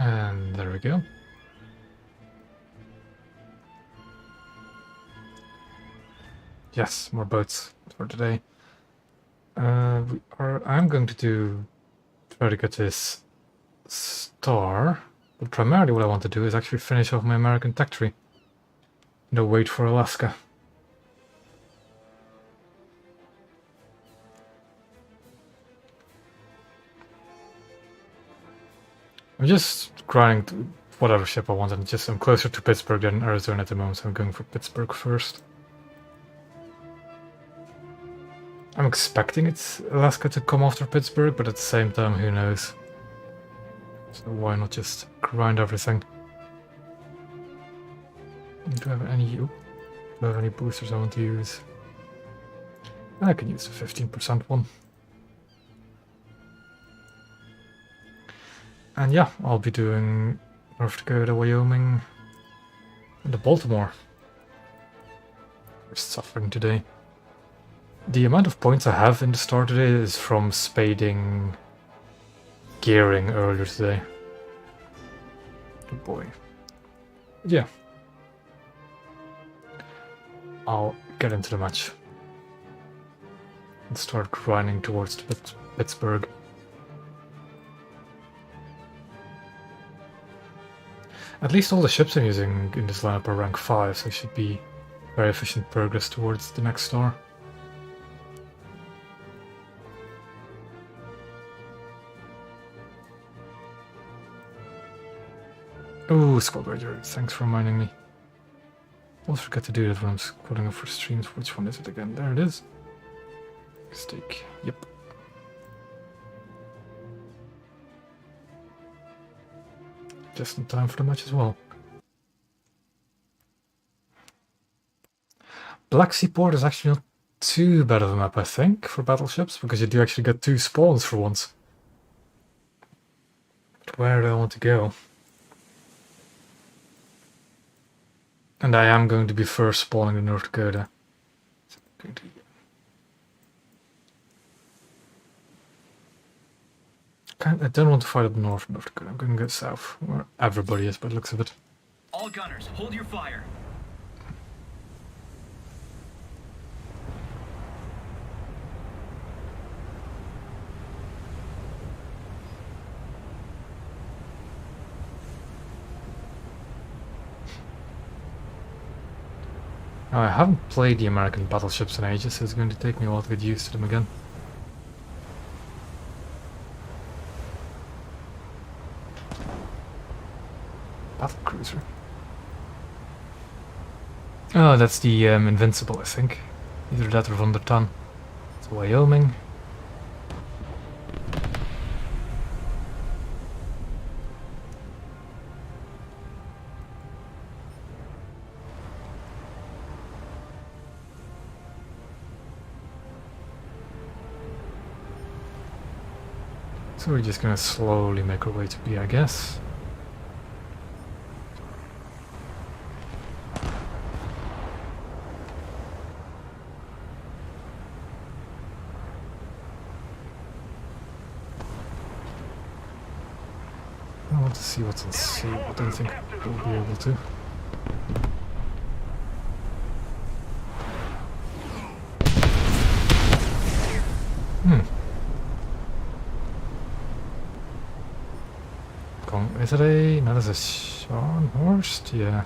And there we go. Yes, more boats for today. I'm going to try to get this star, but primarily what I want to do is actually finish off my American tech tree. No wait for Alaska. I'm just grinding to whatever ship I want, and I'm closer to Pittsburgh than Arizona at the moment, so I'm going for Pittsburgh first. I'm expecting Alaska to come after Pittsburgh, but at the same time, who knows? So why not just grind everything? Do I have any boosters I want to use? I can use the 15% one. And yeah, I'll be doing North Dakota, Wyoming, and the Baltimore. We're suffering today. The amount of points I have in the start today is from spading gearing earlier today. Oh boy. Yeah. I'll get into the match. And start grinding towards Pittsburgh. At least all the ships I'm using in this lineup are rank 5, so it should be very efficient progress towards the next star. Oh, Squad Ranger, thanks for reminding me. Always forget to do that when I'm squatting up for streams. Which one is it again? There it is. Mistake. Yep. Just in time for the match as well. Black Sea Port is actually not too bad of a map, I think, for battleships, because you do actually get 2 spawns for once. But where do I want to go? And I am going to be first spawning in North Dakota. So I don't want to fight up north of North Dakota. I'm going to go south, where everybody is by the looks of it. All gunners, hold your fire. Now, I haven't played the American battleships in ages, so it's going to take me a while to get used to them again. Battlecruiser. Oh, that's the Invincible, I think. Either that or Von der Tann. It's Wyoming. So we're just gonna slowly make our way to B, I guess. I want to see what's in C, but I don't think we'll be able to. Is it a... no, that's a Scharnhorst? Yeah.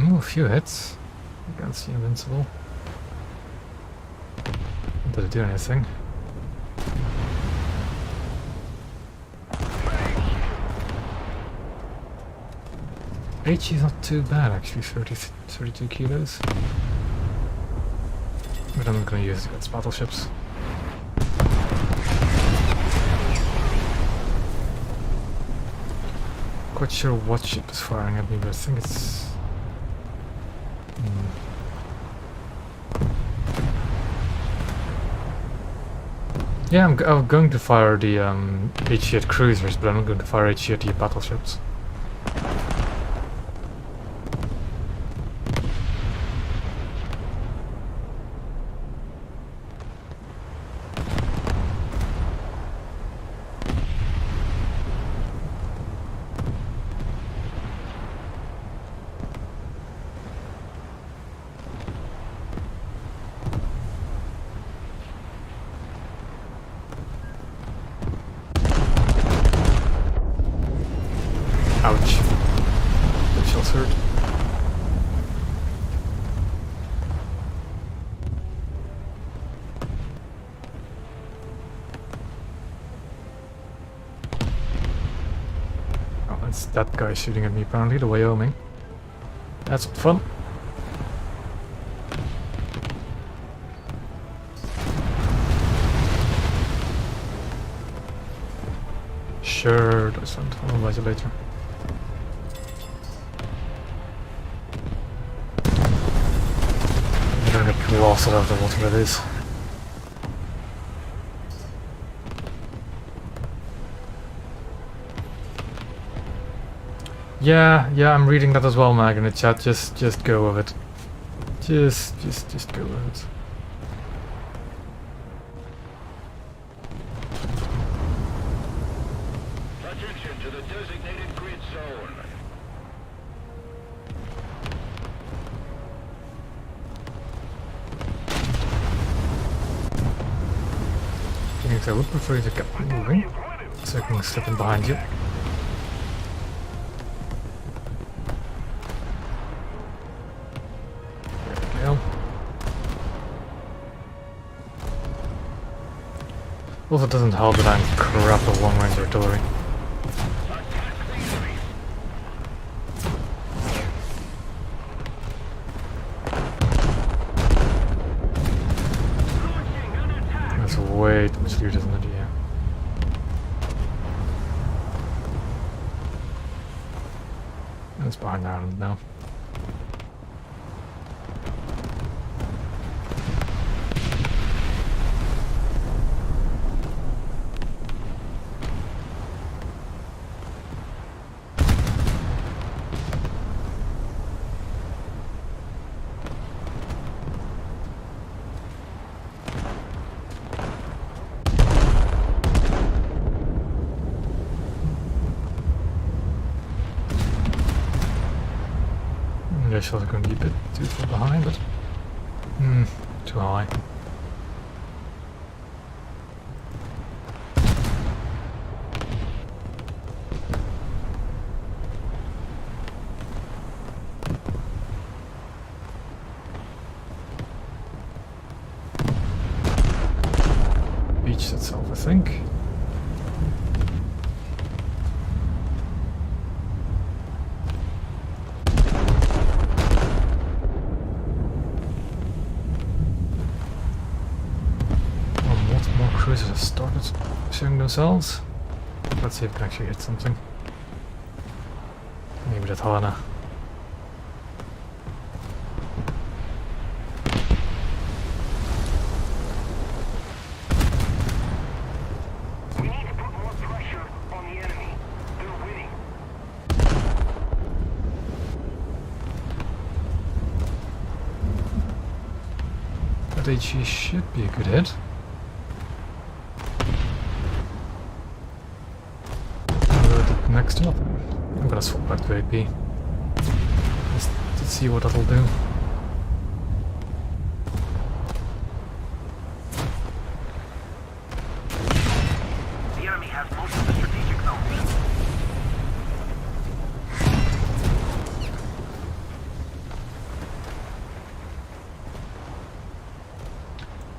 Ooh, a few hits against the Invincible. Did it do anything? HE is not too bad actually, 32 kilos. But I'm not going to use it against battleships. Quite sure what ship is firing at me, but I think it's Yeah, I'm going to fire the HE at cruisers, but I'm not going to fire HE at the battleships. Ouch. The shells hurt. Oh, it's that guy shooting at me apparently, the Wyoming. That's fun. Sure, that's fun. I'll invite you later. I'm gonna get blasted out of the water, that is. Yeah, I'm reading that as well, Mag, in the chat. Just go with it. Just go with it. Attention to the designated grid zone. Phoenix, I would prefer you to get moving, so I can slip in behind you. There we go. Also, it doesn't help that I'm crap at long-range artillery. That's way too much loot, isn't it? Yeah. It's behind the island now. I guess I was going to be a bit too far behind, but too high. Beach itself, I think. Cruisers have started showing themselves. Let's see if we can actually hit something. Maybe that Hana. We need to put more pressure on the enemy. They're winning. That HE should be a good hit. Next up, I'm gonna swap back to AP. Just to see what that'll do. The enemy has most of the strategic zones.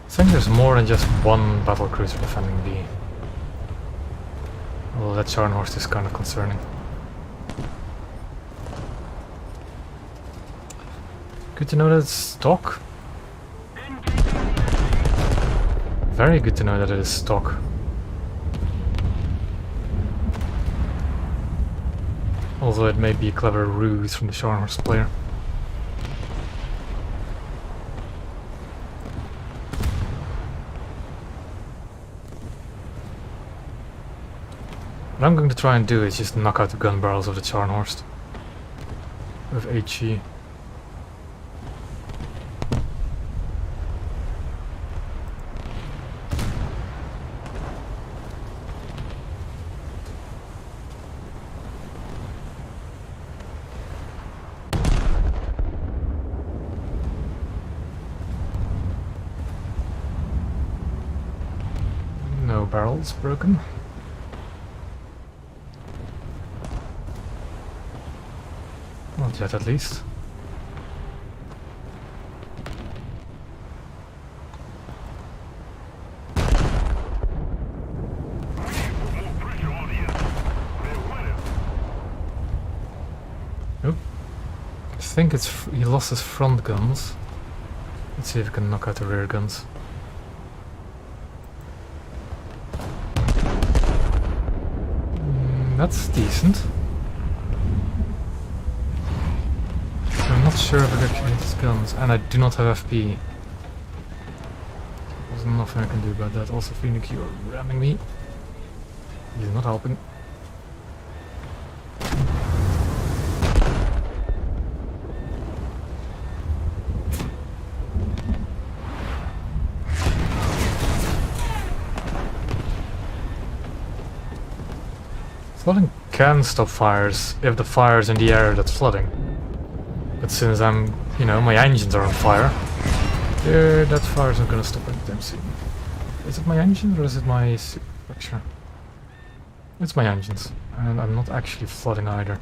I think there's more than just one battle cruiser defending B. Well, that Scharnhorst is kind of concerning. Good to know that it's stock. Very good to know that it is stock. Although it may be a clever ruse from the Scharnhorst player. What I'm going to try and do is just knock out the gun barrels of the Charnhorst with HE. No barrels broken. Not yet, at least. Nope. I think he lost his front guns. Let's see if we can knock out the rear guns. That's decent. I'm not sure if I actually need his guns, and I do not have FP. There's nothing I can do about that. Also, Phoenix, you are ramming me. He's not helping. Flooding can stop fires if the fire's in the area that's flooding. But since I'm, you know, my engines are on fire, that fire isn't gonna stop anytime soon. Is it my engines or is it my superstructure? It's my engines, and I'm not actually flooding either.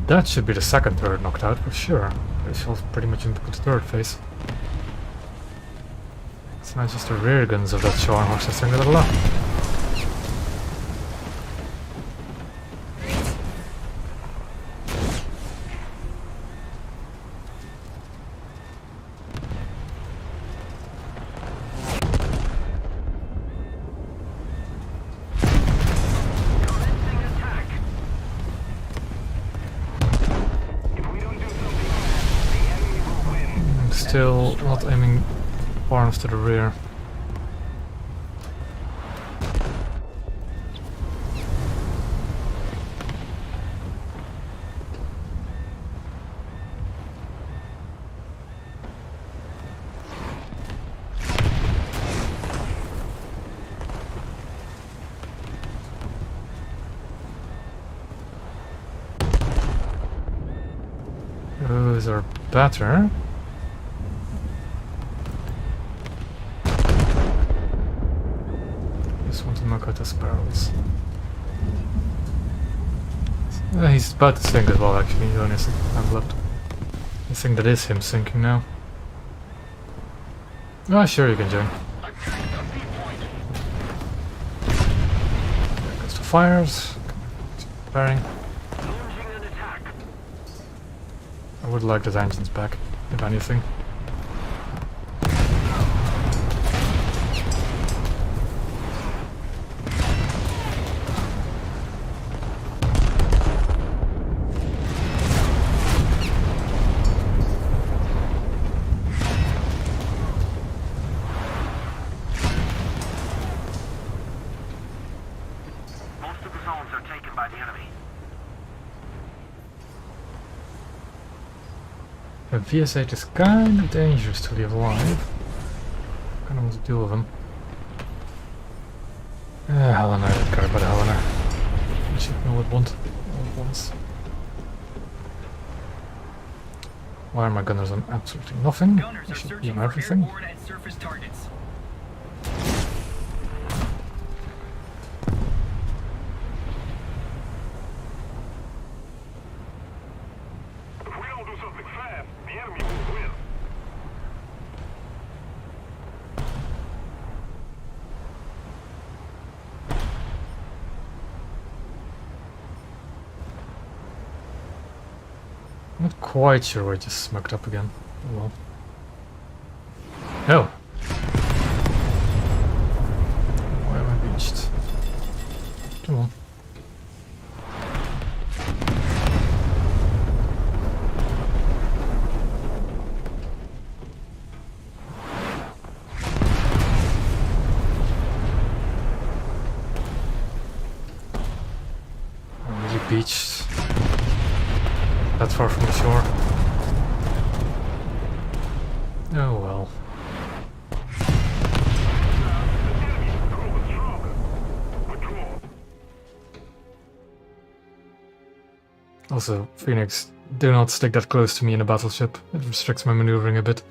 That should be the second turret knocked out for sure. This was pretty much into the third phase. It's not just the rear guns of that Charnhorst that's doing a lot. Still not aiming far enough to the rear. Those are better. Knock out his barrels. He's about to sink as well, actually. He's only a hand left. I think that is him sinking now. Oh, sure, you can join. There goes the fires. Preparing. I would like those engines back, if anything. The VS8 is kind of dangerous to leave alive. Kind of want to deal with him. Helena, I don't care about Helena. I should know what want all at once. Why are my gunners on absolutely nothing? Gunners They are should be searching on for everything. airborne and surface targets. If we don't do something fast, the enemy will win. I'm Not quite sure where I just smoked up again. Oh well. No! Why am I beached? Come on. I'm really beached. That far from the shore. Oh well. Also, Phoenix, do not stick that close to me in a battleship. It restricts my maneuvering a bit.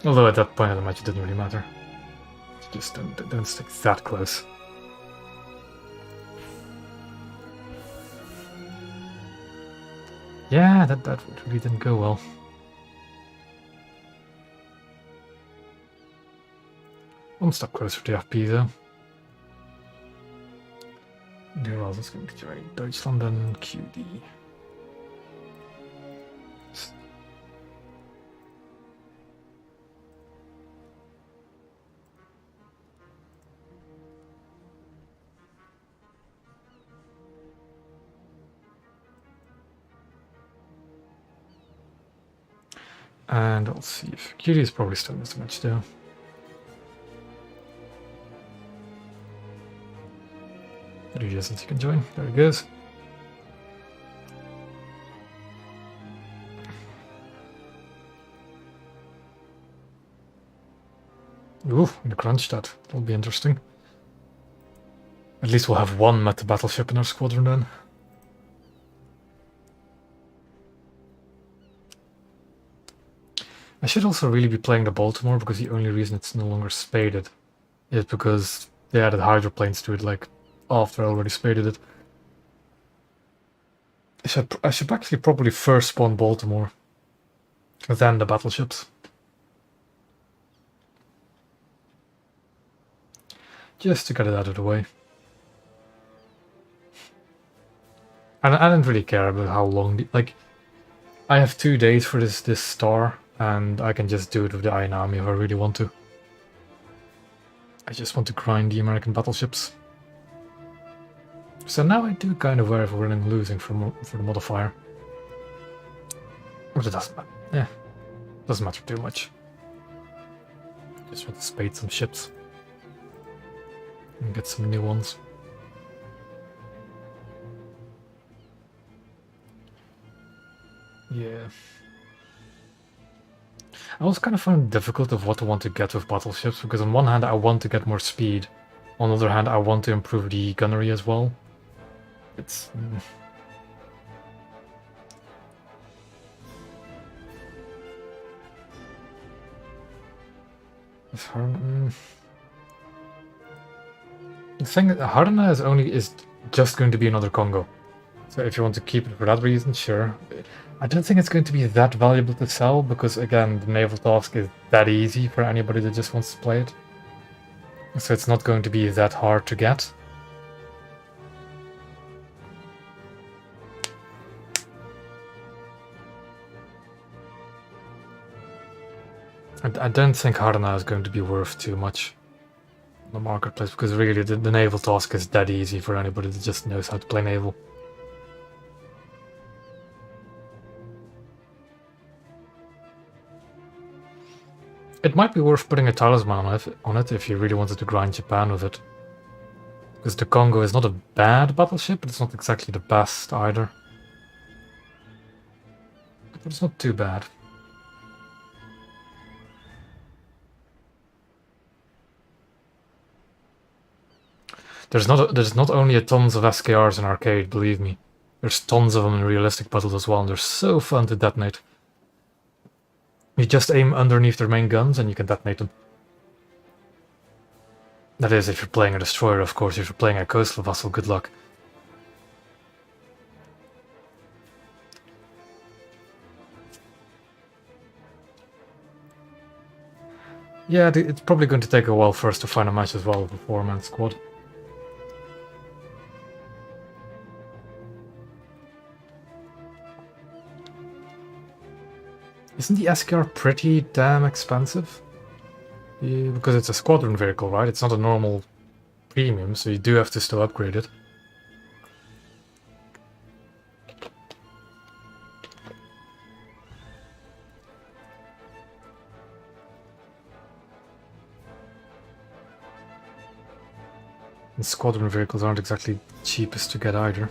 Although at that point of the match it didn't really matter. Just don't stick that close. Yeah, that really didn't go well. One step closer to FP though. Who else is going to join? Deutschland and QD. And I'll see if QD is probably still in this match though. There he isn't, he can join. There he goes. Ooh, in the Kronstadt. That'll be interesting. At least we'll have one meta battleship in our squadron then. I should also really be playing the Baltimore, because the only reason it's no longer spaded is because they added hydroplanes to it, like, after I already spaded it. I should actually probably first spawn Baltimore, then the battleships. Just to get it out of the way. And I don't really care about how long, like, I have 2 days for this star, and I can just do it with the Iron Army if I really want to. I just want to grind the American battleships. So now I do kind of worry if we're winning and losing for the modifier. But it doesn't matter. Yeah, doesn't matter too much. Just want to spade some ships. And get some new ones. Yeah. I also kind of find it difficult of what I want to get with battleships, because on one hand I want to get more speed, on the other hand I want to improve the gunnery as well. It's... The thing that Hardena is just going to be another Congo. So if you want to keep it for that reason, sure. I don't think it's going to be that valuable to sell, because again, the naval task is that easy for anybody that just wants to play it. So it's not going to be that hard to get. I don't think Hardena is going to be worth too much on the marketplace, because really the naval task is that easy for anybody that just knows how to play naval. It might be worth putting a talisman on it if you really wanted to grind Japan with it. Because the Congo is not a bad battleship, but it's not exactly the best either. But it's not too bad. There's not only a tons of SKRs in arcade, believe me. There's tons of them in realistic battles as well, and they're so fun to detonate. You just aim underneath their main guns and you can detonate them. That is, if you're playing a destroyer, of course. If you're playing a coastal vessel, good luck. Yeah, it's probably going to take a while for us to find a match as well with a 4-man squad. Isn't the SKR pretty damn expensive? Yeah, because it's a squadron vehicle, right? It's not a normal premium, so you do have to still upgrade it. And squadron vehicles aren't exactly cheapest to get either.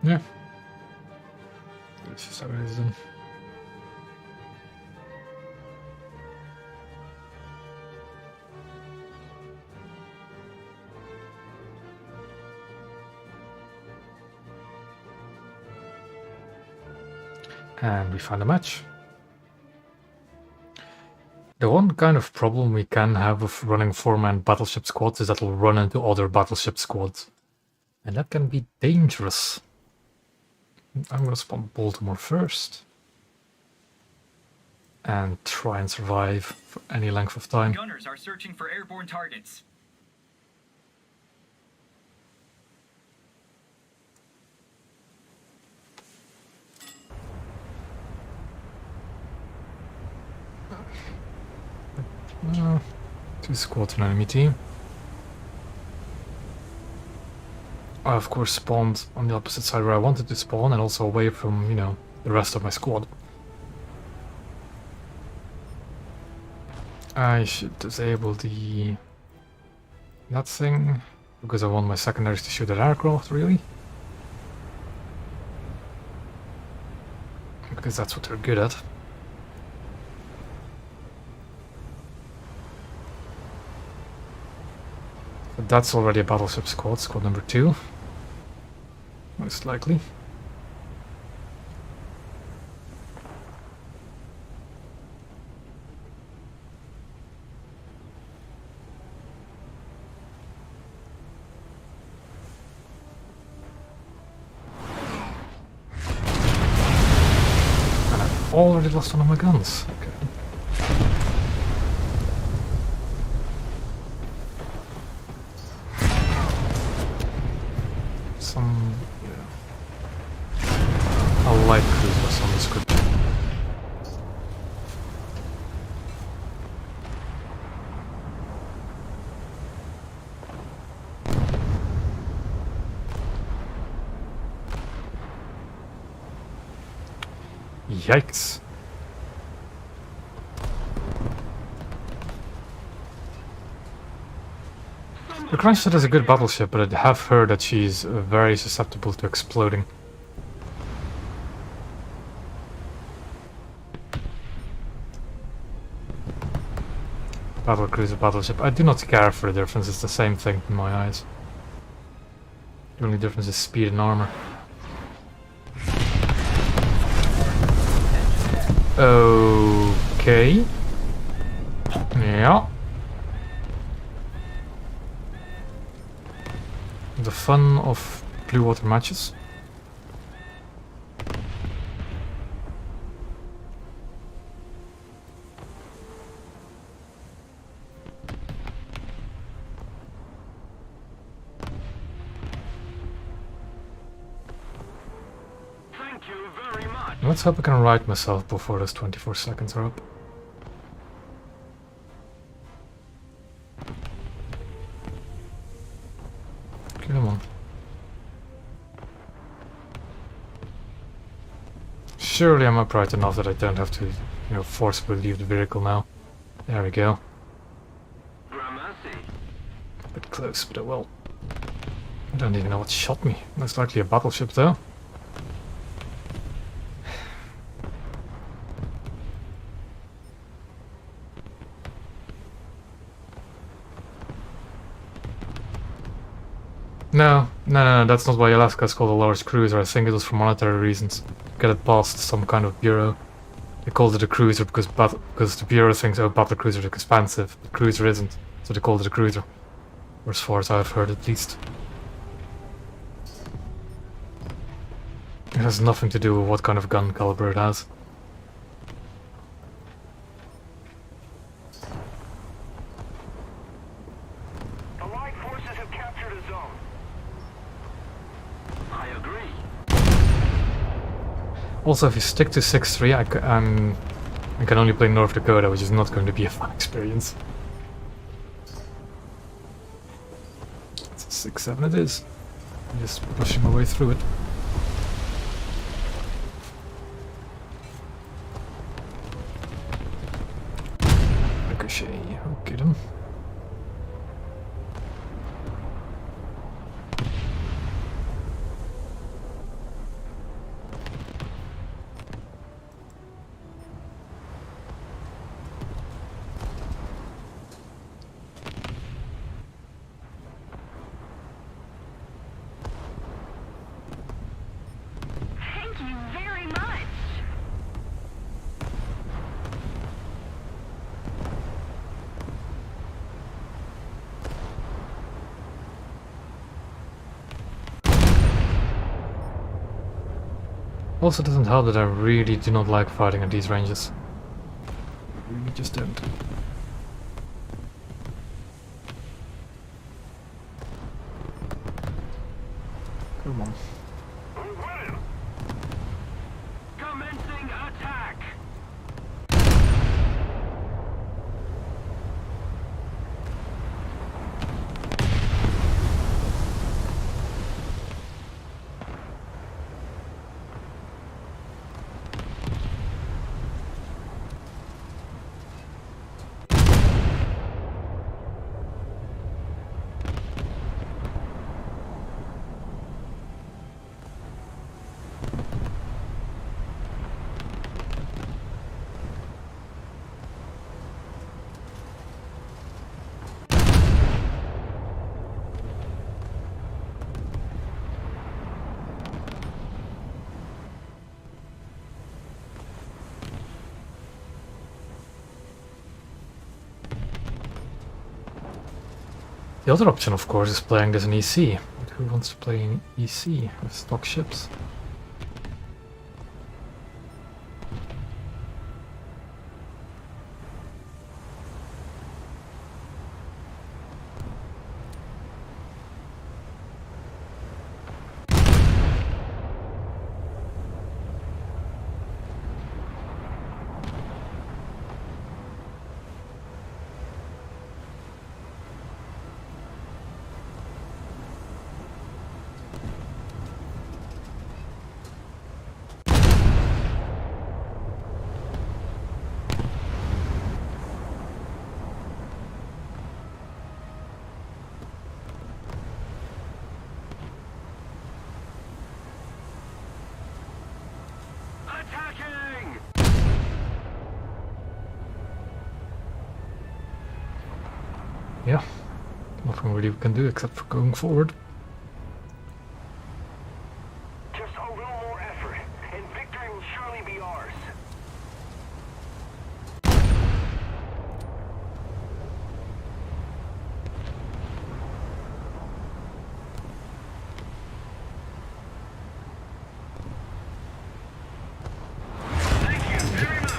Yeah. That's just how it is then. And we find a match. The one kind of problem we can have with running 4-man battleship squads is that we'll run into other battleship squads. And that can be dangerous. I'm gonna spawn Baltimore first. And try and survive for any length of time. Gunners are searching for airborne targets. Two squads on enemy team. I of course spawned on the opposite side where I wanted to spawn and also away from, you know, the rest of my squad. I should disable that thing because I want my secondaries to shoot at aircraft, really. Because that's what they're good at. But that's already a battleship squad, squad number 2. Most likely. And I've already lost one of my guns. Okay. A light cruiser was on the script. Yikes. The Kronstadt is a good battleship, but I have heard that she's very susceptible to exploding. Battlecruiser, battleship. I do not care for the difference, it's the same thing in my eyes. The only difference is speed and armor. Okay. Yeah. The fun of blue water matches. Thank you very much. Let's hope I can right myself before those 24 seconds are up. Come on. Surely I'm upright enough that I don't have to, you know, forcibly leave the vehicle now. There we go. Gramercy. A bit close, but I will. I don't even know what shot me. Most likely a battleship though. No, that's not why Alaska is called a large cruiser. I think it was for monetary reasons. Get it past some kind of bureau. They called it a cruiser because the bureau thinks, oh, battle cruiser is expensive. The cruiser isn't, so they called it a cruiser. Or as far as I've heard, at least. It has nothing to do with what kind of gun caliber it has. Also, if you stick to 6-3, I can only play North Dakota, which is not going to be a fun experience. 6-7 it is. I'm just pushing my way through it. Ricochet, okay then. Thank you very much. Also doesn't help that I really do not like fighting at these ranges. I really just don't. Come on. Commencing attack! The other option, of course, is playing this in EC. But who wants to play in EC with stock ships? Attacking! Yeah, nothing really we can do except for going forward. Just a little more effort, and victory will surely be ours. Thank you very much.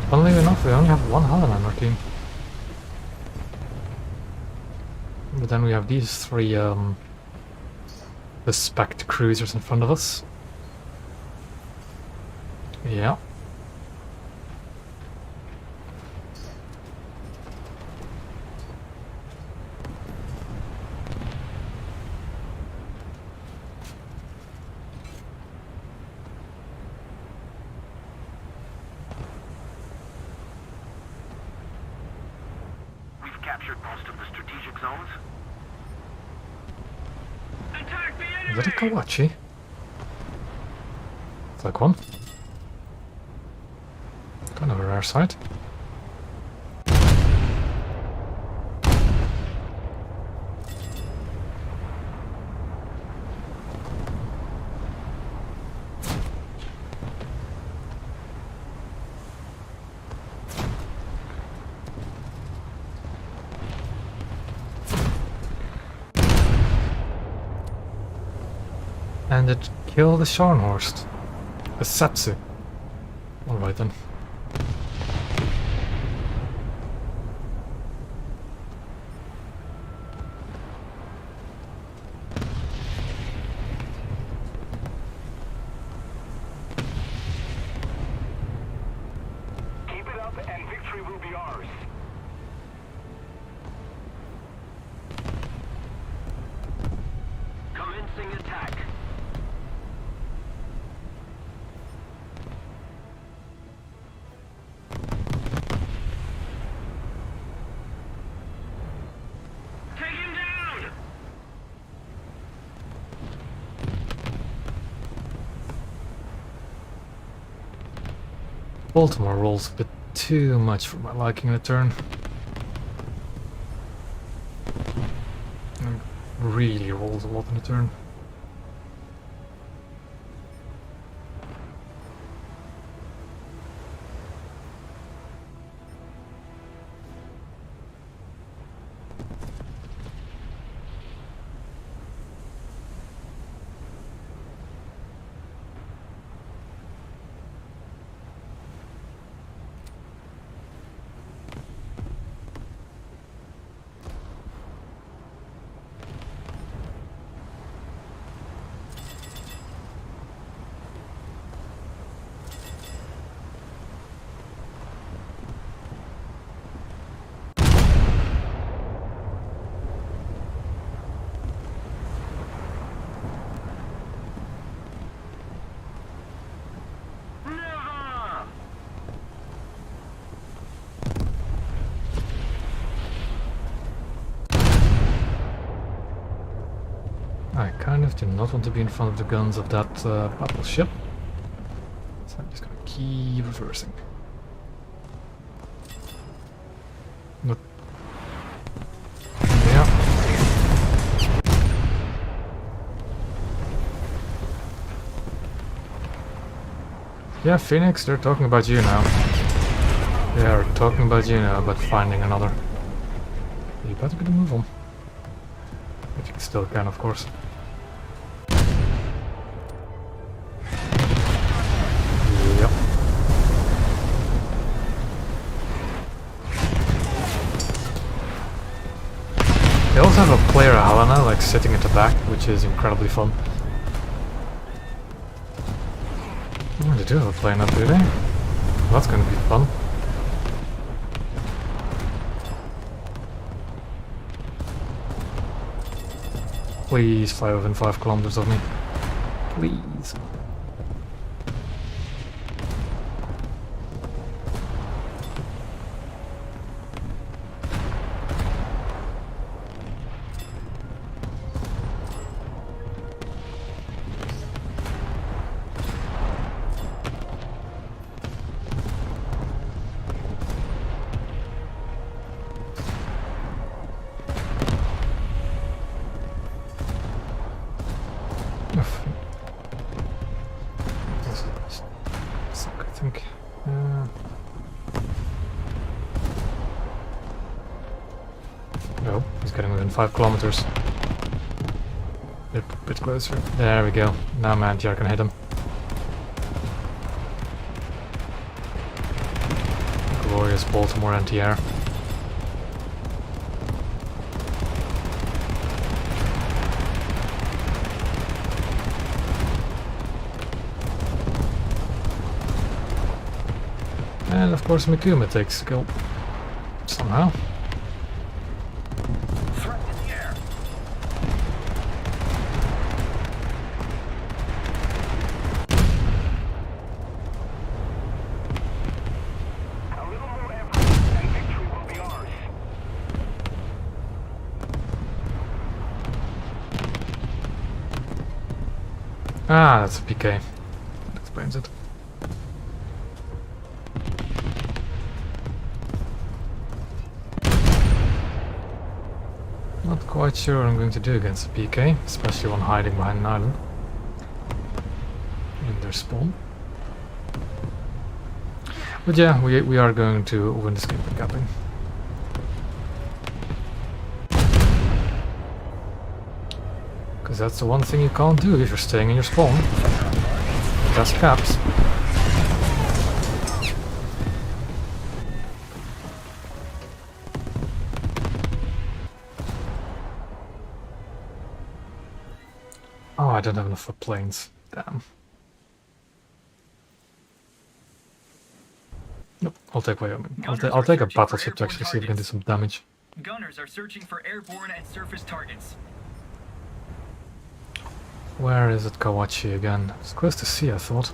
Funnily enough, we only have one Helen on our team. But then we have these three suspect cruisers in front of us. Yeah. We've captured most of the strategic zones. Attack the enemy! Is that a Kawachi? It's like one. Kind of a rare sight. And it killed the Scharnhorst. A Setsu. Alright then. Baltimore rolls a bit too much for my liking in a turn. And really rolls a lot in a turn. I kind of do not want to be in front of the guns of that battleship, so I'm just gonna keep reversing. Not. Yeah. Yeah, Phoenix, they're talking about you now. They are talking about you now, about finding another. You better get a move on. If you still can, of course. Yep. They also have a player Helena, like sitting at the back, which is incredibly fun. Oh, they do have a player now, do they? Well, that's gonna be fun. Please fly within 5 kilometers of me. Please. I think. No, he's getting within 5 kilometers. Bit closer. There we go. Now my anti-air can hit him. Glorious Baltimore anti-air. And of course Mikuma takes the kill. Somehow. Threat in the air. A little more effort and victory will be ours. Ah, that's a PK. That explains it. Not quite sure what I'm going to do against a PK, especially one hiding behind an island. In their spawn. But yeah, we are going to win this game by capping. Because that's the one thing you can't do if you're staying in your spawn. That's caps. Oh, I don't have enough for planes. Damn. Nope, I'll take Wyoming. I'll take a battleship to actually see if we can do some damage. Gunners are searching for airborne and surface targets. Where is it, Kawachi again? It's close to sea, I thought.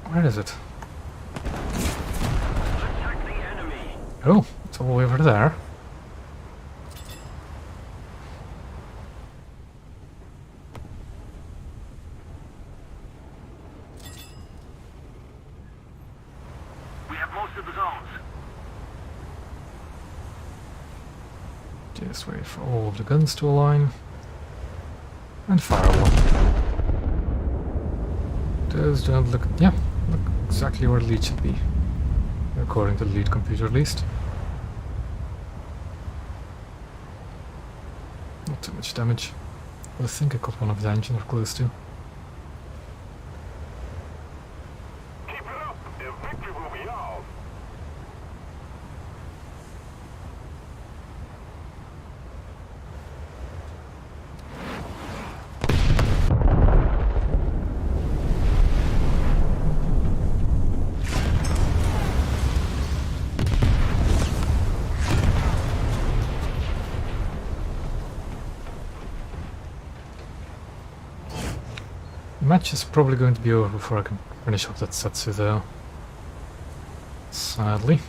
Where is it? Attack the enemy. Oh, it's all the way over there. Just wait for all of the guns to align. And fire one. Those don't look... yeah, look exactly where the lead should be. According to the lead computer at least. Not too much damage. I think I got one of the engine or close to. Keep it up, and victory will be ours. The match is probably going to be over before I can finish off that Setsu though. Sadly.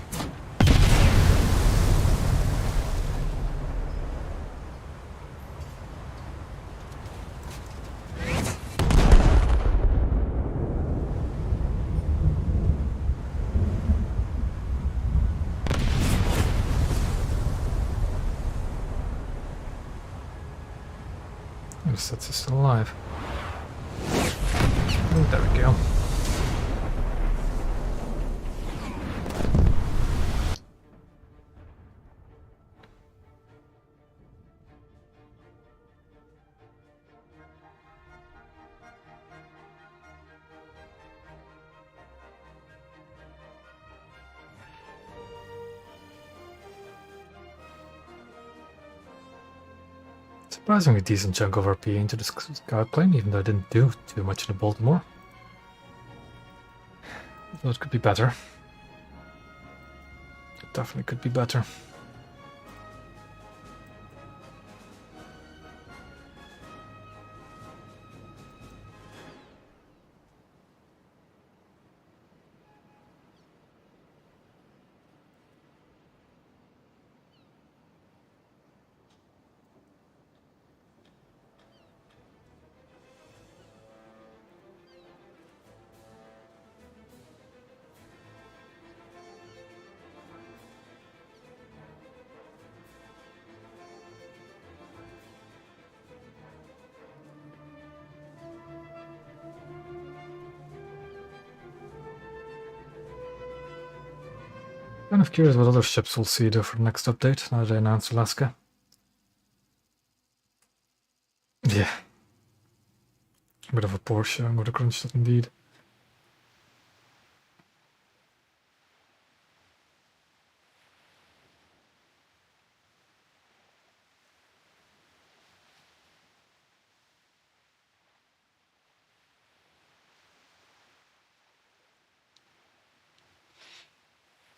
And the Setsu's still alive. Oh, there we go. Surprisingly decent chunk of RP into this scout plane, even though I didn't do too much in the Baltimore. Though it could be better. It definitely could be better. Kind of curious what other ships we'll see though for the next update, now that they announced Alaska. Yeah. A bit of a poor showing with the Kronstadt indeed.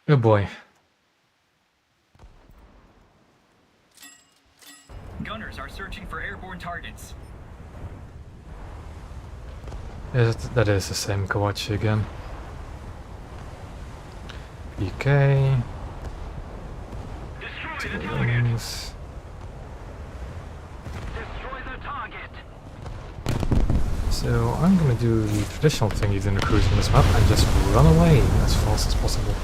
Oh boy. Gunners are searching for airborne targets. Yeah, that is the same Kawachi again. PK. Destroy the target. Wings. Destroy the target. So I'm gonna do the traditional thing using the cruise on this map and just run away as fast as possible.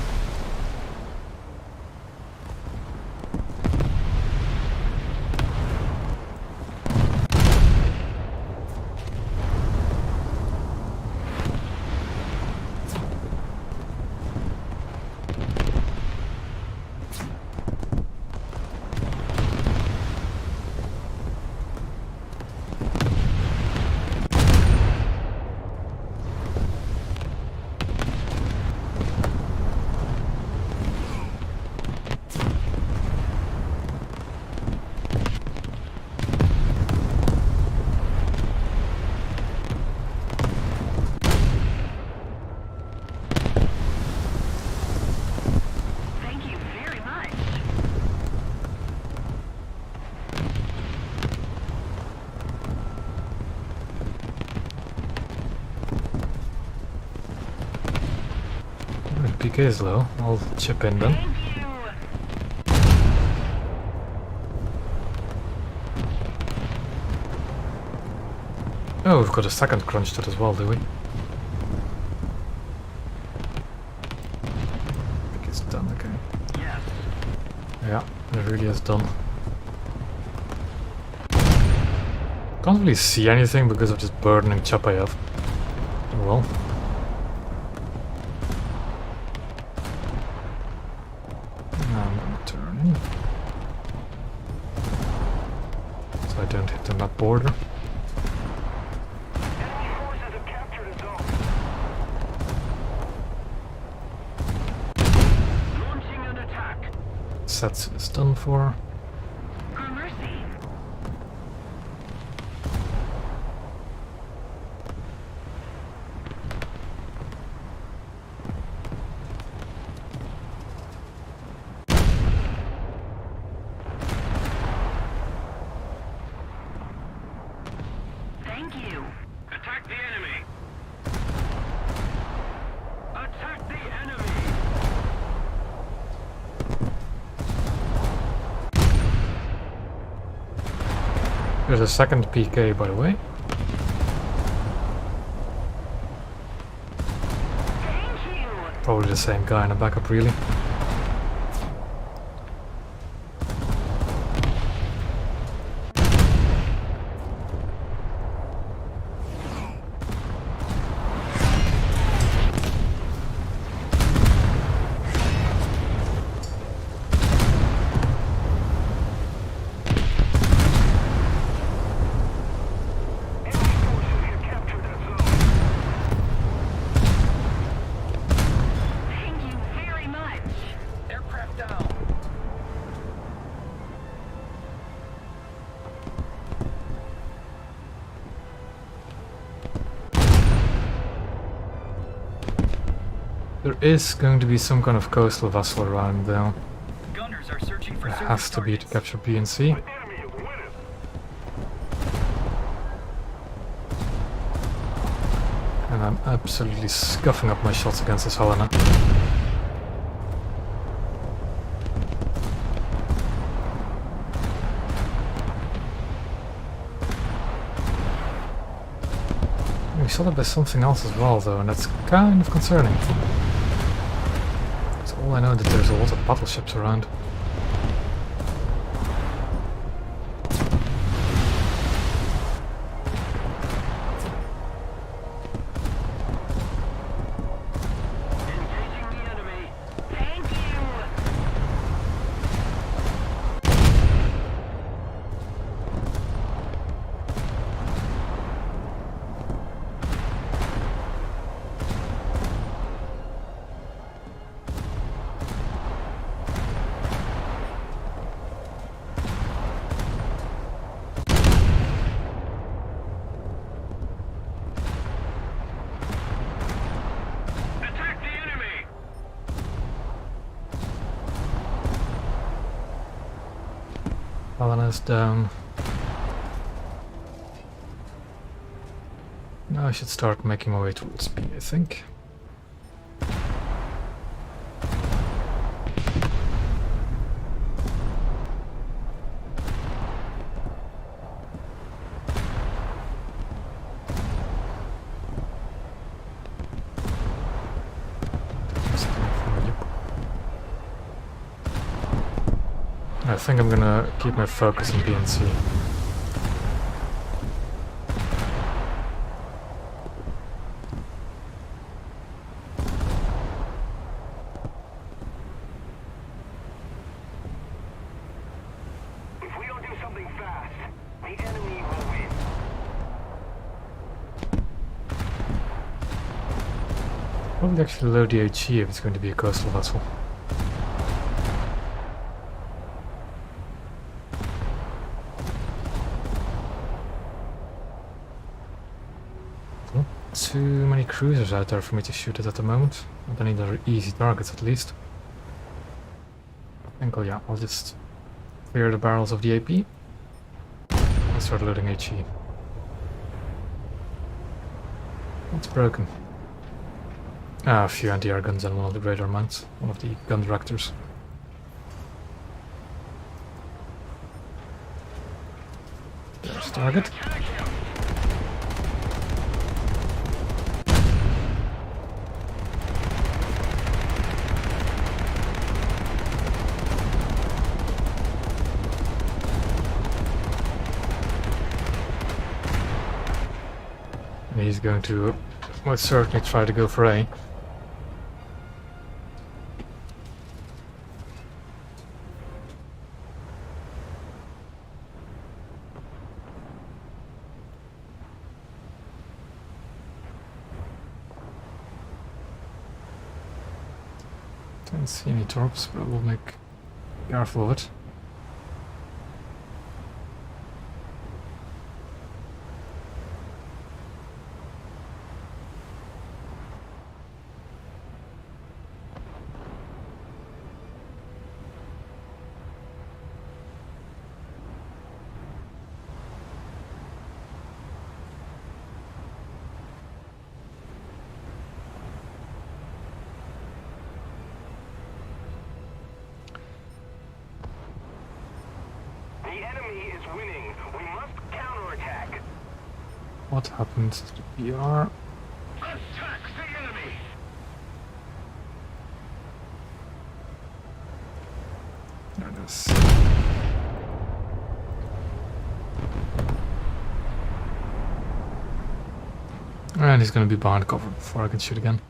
Thank you very much. PK is low, I'll chip in then. Thank you. Oh, we've got a second Kronstadt as well, do we? I think it's done, okay. Yes. Yeah, it really is done. Can't really see anything because of this burning chop I have. Oh well. Now I'm gonna turn in. So I don't hit the map border. Enemy forces have captured a zone. Launching an attack. Sets is done for. For mercy. Thank you. Attack the enemy. Attack the enemy. There's a second PK, by the way. Thank you. Probably the same guy in the backup, really. Enemy forces have captured a zone. Thank you very much. Aircraft down. There is going to be some kind of coastal vessel around though. Gunners are searching for It surface has to be to targets. capture B and C. The enemy is winning. And I'm absolutely scuffing up my shots against this Helena. We saw that by something else as well though, and that's kind of concerning. It's all I know that there's a lot of battleships around. Engaging the enemy. Thank you. Attack the enemy. Helena's down. Now I should start making my way towards B, I think. I think I'm gonna keep my focus on B and C. If we don't do something fast, the enemy will win. Probably actually load the HE if it's going to be a coastal vessel. Not too many cruisers out there for me to shoot at the moment. Not any other easy targets at least. I think, oh yeah, I'll just clear the barrels of the AP and start loading HE. What's broken? Ah, a few anti-air guns and one of the radar mounts, one of the gun directors. There's target. Attack him. he's going to most certainly try to go for A. Don't see any torps, but we'll make careful of it. The enemy is winning. We must counterattack. What happened to the PR? Attack the enemy. There it is. And he's gonna be behind cover before I can shoot again.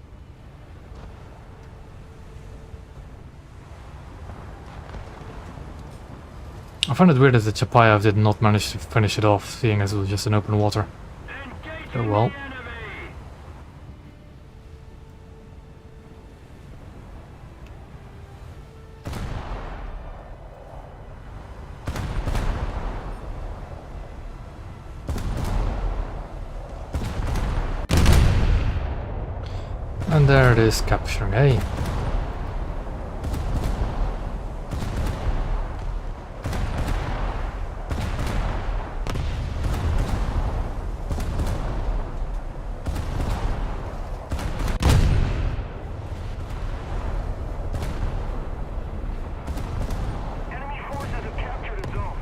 I find it weird that the Chapayev did not manage to finish it off, seeing as it was just in open water. Engaging Oh well. the enemy. And there it is, capturing A. Enemy forces have captured a zone.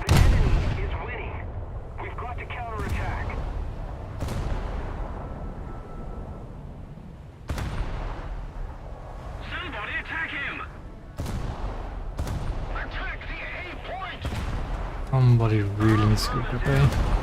The enemy is winning. We've got to counterattack. Somebody attack him. Attack the A point. Somebody really needs to go grab A.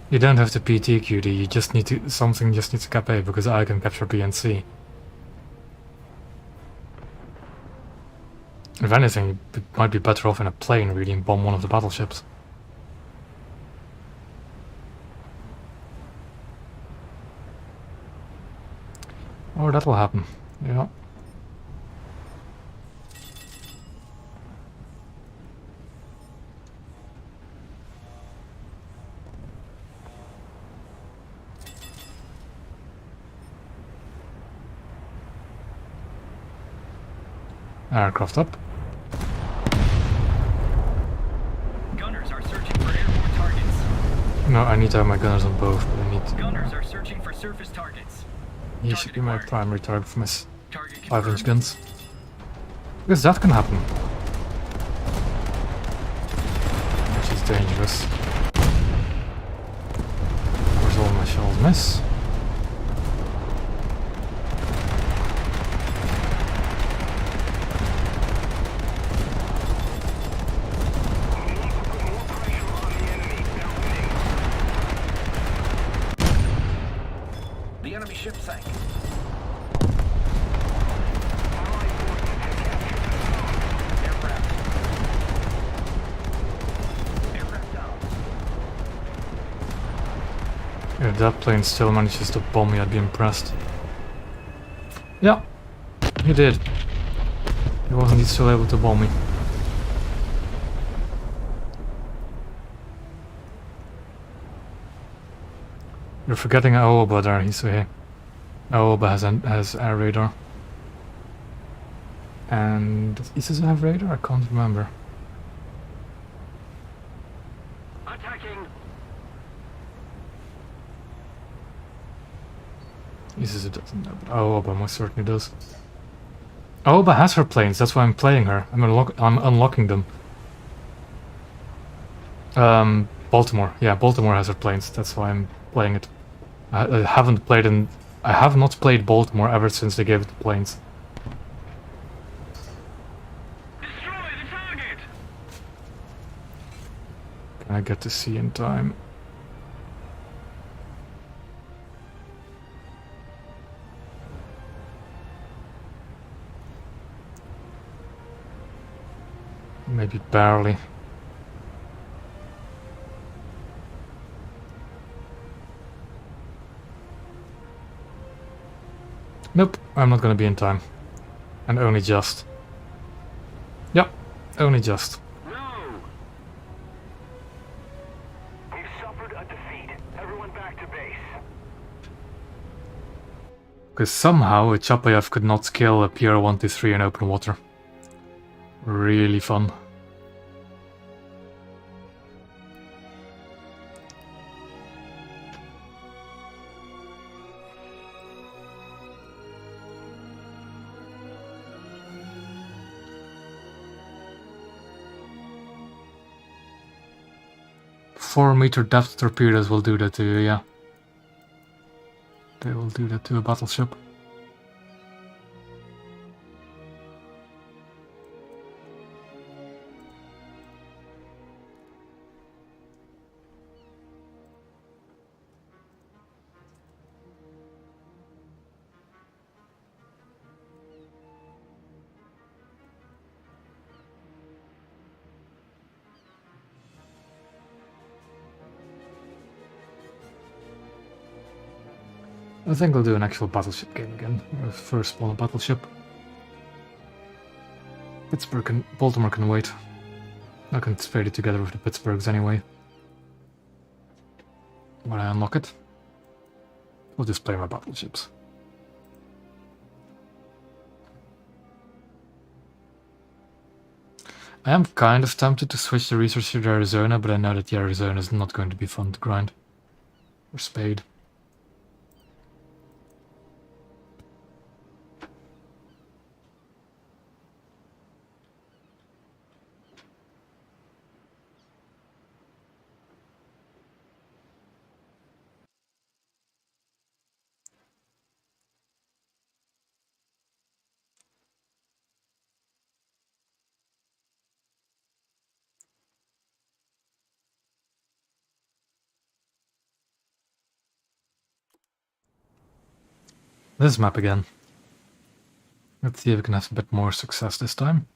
You don't have to PT QD, you just need to something just needs to cap A because I can capture B and C. If anything, it might be better off in a plane really and bomb one of the battleships. Or that will happen, yeah. Aircraft up. Gunners are searching for airborne targets. No, I need to have my gunners on both, but I need to... Gunners are searching for surface targets. He should be my primary target for my Target 5-inch confirmed. guns. Because that can happen. Which is dangerous. Of course all my shells miss. We need to put more pressure on the enemy. They're winning. If that plane still manages to bomb me, I'd be impressed. Yeah, he did. He wasn't still able to bomb me. You're forgetting Aoba there, he's here. Aoba has air radar. And does Isis have radar? I can't remember. Attacking. Isis doesn't know, but Aoba most certainly does. Aoba has her planes, that's why I'm playing her. I'm unlocking them. Baltimore. Yeah, Baltimore has her planes, that's why I'm playing it. I haven't played in... I have not played Baltimore ever since they gave it the planes. Destroy the target. Can I get to sea in time? Maybe barely. Nope, I'm not gonna be in time. And only just. Yep, only just. No. We've suffered a defeat. Everyone back to base. Because somehow a Chapayev could not kill a PR-123 in open water. Really fun. Four-meter depth torpedoes will do that to you, yeah. They will do that to a battleship. I think I'll do an actual battleship game again. First one, a battleship. Baltimore can wait. I can trade it together with the Pittsburghs anyway. When I unlock it, I'll just play my battleships. I am kind of tempted to switch the research to the Arizona, but I know that the Arizona is not going to be fun to grind. Or spade. This map again. Let's see if we can have a bit more success this time.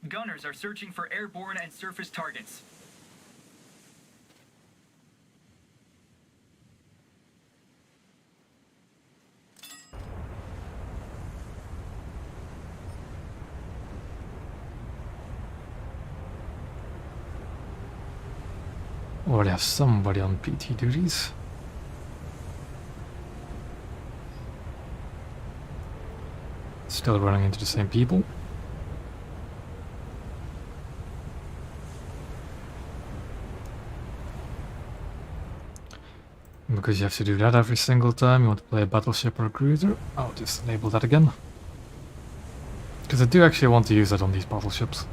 Gunners are searching for airborne and surface targets. Already have somebody on PT duties. Still running into the same people. Because you have to do that every single time you want to play a battleship or a cruiser, I'll just enable that again. Because I do actually want to use that on these battleships.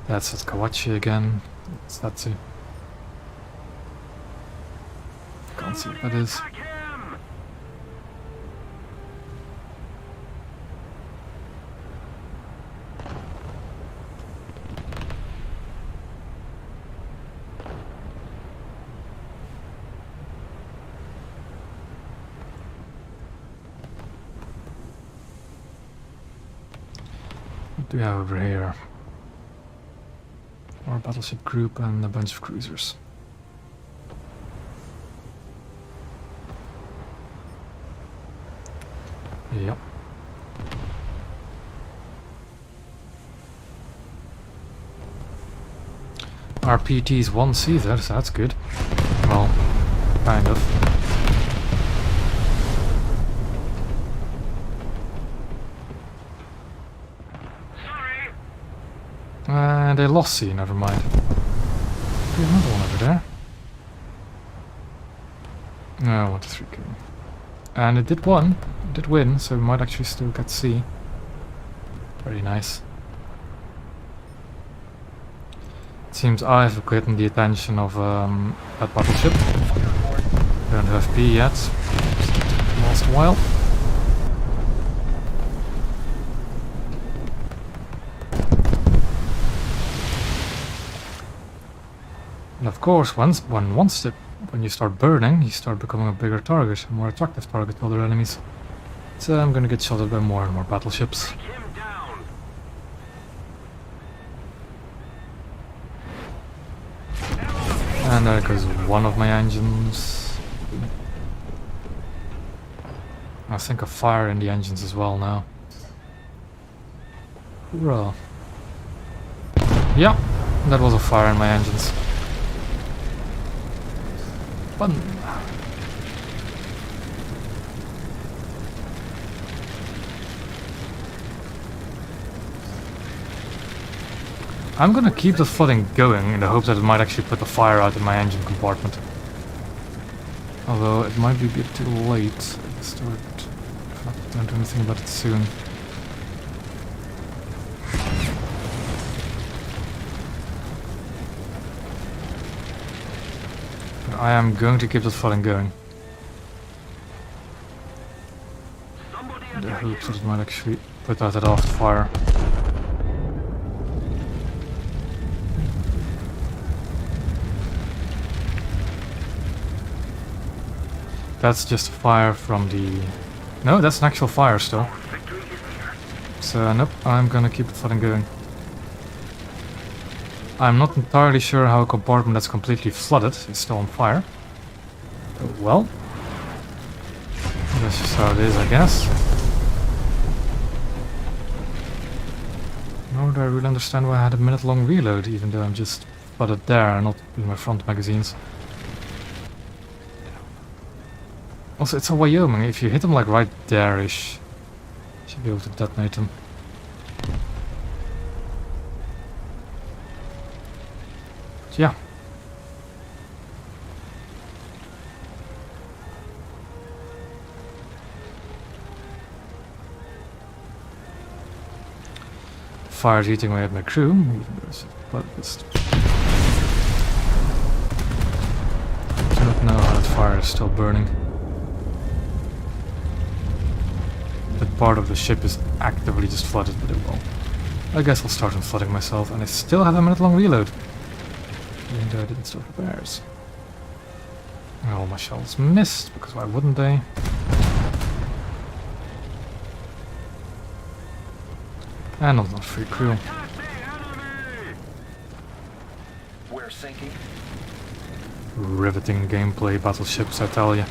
That's at Kawachi again. It's that too. Can't see what that is. Attack him. What do we have over here? Our battleship group and a bunch of cruisers. Yep. RPT's 1C there, so that's good. Well, kind of. They lost C, never mind. There's another one over there. No, 1 to 3 K. And it did win, so we might actually still get C. Very nice. It seems I've gotten the attention of that battleship. Don't have P yet. Lost a while. And of course, when you start burning, you start becoming a bigger target, a more attractive target to other enemies. So I'm gonna get shot at by more and more battleships. Take him down. And there goes one of my engines. I think a fire in the engines as well now. Hoorah. Yeah, that was a fire in my engines. Fun. I'm gonna keep the flooding going in the hope that it might actually put the fire out in my engine compartment. Although it might be a bit too late at the start. If I don't do anything about it soon. But I am going to keep the flooding going. In the hopes that it might actually put out that aft fire. That's just fire from the... No, that's an actual fire still. So, nope, I'm gonna keep the flooding going. I'm not entirely sure how a compartment that's completely flooded is still on fire. Oh, well. That's just how it is, I guess. Nor do I really understand why I had a minute-long reload, even though I'm just flooded there and not with my front magazines. Also, it's a Wyoming. If you hit them like right there-ish, you should be able to detonate them. But yeah. Fire's eating away at my crew, even though it's just... I do not know how that fire is still burning. That part of the ship is actively just flooded, but it will. I guess I'll start on flooding myself, and I still have a minute-long reload. Even though I didn't start repairs. Oh, my shells missed, because why wouldn't they? And not free crew. We're sinking. Riveting gameplay, battleships, I tell you.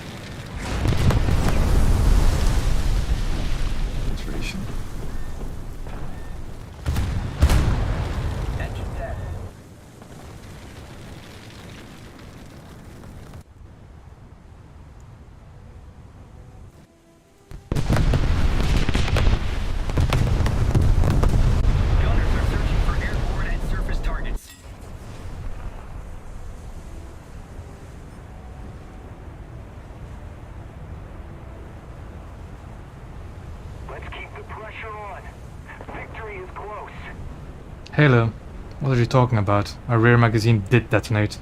Engine dead. Gunners are searching for airborne and surface targets. Let's keep the pressure on. Victory is close. Halo, what are you talking about? Our rear magazine did detonate.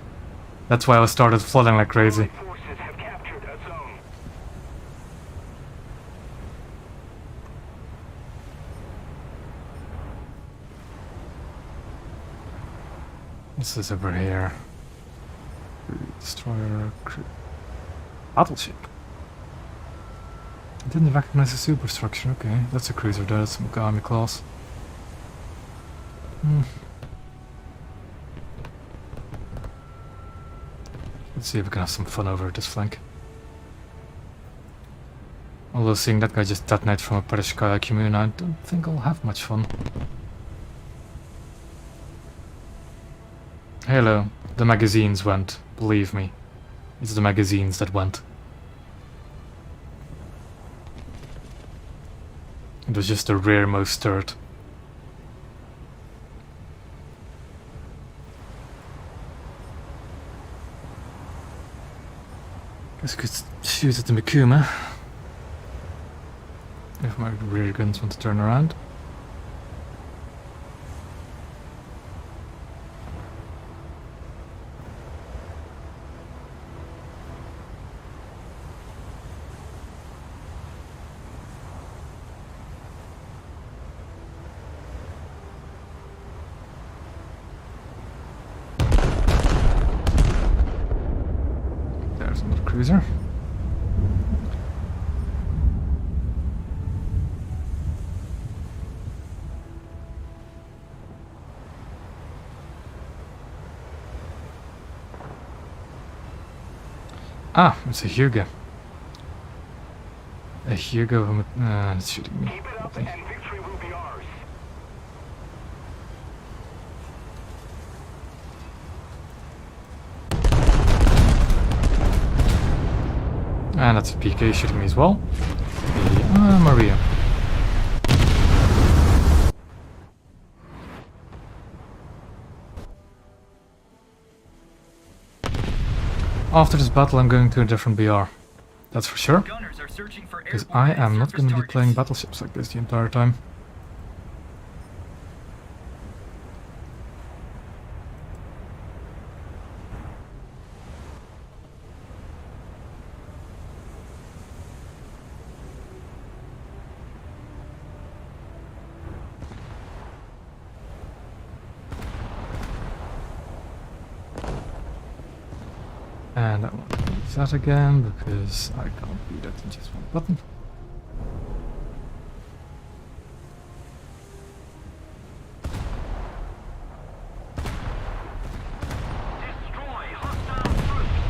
That's why I started flooding like crazy. Forces have captured a zone. What's this over here? Destroyer battleship. I didn't recognize the superstructure. Okay, that's a cruiser. That's some army class. Let's see if we can have some fun over this flank. Although seeing that guy just detonate from a British kayak Moon, I don't think I'll have much fun. Hello, the magazines went, believe me. It's the magazines that went. It was just the rearmost turret. Guess I could shoot at the Mikuma. If my rear guns want to turn around. There's another cruiser. Ah, it's a Hugo. A Hugo, it's shooting me. Keep it up and victory will be ours. And that's a PK shooting me as well. Maria. After this battle I'm going to a different BR. That's for sure. Gunners are searching for Because airborne I and am not surface going to be targets. playing battleships like this the entire time. And I want to use that again because I can't do that in just one button. Destroy hostile troops.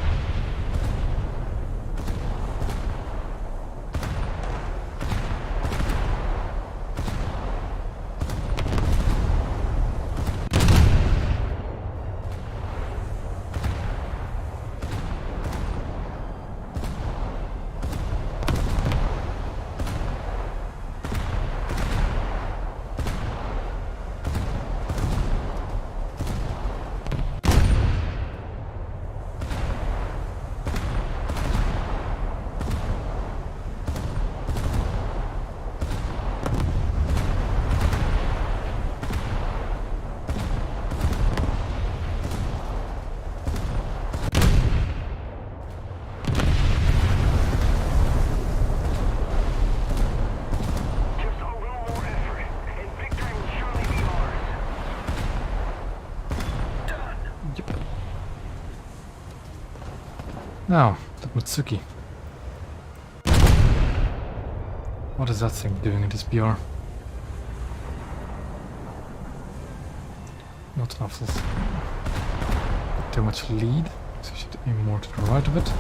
Just a little more effort, and victory will surely be ours. Done. Now, the Mitsuki. What is that thing doing in this BR? Not enough. Too much lead, so I should aim more to the right of it.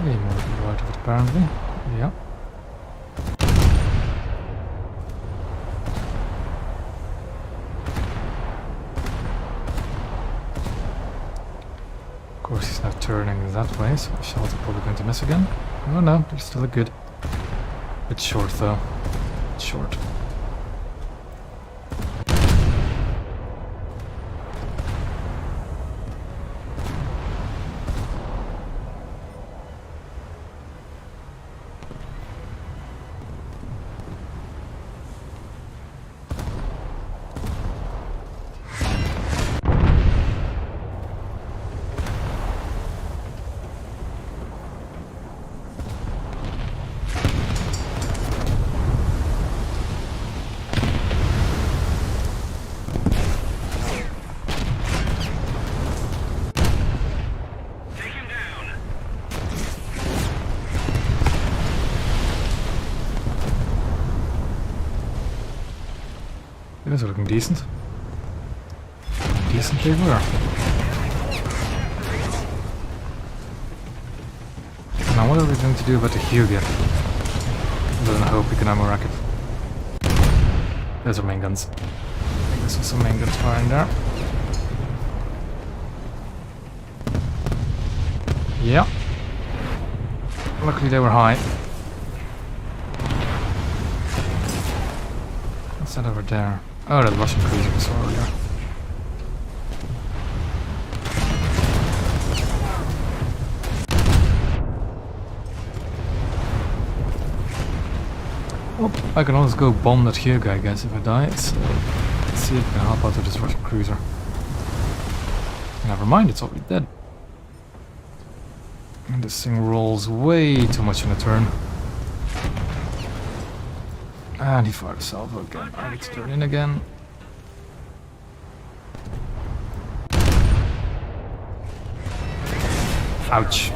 Aim more to the right of it, apparently. Yeah. Of course, he's now turning that way, so the shots are probably going to miss again. Oh no, they still look good. Bit short though. Bit short. those are looking decent. Decent they were. Now what are we going to do about the Hugo? Other than hope we can ammo rack it. Those are main guns. I think this was some main guns firing there. Yeah. Luckily they were high. What's that over there? Oh, that Russian cruiser we saw earlier. Oh, I can always go bomb that Hugo, I guess, if I die. So let's see if I can help out with this Russian cruiser. Never mind, it's already dead. And this thing rolls way too much in a turn. And he fired a salvo again. I need to turn in again. Ouch.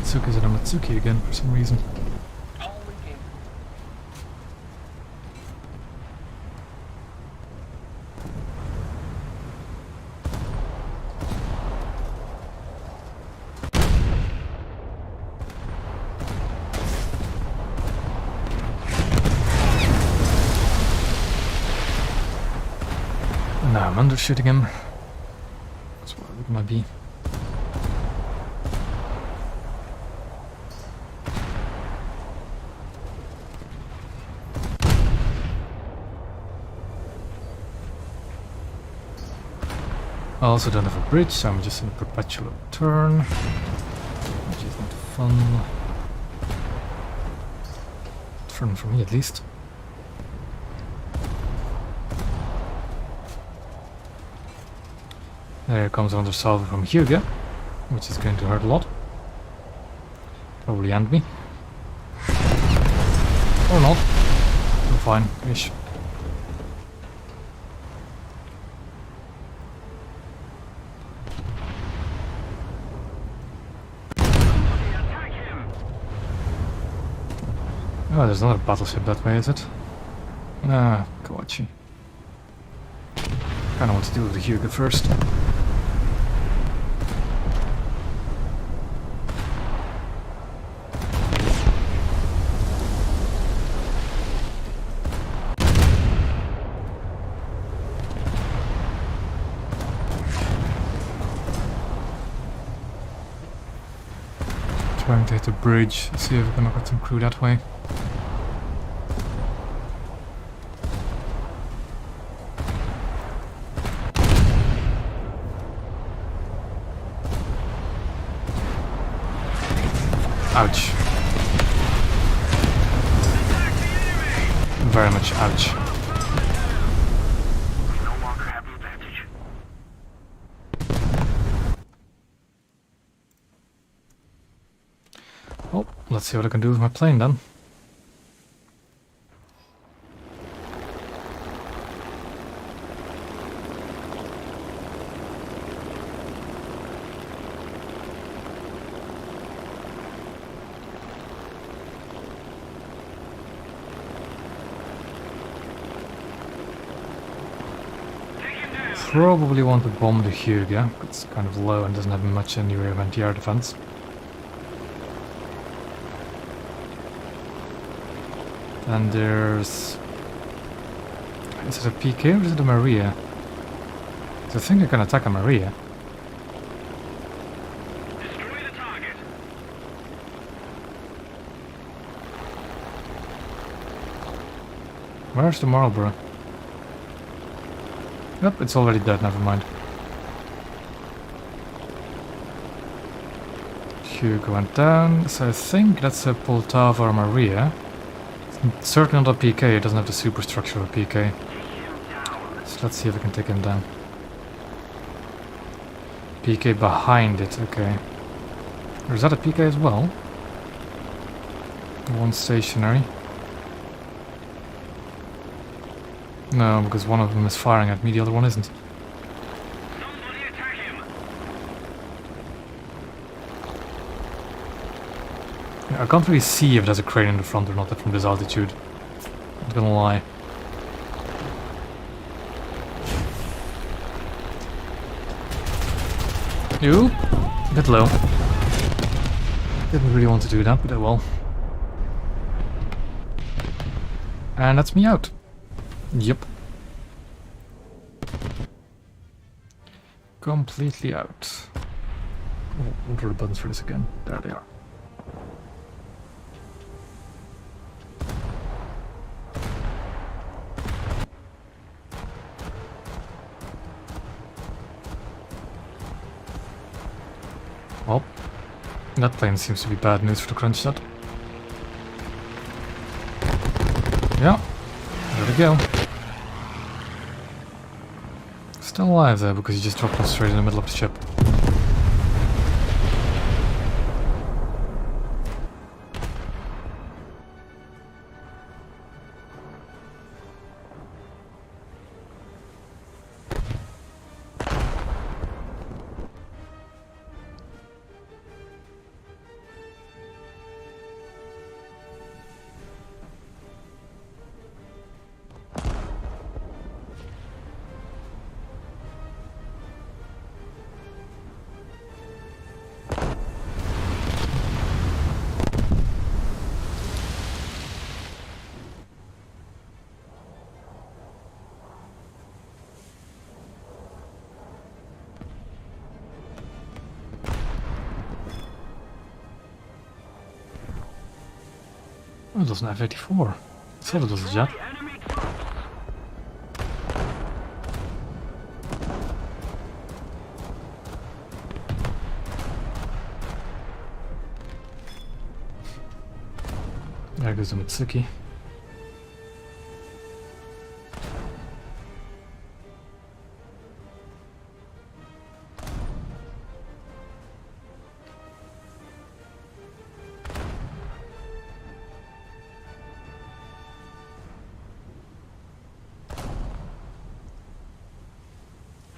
Matsuki's at a Matsuki again for some reason. Now I'm undershooting him. That's where it might be. I also don't have a bridge, so I'm just in a perpetual turn, which is not fun. Fun for me, at least. There comes another salvo from Hugo, which is going to hurt a lot. Probably end me. Or not. I'm fine-ish. Oh, there's another battleship that way, is it? Ah, Kawachi. Kinda want to deal with the Hugo first. Trying to hit the bridge, see if we can knock out some crew that way. Ouch. Very much ouch. We no longer have the advantage. Well, let's see what I can do with my plane then. Probably want to bomb the Hugo. It's kind of low and doesn't have much in the way of anti-air defense. And there's... Is it a PK or is it a Maria? So I think I can attack a Maria. Destroy the target. Where's the Marlborough? Yep, it's already dead, never mind. Hugo went down, so I think that's a Poltava or Maria. It's certainly not a PK, it doesn't have the superstructure of a PK. So let's see if I can take him down. PK behind it, okay. Or is that a PK as well? One stationary. No, because one of them is firing at me, the other one isn't. Somebody attack him! Yeah, I can't really see if there's a crane in the front or not from this altitude. Not gonna lie. Ooh, a bit low. Didn't really want to do that, but I will. And that's me out. Yep. Completely out. Oh, what are the buttons for this again? There they are. Well, that plane seems to be bad news for the crunch nut. Yeah, there we go. Still alive there because he just dropped us straight in the middle of the ship. Oh, it doesn't have 84. I thought it was a jet. Enemy troops! There goes the Mitsuki.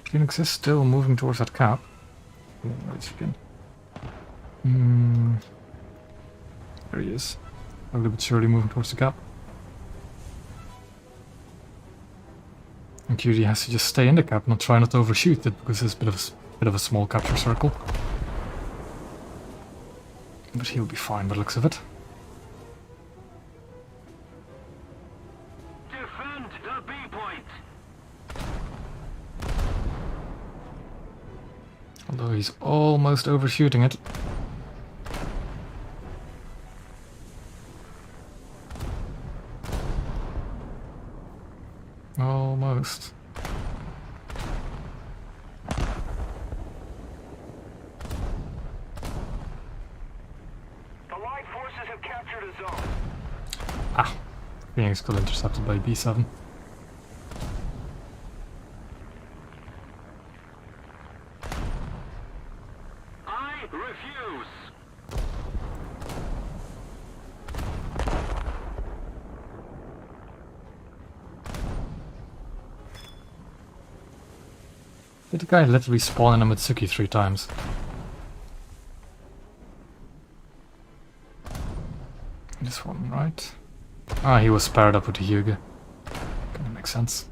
Phoenix is still moving towards that cap. Wait again. There he is. A little bit surely moving towards the cap. And QD has to just stay in the cap, not try not to overshoot it, because it's a bit of a small capture circle. But he'll be fine by the looks of it. Defend the B point! Although he's almost overshooting it. Almost. The Allied forces have captured a zone. Ah, Phoenix got intercepted by B7. I refuse! Did the guy literally spawn in a Mitsuki 3 times? This one, right? Ah, he was paired up with the Hyuga. Kinda makes sense.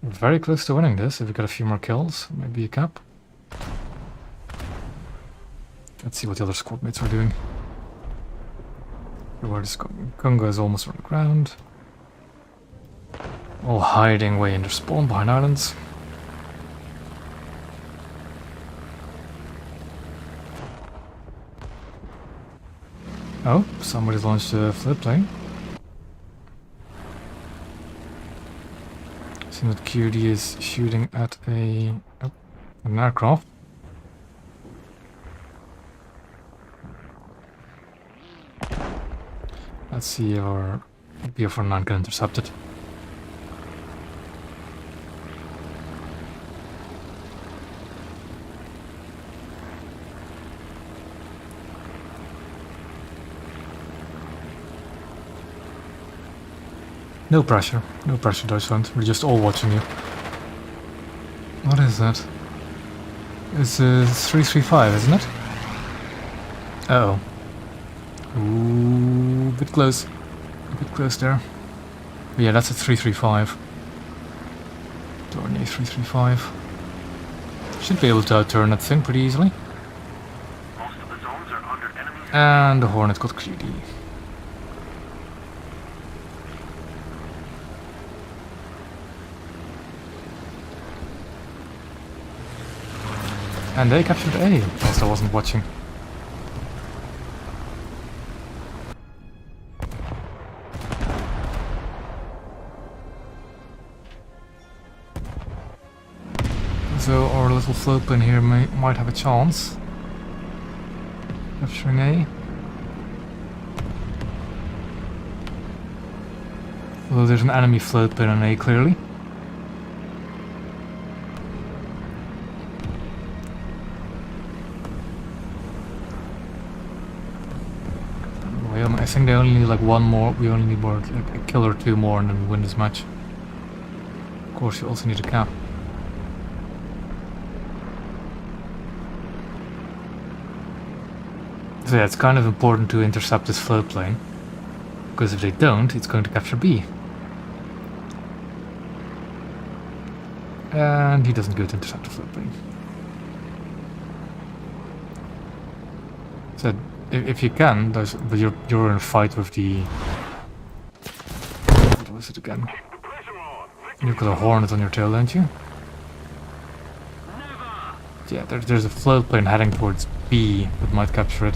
We're very close to winning this if we get a few more kills. Maybe a cap. Let's see what the other squad mates are doing. Where is Gunga is almost on the ground. All hiding way in their spawn behind islands. Oh, somebody's launched a flip plane. See that QD is shooting at an aircraft. Let's see if our BF-9 can intercept it. No pressure, Deutschland. We're just all watching you. What is that? It's a 335, isn't it? Uh oh. Ooh, a bit close. A bit close there. But yeah, that's a 335. Dornier 335. Should be able to outturn that thing pretty easily. Most of the zones are under enemy. And the Hornet got QD. And they captured A, whilst I wasn't watching. So our little float plane here might have a chance. Capturing A. Although there's an enemy float plane on A clearly. I think they only need like one more, we only need more, like a kill or two more and then we win this match. Of course you also need a cap. So yeah, it's kind of important to intercept this float plane. Because if they don't, it's going to capture B. And he doesn't go to intercept the float plane. So if you can, but you're in a fight with the... What was it again? You've got a Hornet on your tail, don't you? Yeah, there's a float plane heading towards B that might capture it.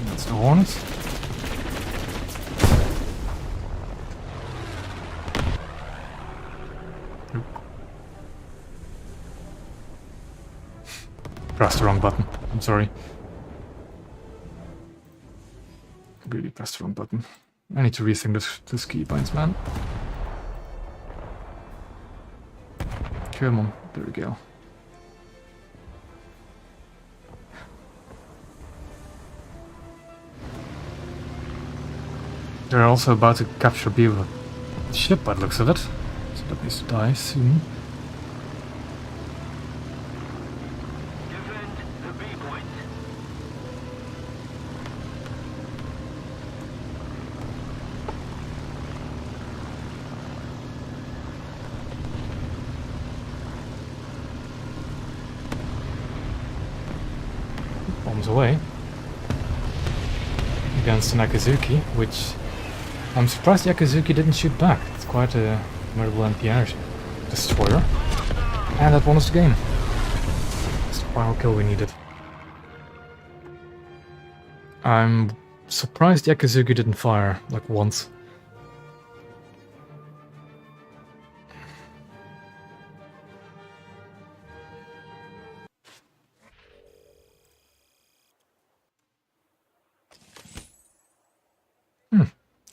That's the Hornet. Pressed the wrong button. I'm sorry. Really pressed the wrong button. I need to rethink this keybinds, man. Come on, there we go. They're also about to capture B with a ship by the looks of it. So that needs to die soon. Defend the B point. Bombs away. Against an Akazuki, which I'm surprised the Akazuki didn't shoot back. It's quite a notable anti-air destroyer. And that won us the game. It's the final kill we needed. I'm surprised the Akazuki didn't fire, like, once.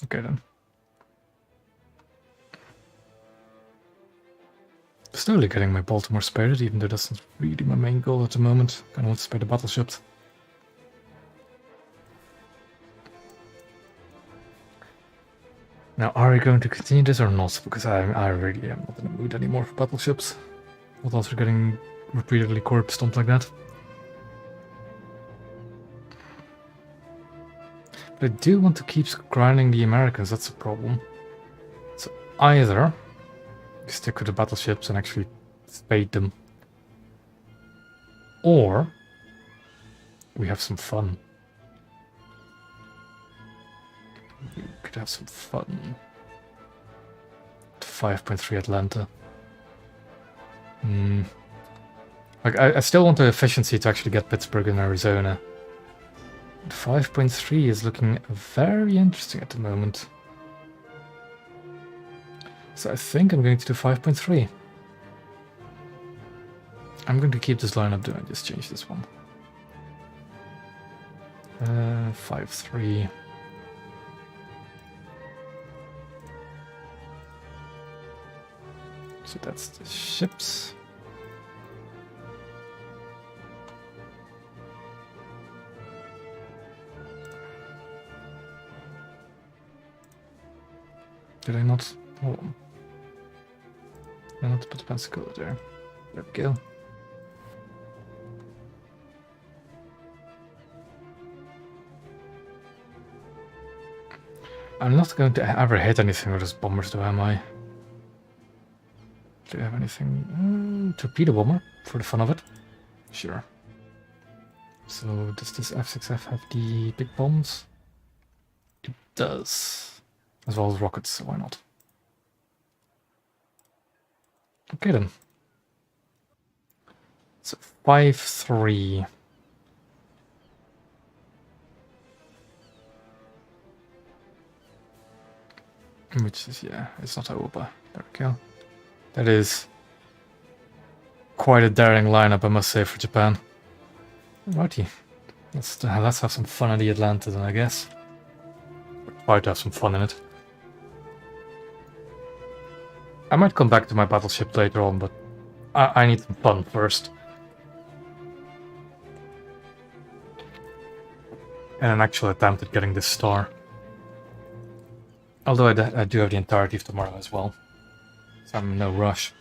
Okay then. Slowly getting my Baltimore spared, even though that's not really my main goal at the moment. Kinda want to spare the battleships. Now, are we going to continue this or not? Because I really am not in the mood anymore for battleships. Not after getting repeatedly corpsed, something like that. But I do want to keep grinding the Americans, that's the problem. So either we stick with the battleships and actually spade them, or we have some fun. We could have some fun. 5.3 Atlanta. Like, I still want the efficiency to actually get Pittsburgh in Arizona. 5.3 is looking very interesting at the moment. So I think I'm going to do 5.3. I'm going to keep this lineup, do I just change this one? 5.3. So that's the ships. Did I not? Hold on. Did I not put the Pensacola there? There we go. I'm not going to ever hit anything with those bombers, though, am I? Do you have anything? Torpedo bomber, for the fun of it. Sure. So, does this F6F have the big bombs? It does. As well as rockets, so why not? Okay then. So 5-3. Which is, yeah, it's not over. There we go. That is quite a daring lineup, I must say, for Japan. Righty. Let's have some fun at the Atlanta then, I guess. Try to have some fun in it. I might come back to my battleship later on, but I need some fun first. And an actual attempt at getting this star. Although I do have the entirety of tomorrow as well. So I'm in no rush.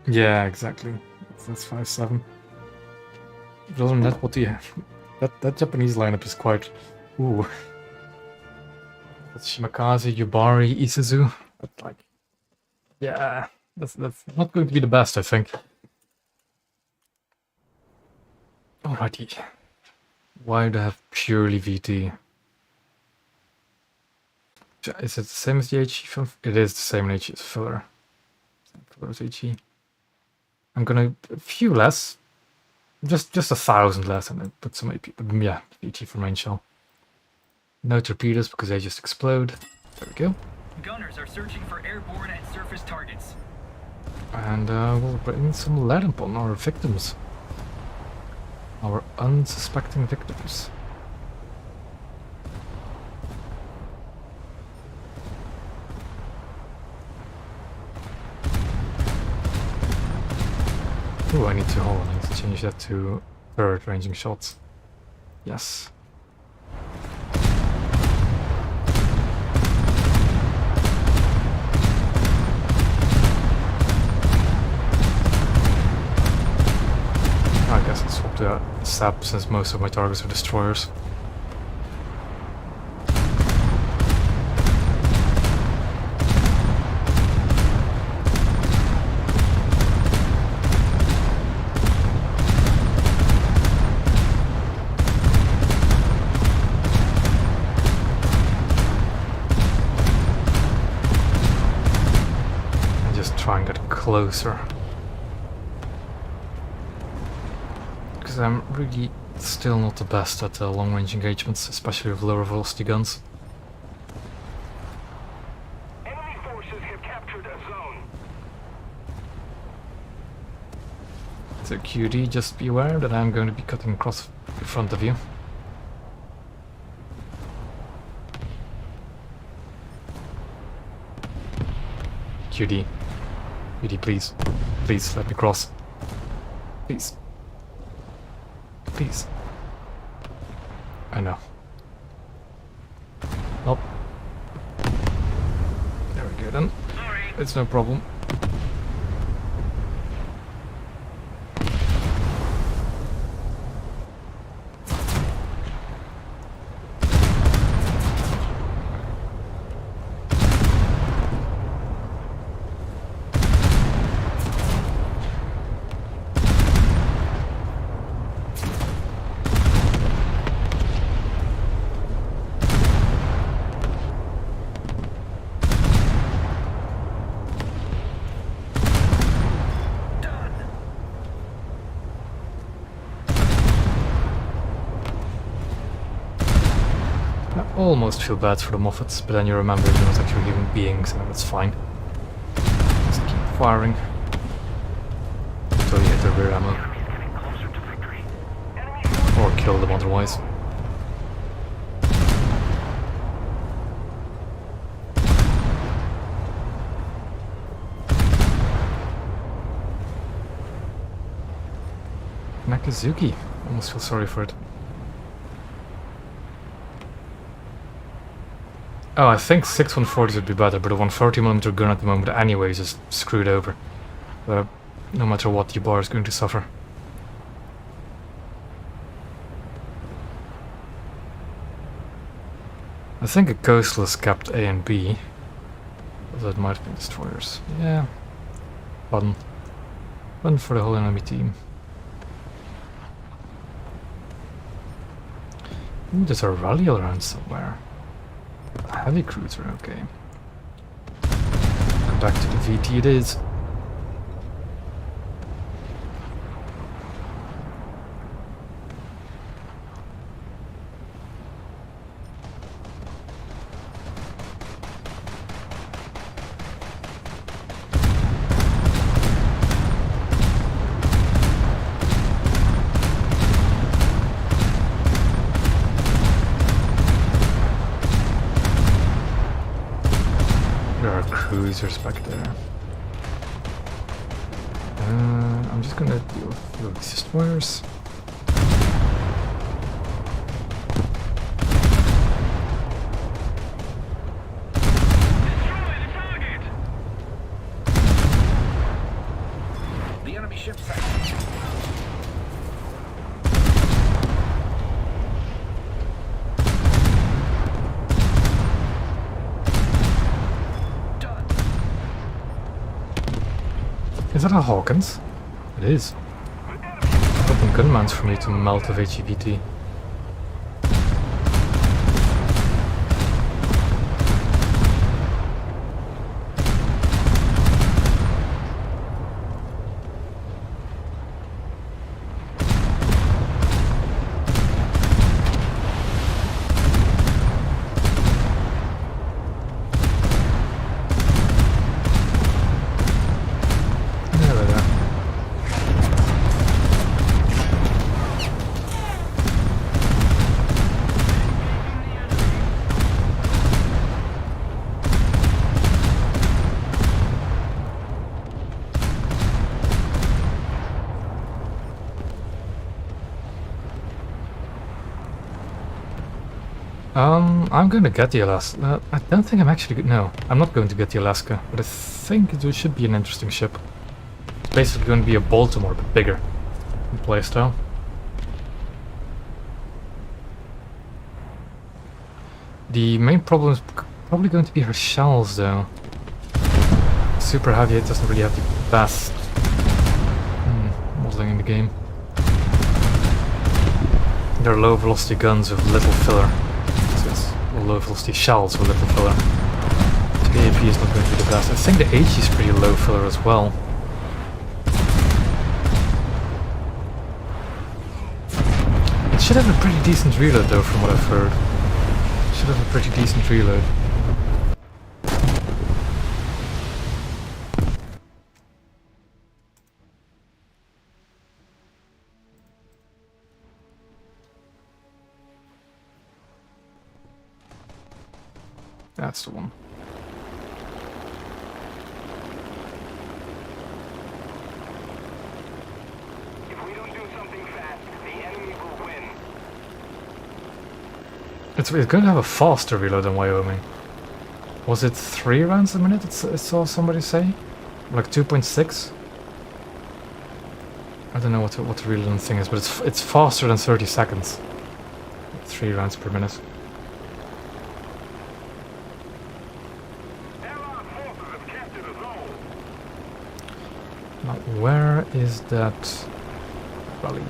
Yeah, exactly. That's 5-7. But other than that, what do you have? That Japanese lineup is quite... Ooh. That's Shimakaze, Yubari, Isuzu. But like... Yeah, that's not going to be the best, I think. Alrighty. Why do I have purely VT? Is it the same as the HE film? It is the same HE as filler. Filler's HE. I'm gonna a few less, just 1,000 less, and then put some AP. Yeah, VT for main shell. No torpedoes because they just explode. There we go. Gunners are searching for airborne and surface targets. And we'll bring some lead upon our victims, our unsuspecting victims. Oh, I need to hold on. I need to change that to third ranging shots. Yes. I guess I'll swap to SAP since most of my targets are destroyers. Try and get closer, because I'm really still not the best at long-range engagements, especially with lower velocity guns. Enemy forces have captured a zone. So QD, just be aware that I'm going to be cutting across in front of you. QD. BD, please. Please, let me cross. Please. Please. I know. Nope. There we go then. Sorry. It's no problem. I almost feel bad for the Moffats, but then you remember they're not actually human beings, and that's fine. Just keep firing until you hit their rear ammo, Getting closer to victory. or kill them otherwise. Nakazuki. Almost feel sorry for it. Oh, I think 6-140s would be better, but a 130mm gun at the moment anyway is just screwed over. No matter what, the bar is going to suffer. I think a coastless capped A and B. Although it might have been destroyers. Yeah. Fun. Fun for the whole enemy team. Ooh, there's a rally around somewhere. A heavy cruiser, okay. Come back to the VT it is. There are cruisers back there. I'm just gonna deal with the destroyers. Destroy the target! The enemy ship sighted. Done. Is that a Hawkins? It is. Open gunmans for me to melt of HEVT. There we go. I'm going to get the Alaska. I don't think I'm actually... No, I'm not going to get the Alaska, but I think it should be an interesting ship. It's basically going to be a Baltimore, but bigger in playstyle. The main problem is probably going to be her shells, though. Super heavy, it doesn't really have the best modeling in the game. They're low velocity guns with little filler. Low velocity shells with little filler. The AP is not going to be the best. I think the HE is pretty low filler as well. It should have a pretty decent reload though, from what I've heard. It should have a pretty decent reload. That's the one. It's going to have a faster reload than Wyoming. Was it 3 rounds a minute? I saw somebody say, like 2.6. I don't know what the reload thing is, but it's faster than 30 seconds. 3 rounds per minute. Allied forces have captured a zone. Now, where is that rally?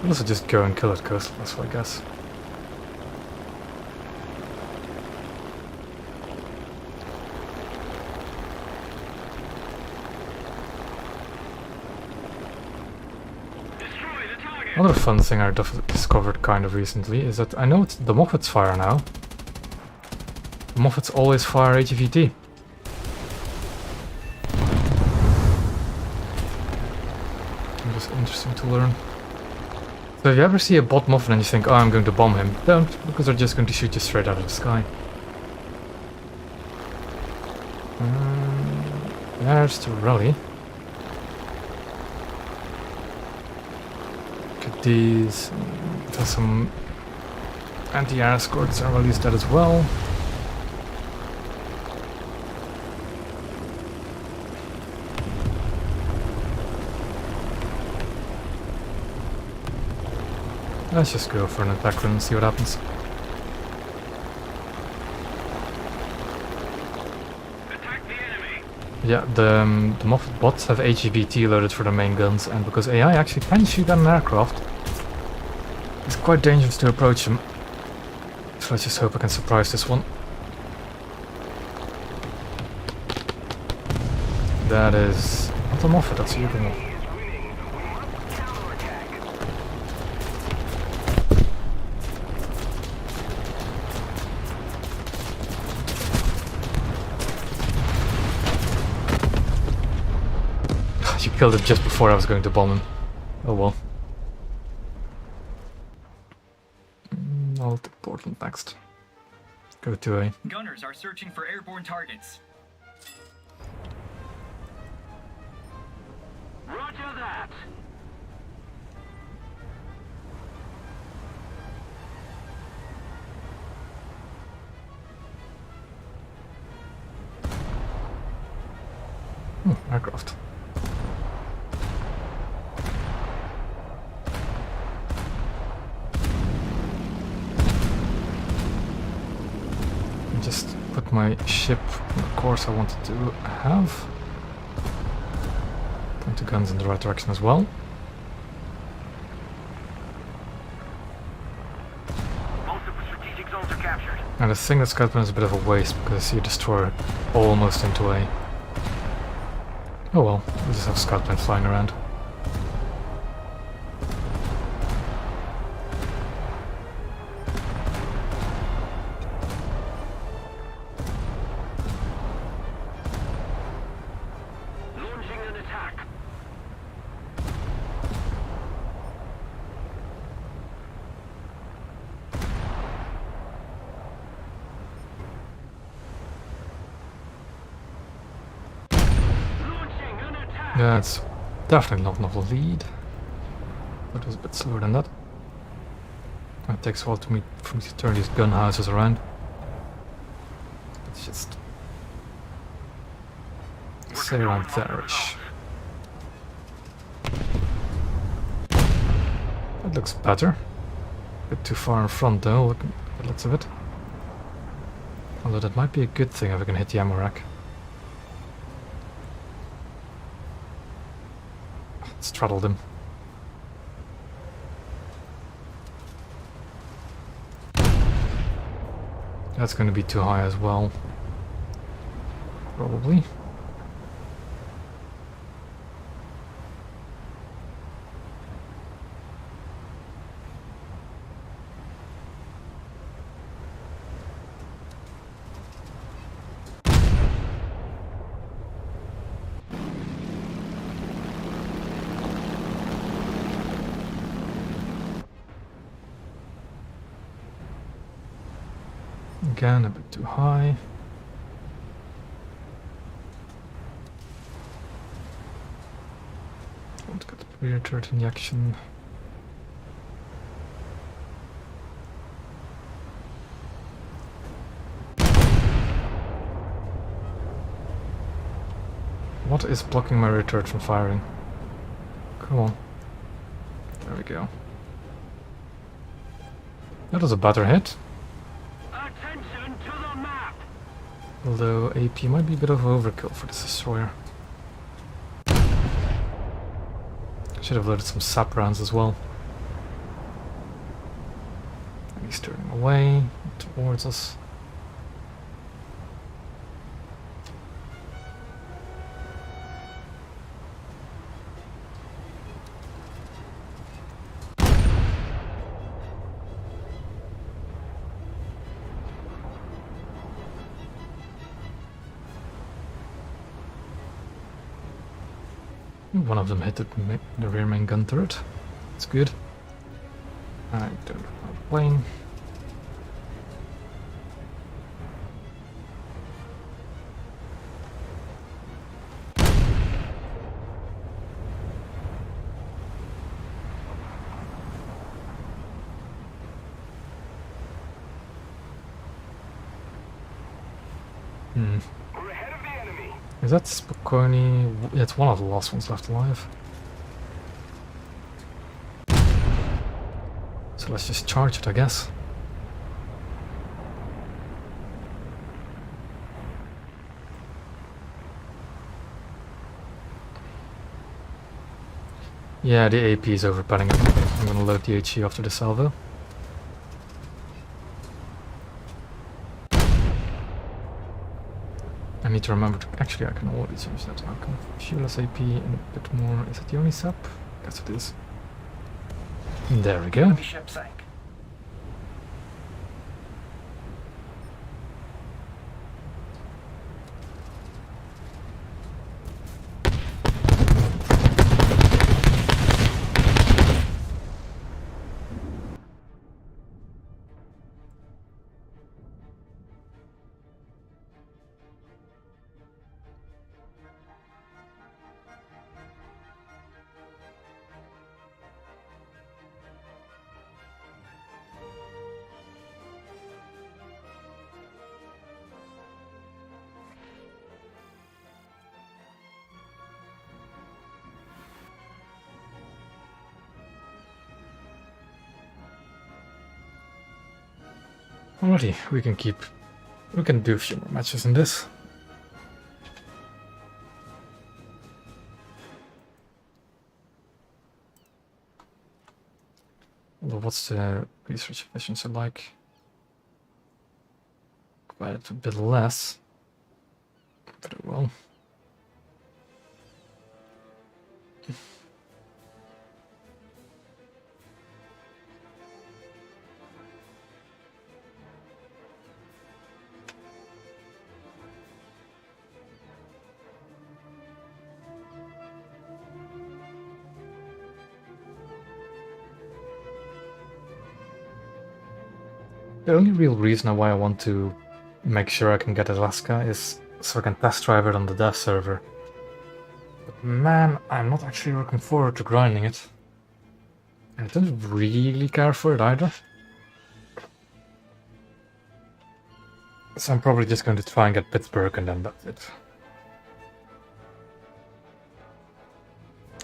I'll also just go and kill it, Coastless, I guess. Another fun thing I discovered kind of recently is that I know the Moffats fire now. The Moffats always fire HVT. Just interesting to learn. So if you ever see a bot Moffat and you think, oh, I'm going to bomb him, don't, because they're just going to shoot you straight out of the sky. There's the rally. These, there's some anti-air escorts are released that as well. Let's just go for an attack run and see what happens. Attack the enemy. Yeah, the Moffat bots have HVT loaded for their main guns, and because AI actually can shoot at an aircraft, it's quite dangerous to approach them. So let's just hope I can surprise this one. That is not a Moffat, that's a Yugo. Is winning. We must counterattack. You killed it just before I was going to bomb him. Oh well. I'll take Portland next. Go to A. Gunners are searching for airborne targets. Roger that. Aircraft. Just put my ship on the course I wanted to have. Point the guns in the right direction as well. Most of the strategic zones are captured. And I think that Scoutman is a bit of a waste because you destroy it almost into A. Oh well, we'll just have Scoutman flying around. Launching an attack. Launching an attack. Yeah, it's definitely not novel lead. But it was a bit slower than that. It takes a while for me to turn these gun houses around. Let's just say around there-ish. That looks better. A bit too far in front though, looking at the looks of it. Although that might be a good thing if I can hit the ammo rack. Straddled him. That's going to be too high as well. Probably. Again, a bit too high. Want to get the rear turret injection. What is blocking my rear turret from firing? Come on. There we go. That was a better hit. Attention to the map! Although AP might be a bit of overkill for this destroyer. Should have loaded some sap rounds as well. And he's turning away towards us. One of them hit the rear main gun turret. That's good. I don't have a plane. We're ahead of the enemy. Is that Spokoni? Yeah, it's one of the last ones left alive. So let's just charge it, I guess. Yeah, the AP is overputting it. I'm gonna load the HE after the salvo. I need to remember to... Actually, I can always use that. I can fuel as AP and a bit more. Is that the only sap? Guess it is. There we go. Enemy ship sank. Alrighty, we can do a few more matches in this. Although what's the research efficiency like? Quite a bit less. Very well. The only real reason why I want to make sure I can get Alaska is so I can test drive it on the dev server. But man, I'm not actually looking forward to grinding it. I don't really care for it either. So I'm probably just going to try and get Pittsburgh and then that's it.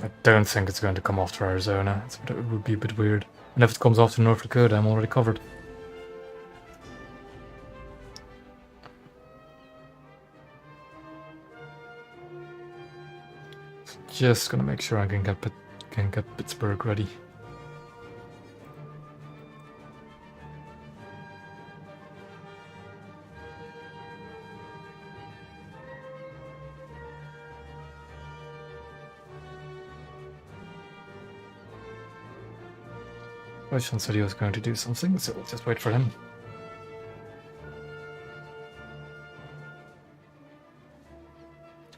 I don't think it's going to come after Arizona. It would be a bit weird. And if it comes after North Dakota, I'm already covered. Just gonna make sure I can get Pittsburgh ready. Roshan said he was going to do something, so we'll just wait for him.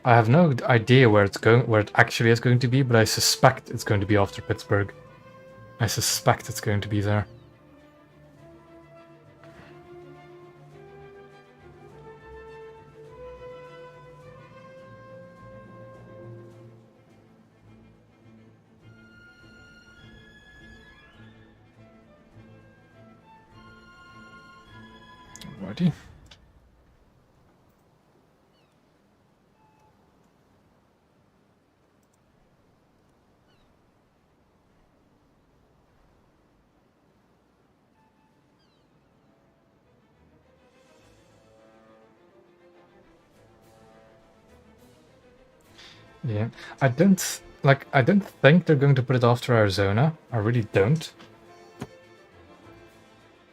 I have no idea where it actually is going to be, but I suspect it's going to be after Pittsburgh. I suspect it's going to be there. Alrighty. Yeah, I don't I don't think they're going to put it after Arizona. I really don't.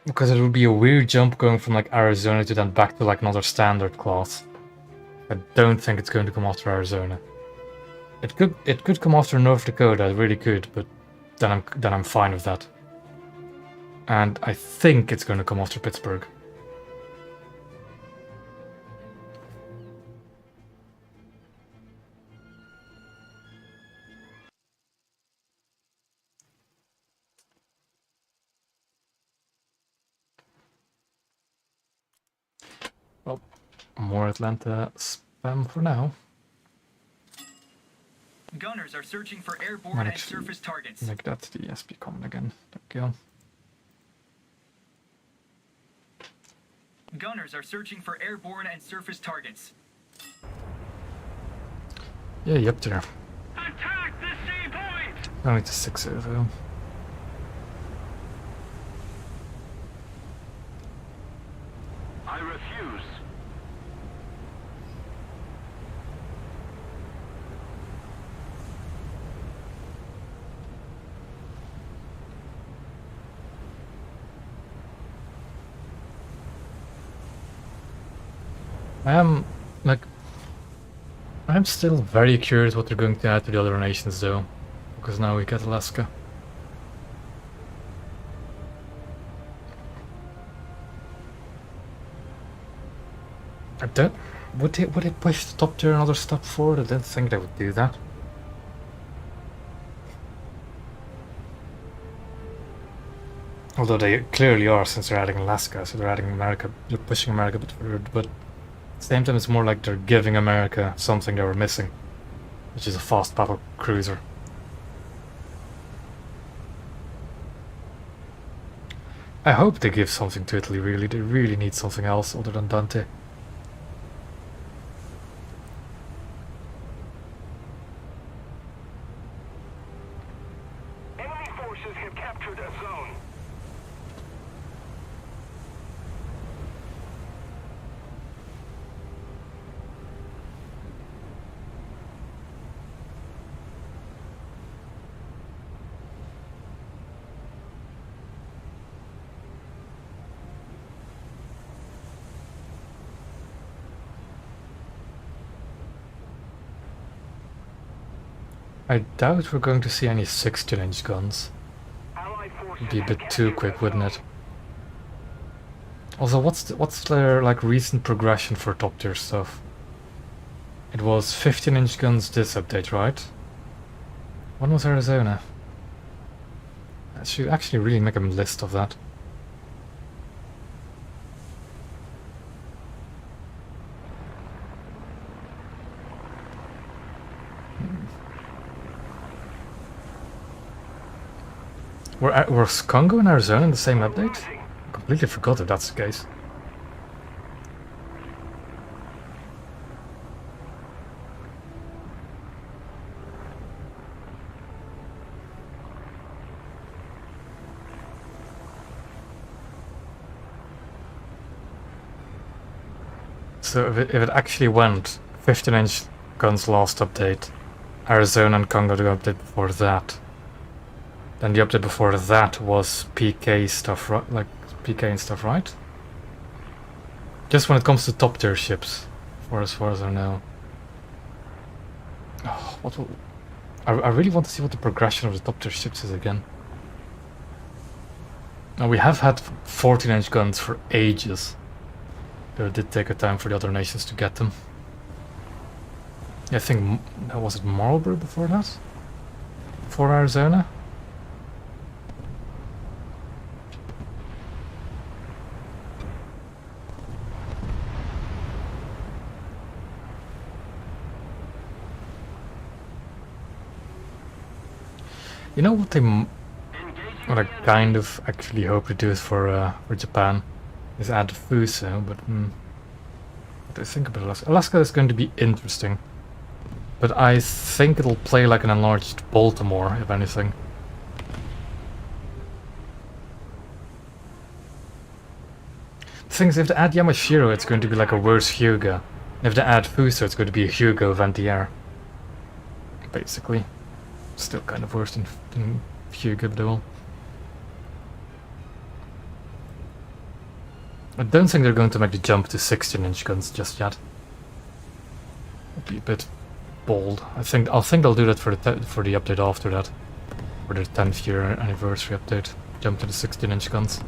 Because it would be a weird jump going from like Arizona to then back to like another standard class. I don't think it's going to come after Arizona. It could come after North Dakota, it really could, but then I'm fine with that. And I think it's going to come after Pittsburgh. Well, more Atlanta spam for now. Gunners are searching for airborne Might and actually surface targets. make that the SP common again. There we go. Gunners are searching for airborne and surface targets. Yeah, you up there. Attack the sea point! Only to 6-0 though. I refuse. I am, like, I'm still very curious what they're going to add to the other nations though. Because now we get Alaska. I don't, would they push the top tier another step forward? I didn't think they would do that. Although they clearly are, since they're adding Alaska, so they're adding America, they're pushing America a bit further, but at the same time it's more like they're giving America something they were missing, which is a fast battle cruiser. I hope they give something to Italy, really. They really need something else other than Dante. Enemy forces have captured a zone. I doubt we're going to see any 16-inch guns. Allied forces It'd be a have bit too captured quick, a wouldn't zone. it? Also, what's their like recent progression for top tier stuff? It was 15-inch guns this update, right? When was Arizona? I should actually really make a list of that. Were Congo and Arizona in the same update? I completely forgot if that's the case. So if it actually went 15-inch guns last update, Arizona and Congo the update before that, then the update before that was PK stuff, right? Like PK and stuff, right? Just when it comes to top tier ships, for as far as I know. Oh, what will... I really want to see what the progression of the top tier ships is again. Now we have had 14-inch guns for ages. But it did take a time for the other nations to get them. I think, was it Marlborough before that? Before Arizona? You know what they, what I kind of actually hope to do is for Japan, is add Fuso, but what do I think about Alaska? Alaska is going to be interesting, but I think it'll play like an enlarged Baltimore, if anything. The thing is, if they add Yamashiro, it's going to be like a worse Hyuga. If they add Fuso, it's going to be a Hugo Ventier. basically. Still kind of worse than Hugo, but well. I don't think they're going to make the jump to 16-inch guns just yet. Would be a bit bold. I think they'll do that for the update after that, for the 10th year anniversary update. Jump to the 16-inch guns.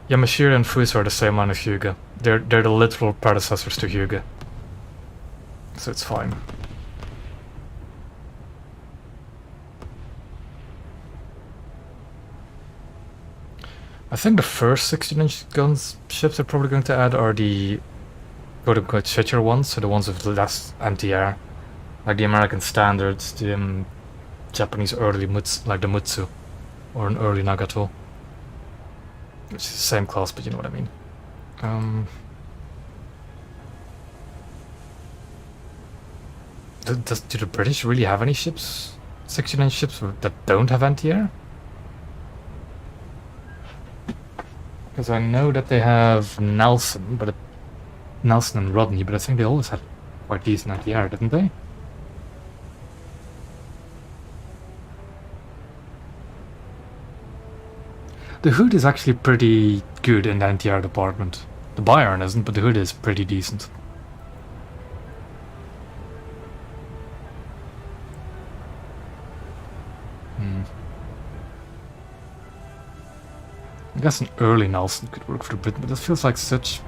Yamashiro and Fus are the same line as Hyuga. They're the literal predecessors to Hyuga. So it's fine. I think the first 16-inch guns ships they're probably going to add are the quote-unquote shittier ones, so the ones with less anti-air. Like the American Standards, the Japanese early Mutsu, like the Mutsu, or an early Nagato. Which is the same class, but you know what I mean. Do the British really have any ships, 16-inch ships, that don't have anti-air? Because I know that they have Nelson and Rodney, but I think they always had quite decent anti-air, didn't they? The Hood is actually pretty good in the anti-air department. The Bayern isn't, but the Hood is pretty decent. I guess an early Nelson could work for the Britain, but this feels like such...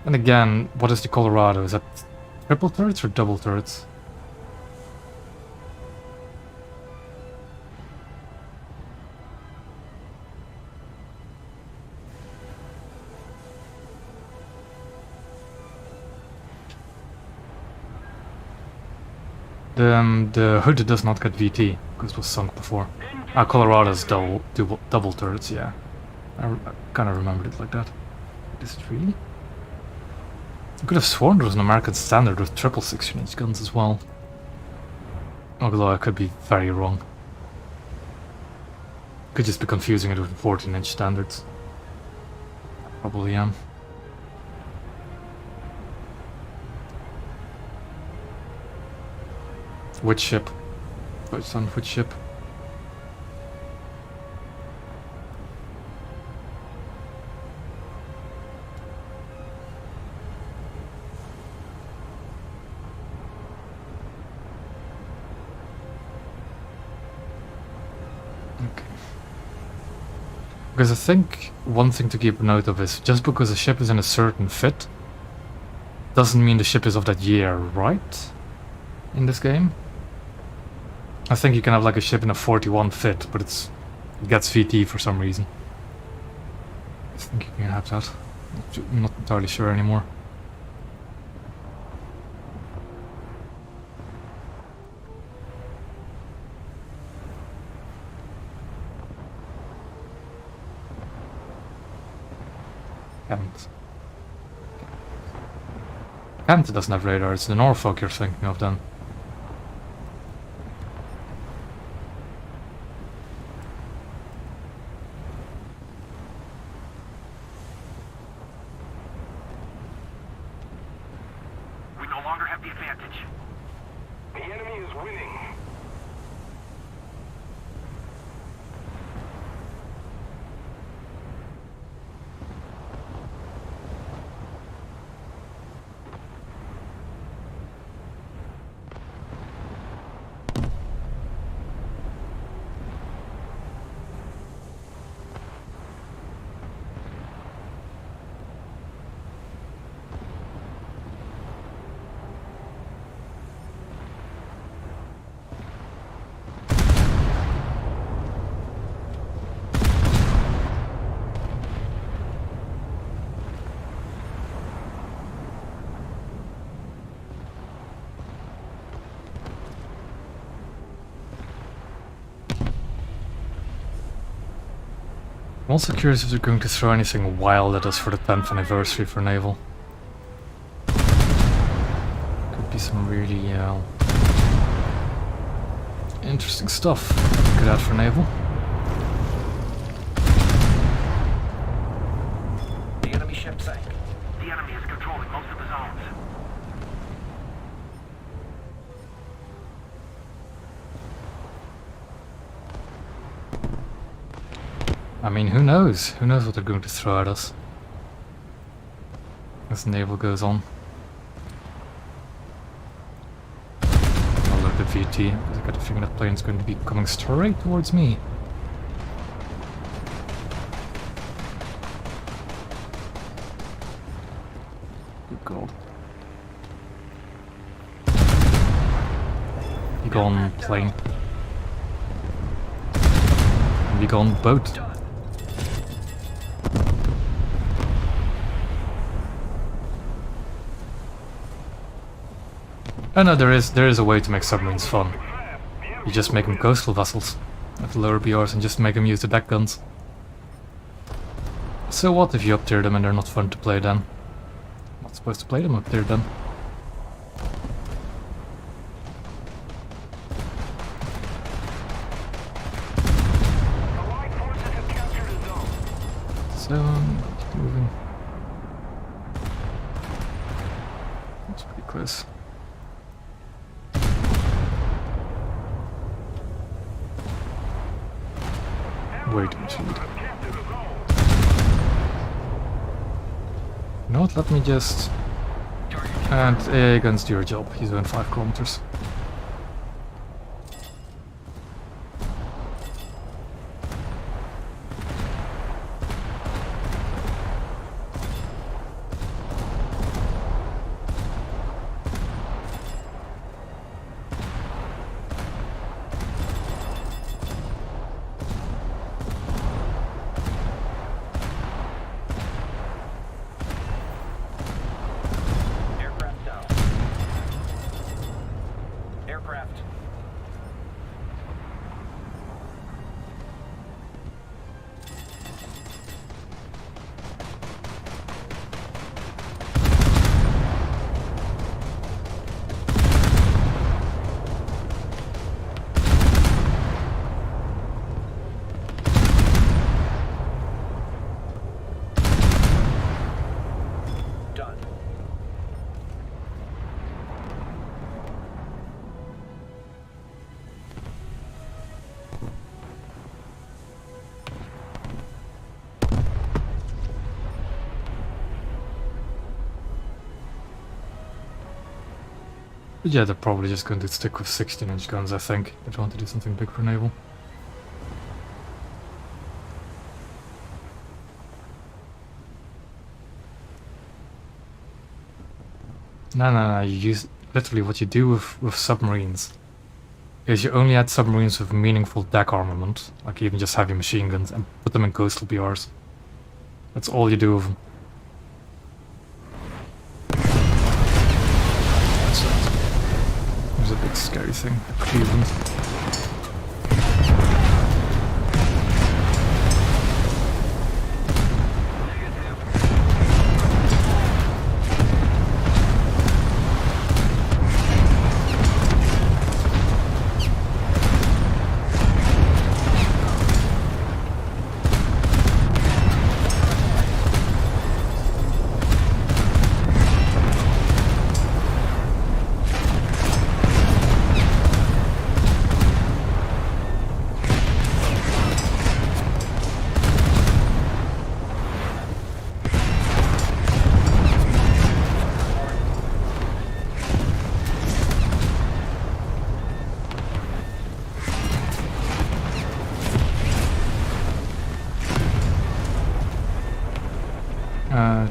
And again, what is the Colorado? Is that triple turrets or double turrets? The Hood does not get VT, because it was sunk before. Colorado's double turrets, yeah. I kind of remembered it like that. Is it really? I could have sworn there was an American Standard with triple 16-inch guns as well. Although I could be very wrong. Could just be confusing it with 14-inch standards. Probably am. Which ship? Which ship? Because I think one thing to keep note of is just because a ship is in a certain fit doesn't mean the ship is of that year, right? In this game? I think you can have like a ship in a 41 fit, but it gets VT for some reason. I think you can have that. I'm not entirely sure anymore. Kent doesn't have radar, it's the Norfolk you're thinking of then. We no longer have the advantage. The enemy is winning. I'm also curious if they're going to throw anything wild at us for the 10th anniversary for Naval. Could be some really interesting stuff we could add for Naval. I mean, who knows? Who knows what they're going to throw at us as the naval goes on. I'll load the VT, because I got a feeling that plane's going to be coming straight towards me. Good God. Be gone, plane. Be gone, boat. Done. Oh no, there is a way to make submarines fun. You just make them coastal vessels at the lower BRs and just make them use the deck guns. So what if you up tier them and they're not fun to play then? Not supposed to play them up tier then. Allied forces have captured a zone. So, keep moving. That's pretty close. Way too much lead. Captured a zone. You know what, let me just... Target And guns do your job, he's doing 5 kilometers. aircraft down. Aircraft. Done. But yeah, they're probably just going to stick with 16-inch guns, I think. They want to do something big for naval. No, you use literally what you do with submarines is you only add submarines with meaningful deck armament, like even just heavy machine guns, and put them in coastal BRs. That's all you do with them. That's it. There's a big scary thing at Cleveland.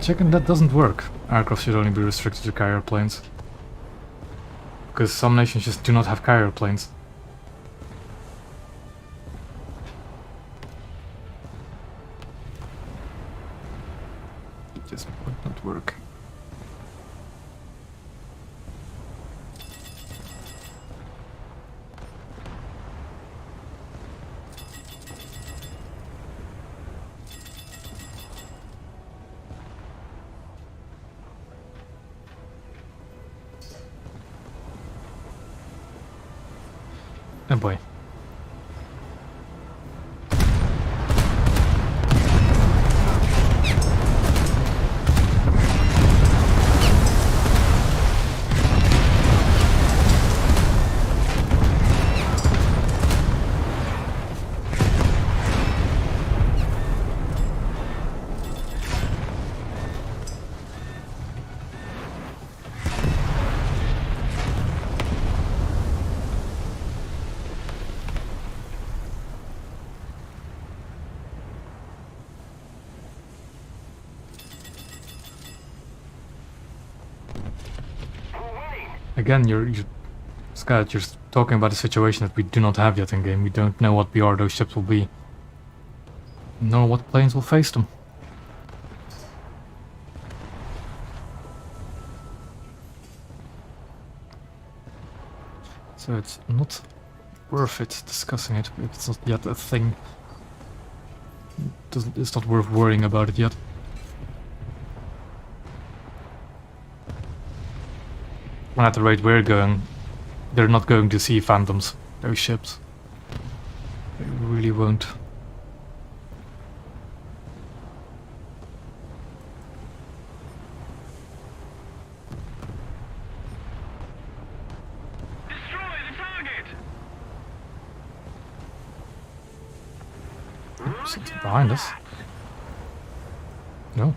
Chicken, that doesn't work. Aircraft should only be restricted to carrier planes. Because some nations just do not have carrier planes. It just would not work. Oh boy. Again, Scott, you're talking about a situation that we do not have yet in game. We don't know what BR those ships will be, nor what planes will face them. So it's not worth it discussing it if it's not yet a thing. It's not worth worrying about it yet. And at the rate we're going, they're not going to see Phantoms, those ships. They really won't. Destroy the target! Something behind us. No.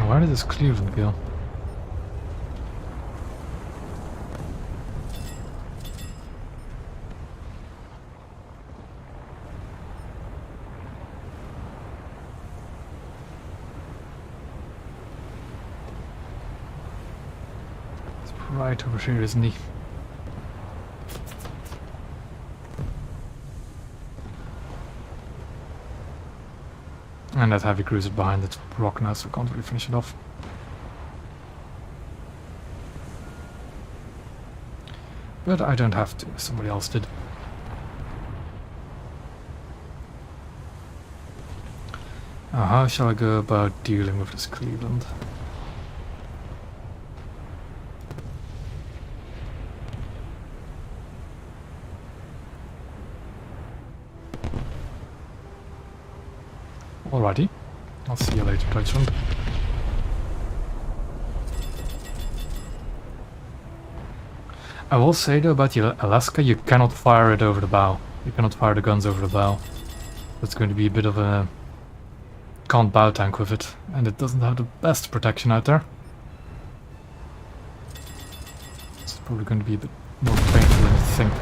Where did this Cleveland go? It's right over here, isn't he? And that heavy cruiser behind it rock now, so we can't really finish it off. But I don't have to, somebody else did. How shall I go about dealing with this Cleveland? Alrighty, I'll see you later, Deutschland. I will say though about the Alaska, you cannot fire it over the bow. You cannot fire the guns over the bow. That's going to be a bit of a... can't bow tank with it, and it doesn't have the best protection out there. It's probably going to be a bit more painful than you think.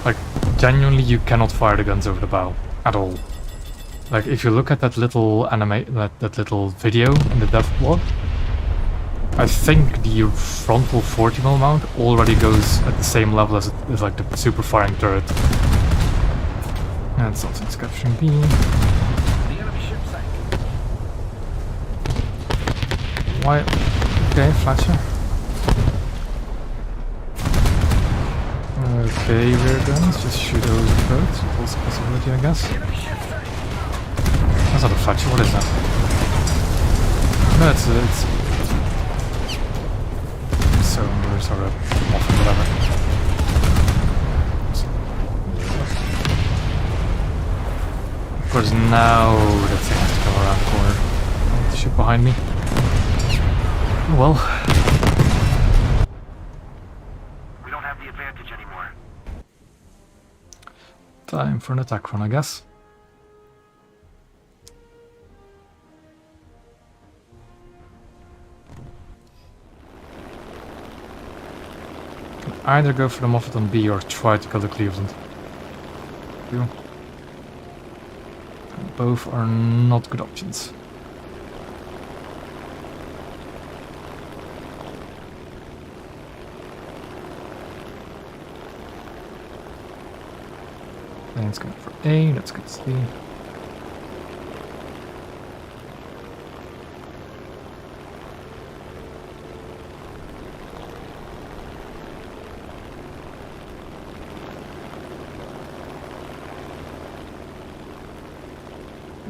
Like, genuinely you cannot fire the guns over the bow at all. Like, if you look at that little that little video in the Devblog, I think the frontal 40mm mount already goes at the same level as like the super firing turret. And something's capturing beam. The enemy ship sank. Why? Okay, Fletcher. Okay, rear guns, just shoot over the boat. Also a possibility, I guess. The enemy ship sank. That's not a Fletcher, what is that? No, it's cylinders or a muffin, whatever. Of course, now the thing has to come around the corner. Oh, the ship behind me. Oh, well. We don't have the advantage anymore. Time for an attack run, I guess. Either go for the Moffat on B or try to kill the Cleveland. Both are not good options. Plane's going for A, let's get C.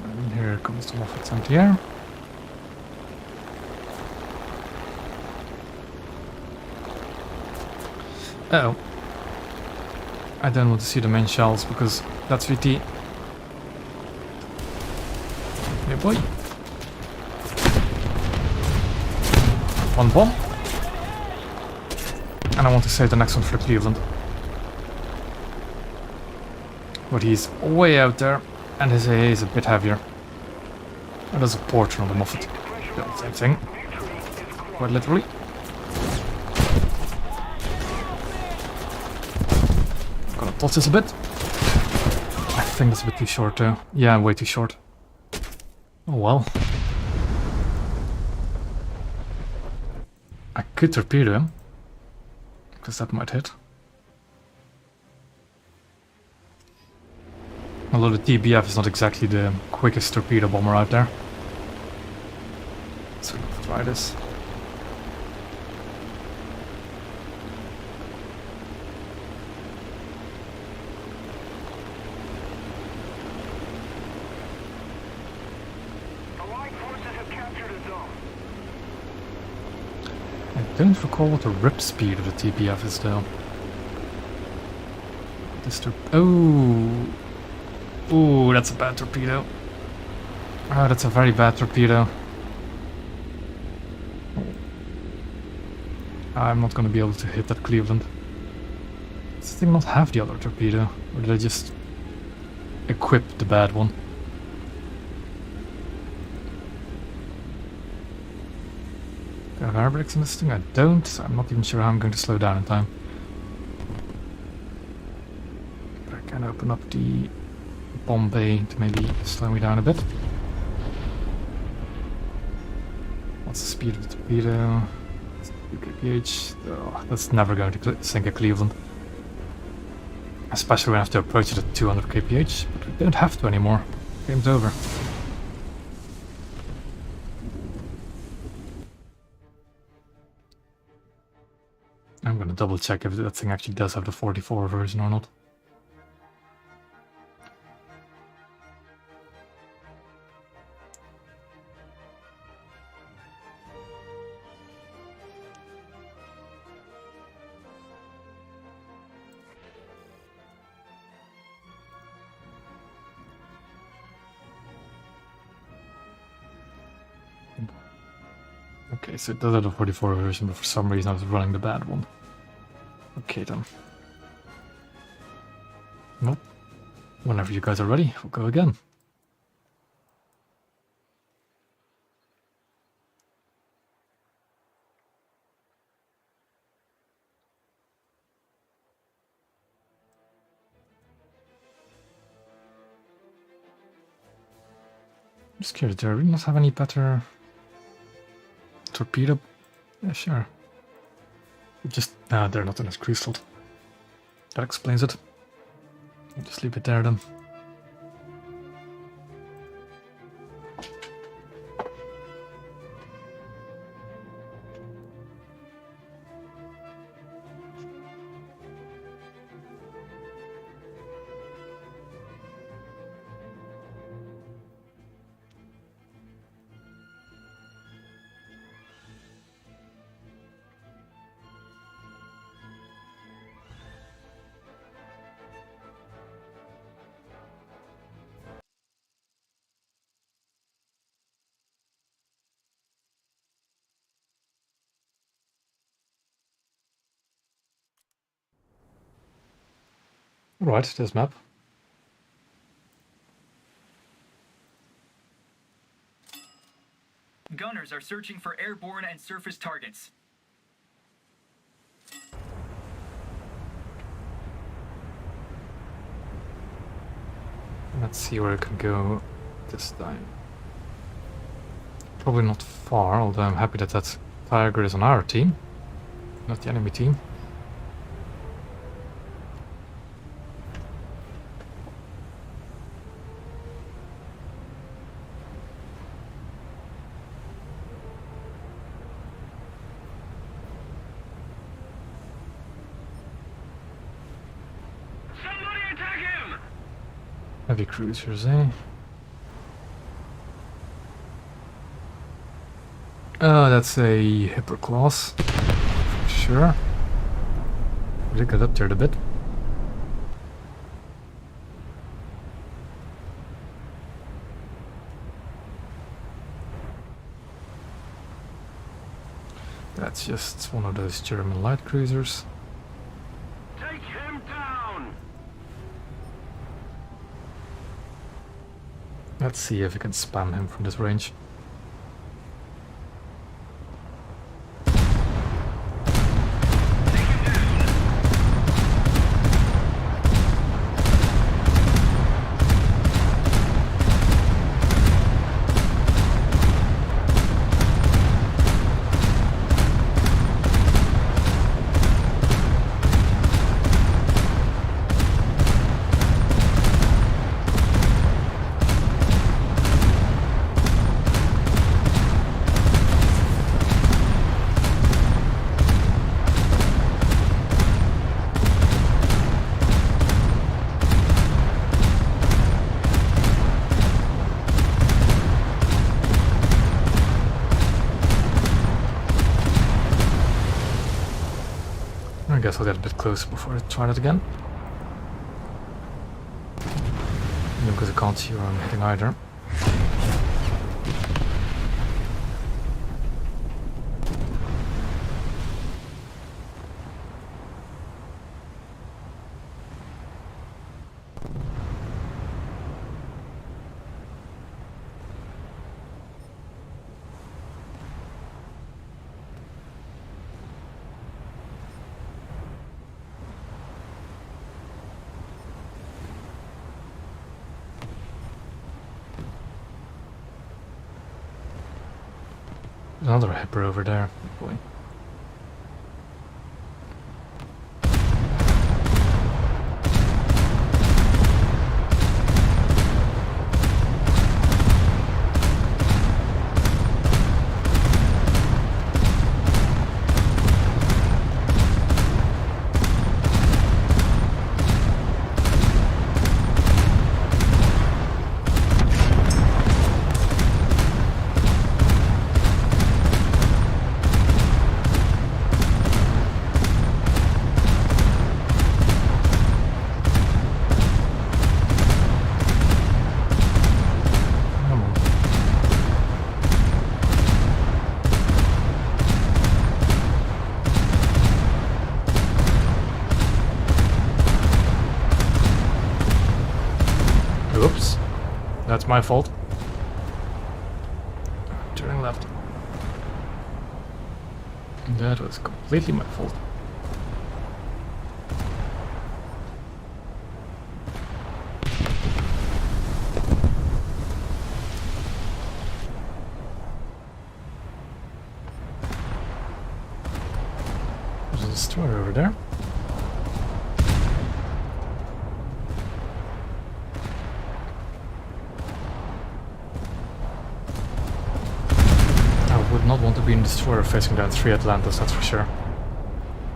And here comes the Moffat anti-air. Uh oh. I don't want to see the main shells because that's VT. Hey boy. One bomb. And I want to save the next one for Cleveland. But he's way out there and his AA is a bit heavier. And there's a portion on the Moffat. Yeah, same thing. Quite literally. Gonna toss this a bit. I think that's a bit too short though. Yeah, way too short. Oh well. I could torpedo him. Because that might hit. Although the TBF is not exactly the quickest torpedo bomber out there. So let's try this. Allied forces have captured a zone. I don't recall what the rip speed of the TBF is though. This Ooh, that's a bad torpedo. Oh, that's a very bad torpedo. I'm not gonna be able to hit that Cleveland. Does this thing not have the other torpedo? Or did I just equip the bad one? Do I have air brakes on this thing? I don't, so I'm not even sure how I'm going to slow down in time. But I can open up the bomb bay to maybe slow me down a bit. What's the speed of the torpedo? 2 kph. Oh, that's never going to sink a Cleveland. Especially when I have to approach it at 200 kph. But we don't have to anymore. Game's over. I'm gonna double check if that thing actually does have the 44 version or not. Okay, so it does have the 44 version, but for some reason I was running the bad one. Okay then. Well, whenever you guys are ready, we'll go again. I'm just curious, do I really not have any better torpedo? Yeah, sure. Just, they're not in his cruise slot. That explains it. I'll just leave it there then. Right, this map. Gunners are searching for airborne and surface targets. Let's see where I can go this time. Probably not far, although I'm happy that that Tiger is on our team, not the enemy team. Heavy cruisers, eh? Oh, that's a Hyperclass. For sure. We did get up there a bit. That's just one of those German light cruisers. Take him down! Let's see if we can spam him from this range. I guess I'll get a bit closer before I try that again. Because I can't see where I'm hitting either. Another Hyper over there. Oh boy. Oops. That's my fault. Turning left. That was completely my fault. There's a destroyer over there. I would not want to be in the destroyer facing down 3 Atlantis, that's for sure.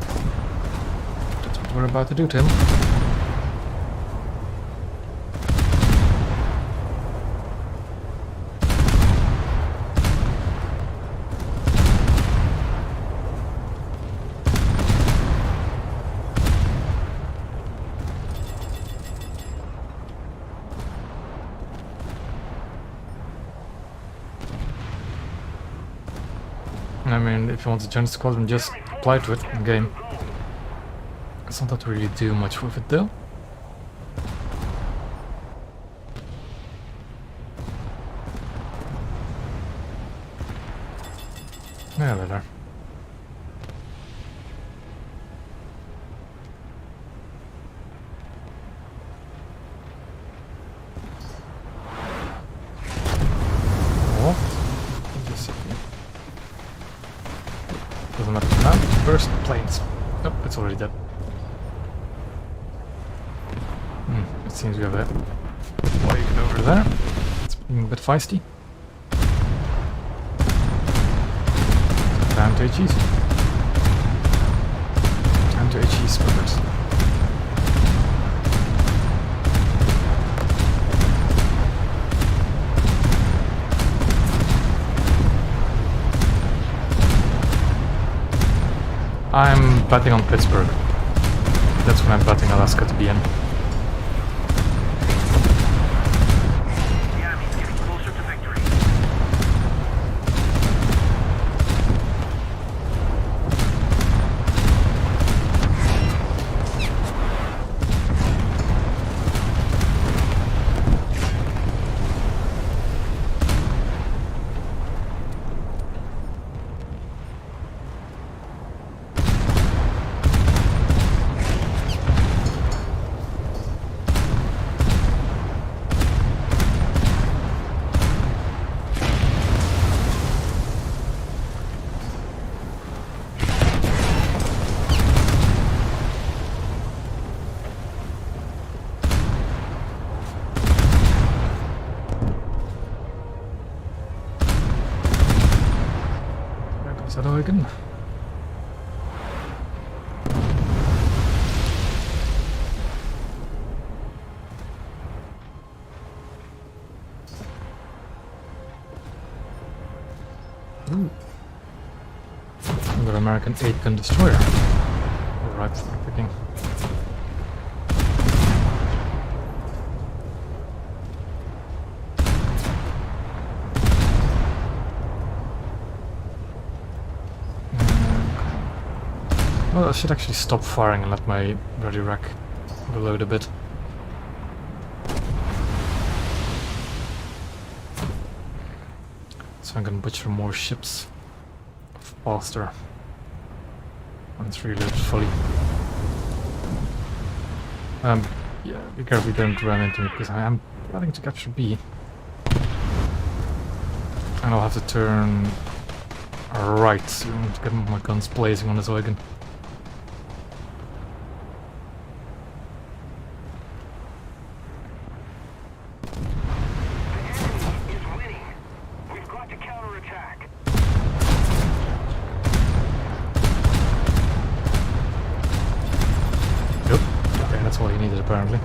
That's what we're about to do, Tim. I mean, if you want to join the squadron, just apply to it in game. It's not that we really do much with it though. Yeah, they're there. What? Just a second. Doesn't matter for now. First, planes. Nope, it's already dead. It seems we have a wagon over there. It's being a bit feisty. Time to HEs. Time to HE splitters. I'm betting on Pittsburgh. That's when I'm betting Alaska to be in. The enemy's getting closer to victory. Is that Oregon? Ooh. Another American 8-gun destroyer. Alright, for picking. Well, I should actually stop firing and let my ready rack reload a bit. So I'm gonna butcher more ships faster. And it's reloaded fully. Yeah, be careful you don't run into me because I am planning to capture B. And I'll have to turn right soon to get my guns blazing on this wagon. That's all you needed, apparently.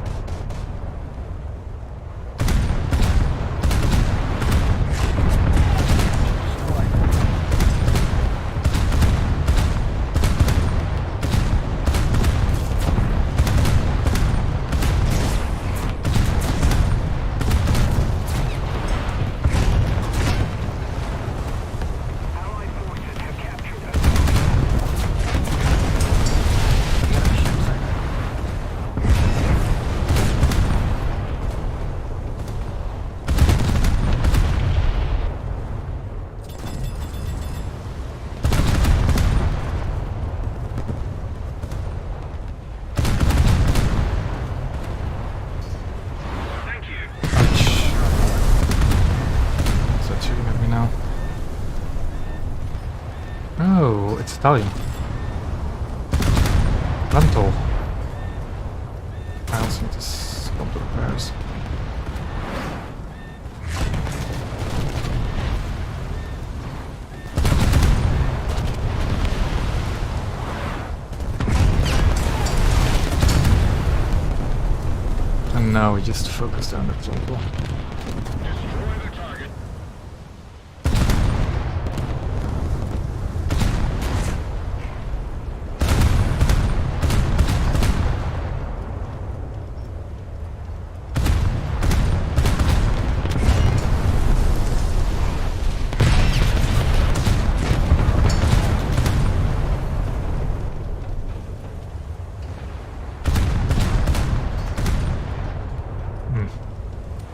Oh, it's Italian. Lentil. I also need to stop the repairs. And now we just focus down the frontal.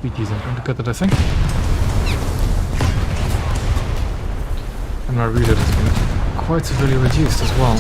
BT isn't going to cut it, I think. And my reload has been quite severely reduced as well.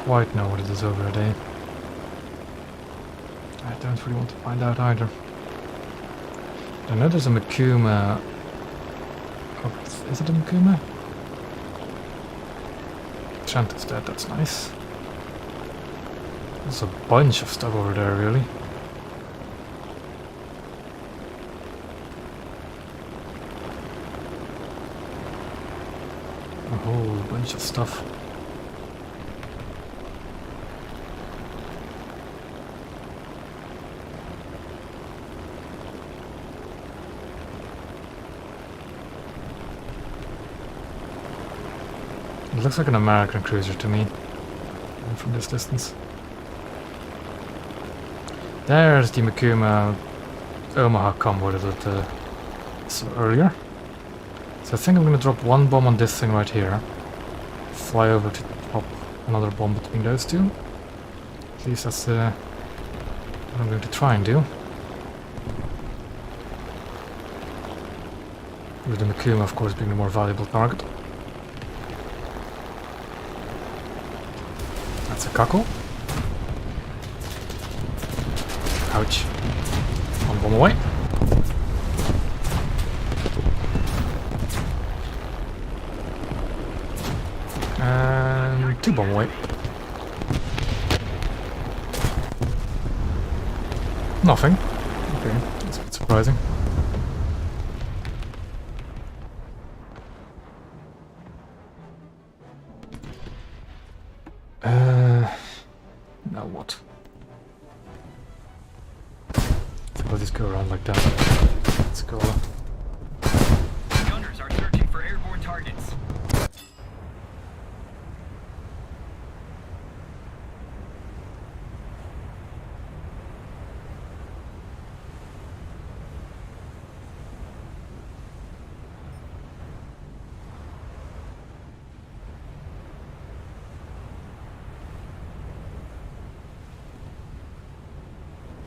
quite know what it is over a day. I don't really want to find out either. I know there's a Makuma. Oh, is it a Makuma? Trent is dead, that's nice. There's a bunch of stuff over there, really. A whole bunch of stuff. It looks like an American cruiser to me, from this distance. There's the Makuma Omaha combo that I saw earlier. So I think I'm gonna drop one bomb on this thing right here. Fly over to drop another bomb between those two. At least that's what I'm going to try and do. With the Makuma, of course, being the more valuable target. That's a cockle. Ouch. One bomb away. And two bomb away. Nothing. Okay, that's a bit surprising. Now what? I'll just go around like that. Let's go. Gunners are searching for airborne targets.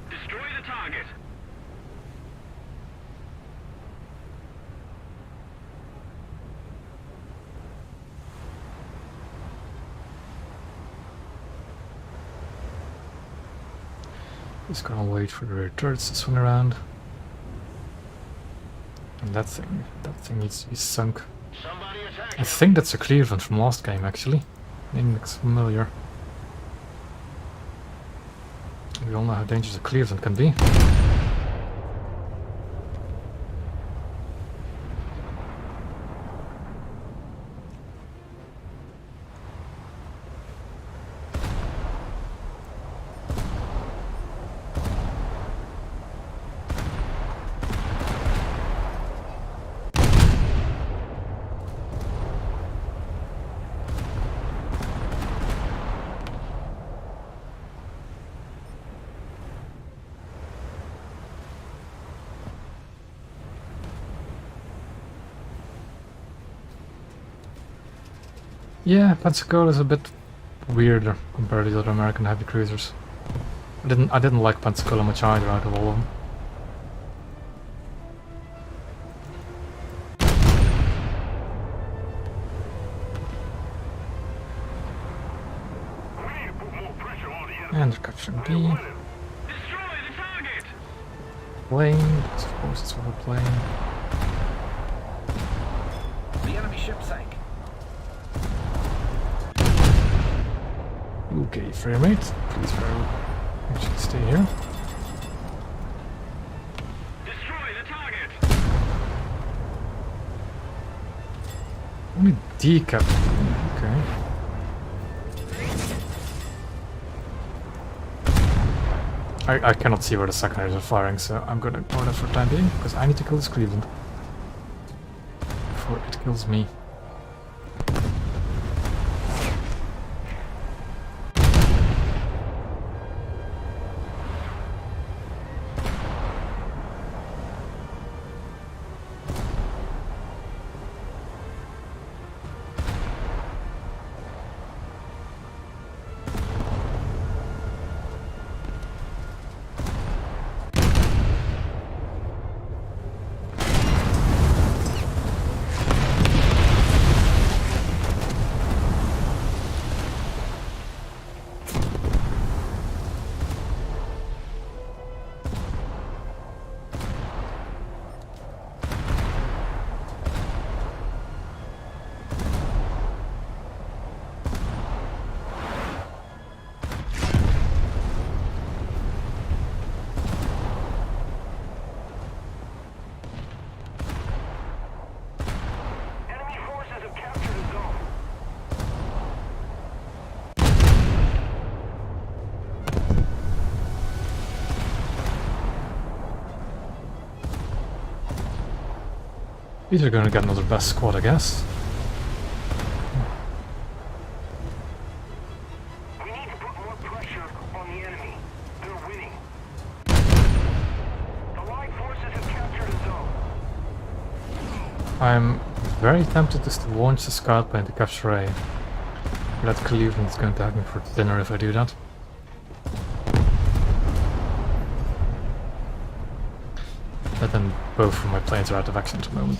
Destroy the target. Just gonna wait for the rear turrets to swing around. And that thing needs to be sunk. Somebody attack I think that's a Cleveland from last game, actually. Name looks familiar. We all know how dangerous a Cleveland can be. Yeah, Pensacola is a bit weirder compared to the other American heavy cruisers. I didn't like Pensacola much either out of all of them. We need to put more pressure on the enemy. And they're capturing B. Destroy the target. Plane, because of course it's what we're playing. The enemy ship sank. Okay, frame rate. Please actually stay here. Destroy the target. Only decap. Okay. I cannot see where the secondaries are firing, so I'm gonna ignore that for the time being, because I need to kill this Cleveland before it kills me. Either gonna get another best squad, I guess. We need to put more pressure on the enemy. They're winning. The Allied forces have captured a zone. I'm very tempted just to launch the scout plane to capture A. But that Cleveland is going to have me for dinner if I do that. But then both of my planes are out of action at the moment.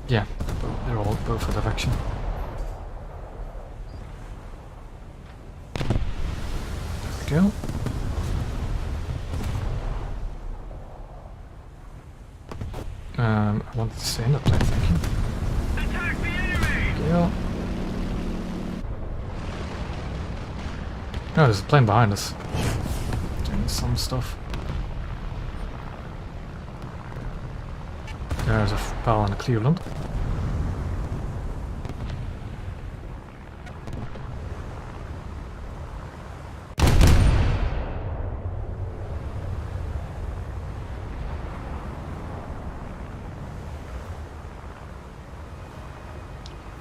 Yeah, they're all both out of action. There we go. I wanted to stay in that plane, thank you. Attack the enemy! Go. Oh, there's a plane behind us. Doing some stuff. There's a pal in Cleveland.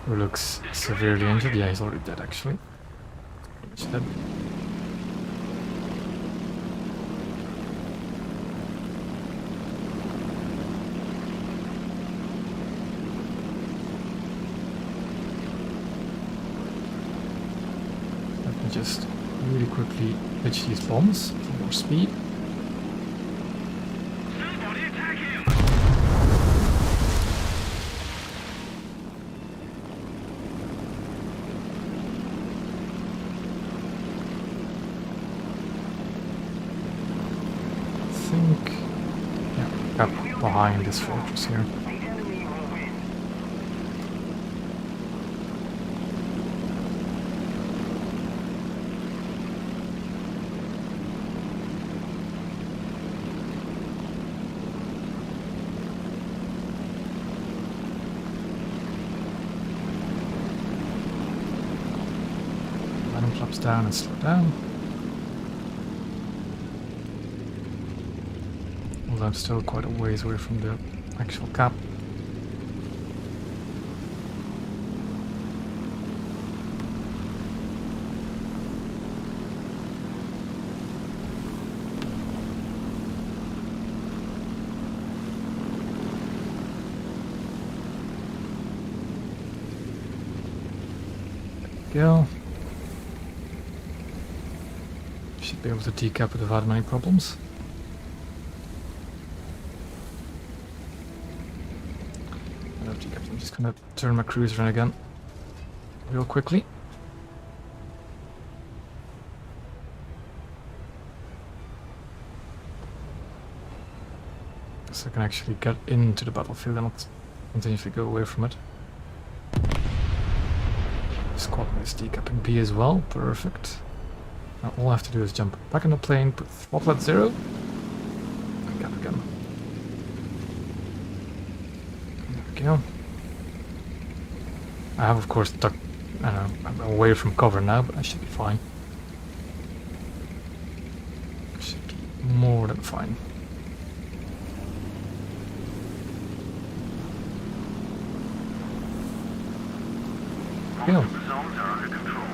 Who looks severely injured? Yeah, he's already dead actually. He's dead. Let me just really quickly pitch these bombs for more speed. Somebody attack him! I think, yeah, up behind this fortress here. The enemy will win. Let him flaps down and slow down. Although I'm still quite a ways away from the actual cap. Go. Should be able to decap it without many problems. I'm just gonna turn my cruiser in again real quickly. So I can actually get into the battlefield and not continuously go away from it. Squad is decapping B as well, perfect. Now all I have to do is jump back in the plane, put throttle at 0, and cap again. There we go. I have of course ducked, I'm away from cover now, but I should be fine. Should be more than fine. Go. The zones are under control.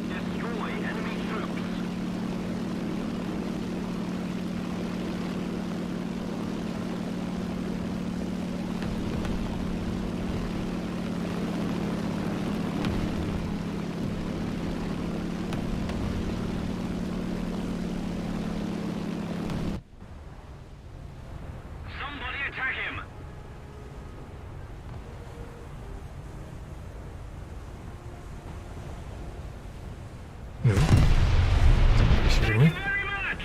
Destroy enemy troops! Somebody attack him! No. Somebody's shooting me. Very much!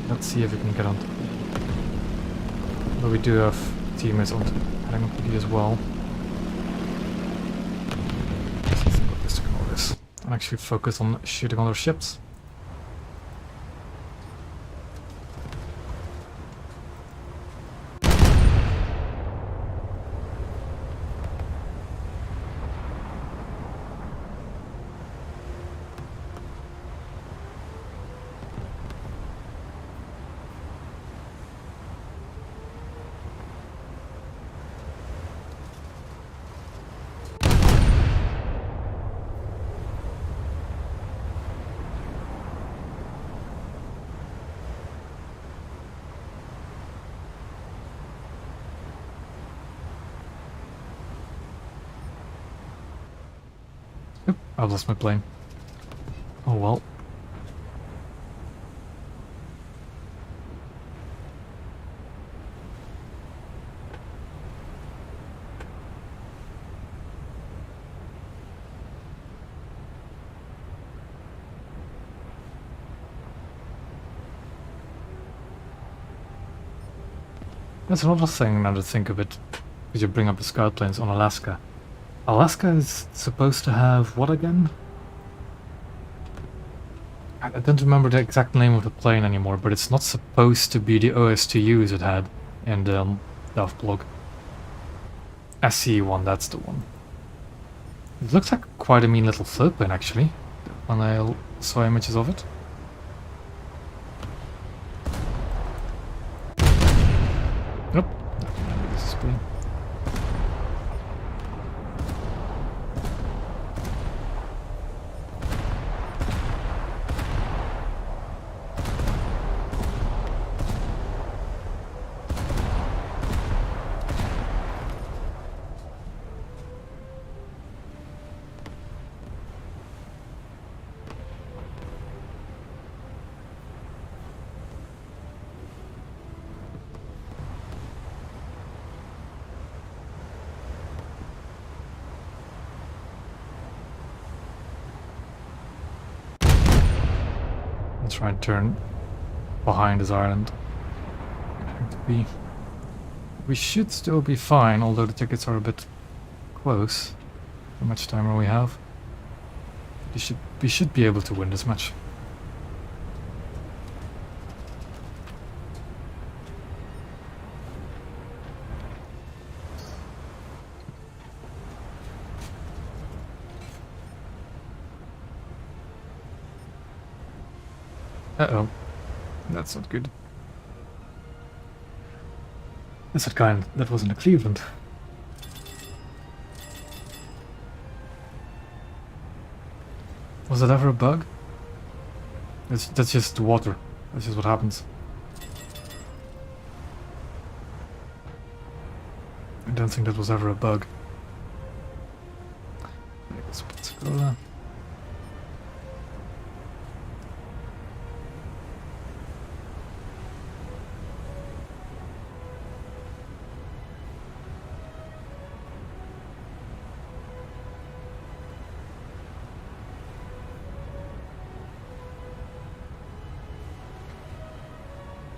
Let's see if we can get on. But we do have teammates on Heading up PD as well. Let's think about this to ignore this. And actually focus on shooting other ships. Oop, I've lost my plane. Oh well. That's another thing now to think of it, because you bring up the scout planes on Alaska. Alaska is supposed to have what again? I don't remember the exact name of the plane anymore, but it's not supposed to be the OS2Us it had in the Devblog. SE1, that's the one. It looks like quite a mean little float plane actually, when I saw images of it. Nope, not remember this is plane. Let's try and turn behind this island. We should still be fine, although the tickets are a bit close. How much timer we have? We should be able to win this match. Uh-oh. That's not good. That's that kind that wasn't a Cleveland. Was that ever a bug? That's just water. That's just what happens. I don't think that was ever a bug. Let's go.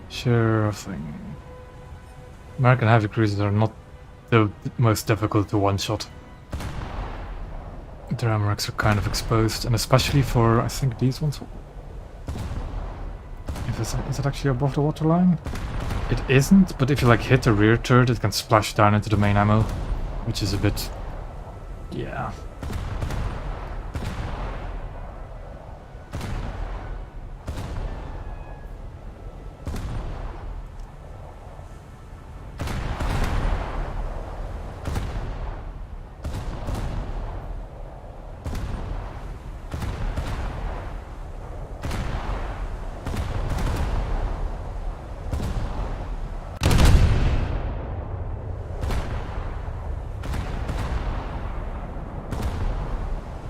Sure thing. American heavy cruisers are not the most difficult to one-shot. Their ammo-racks are kind of exposed, and especially for, I think, these ones. Is it actually above the waterline? It isn't, but if you like hit the rear turret, it can splash down into the main ammo, which is a bit... yeah.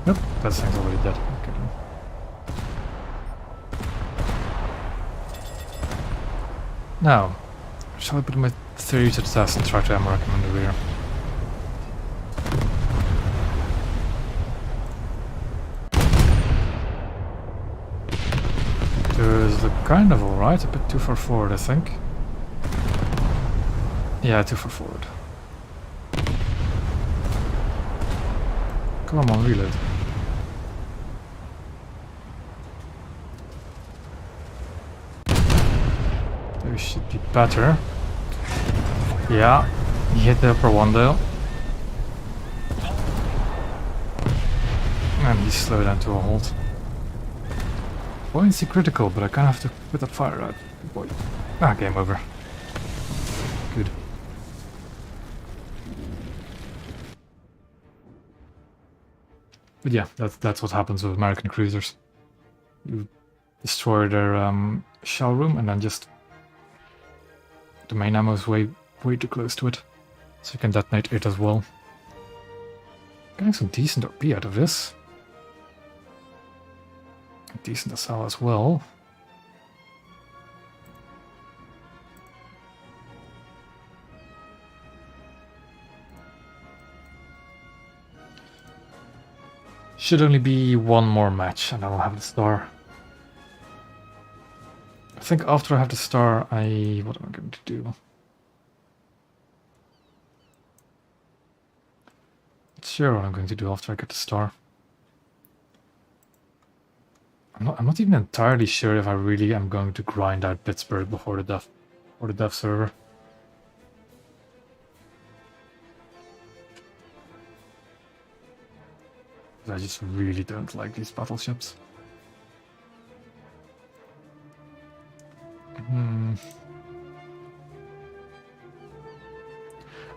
Nope, that thing's already dead. Okay. Now, shall I put my theory to the test and try to ammo rack him in the rear? There's the kind of alright, a bit too far forward, I think. Yeah, too far forward. Come on, reload. Those should be better. Yeah, he hit the upper one though. And he's slowed down to a halt. Buoyancy critical, but I kind of have to put that fire out. Good boy. Ah, game over. Good. But yeah, that's what happens with American cruisers. You destroy their shell room and then just the main ammo is way too close to it, so you can detonate it as well. Getting some decent RP out of this. Decent SL as well. Should only be one more match and I'll have the star. I think after I have the star, what am I going to do? Not sure what I'm going to do after I get the star. I'm not even entirely sure if I really am going to grind out Pittsburgh before the dev server. I just really don't like these battleships.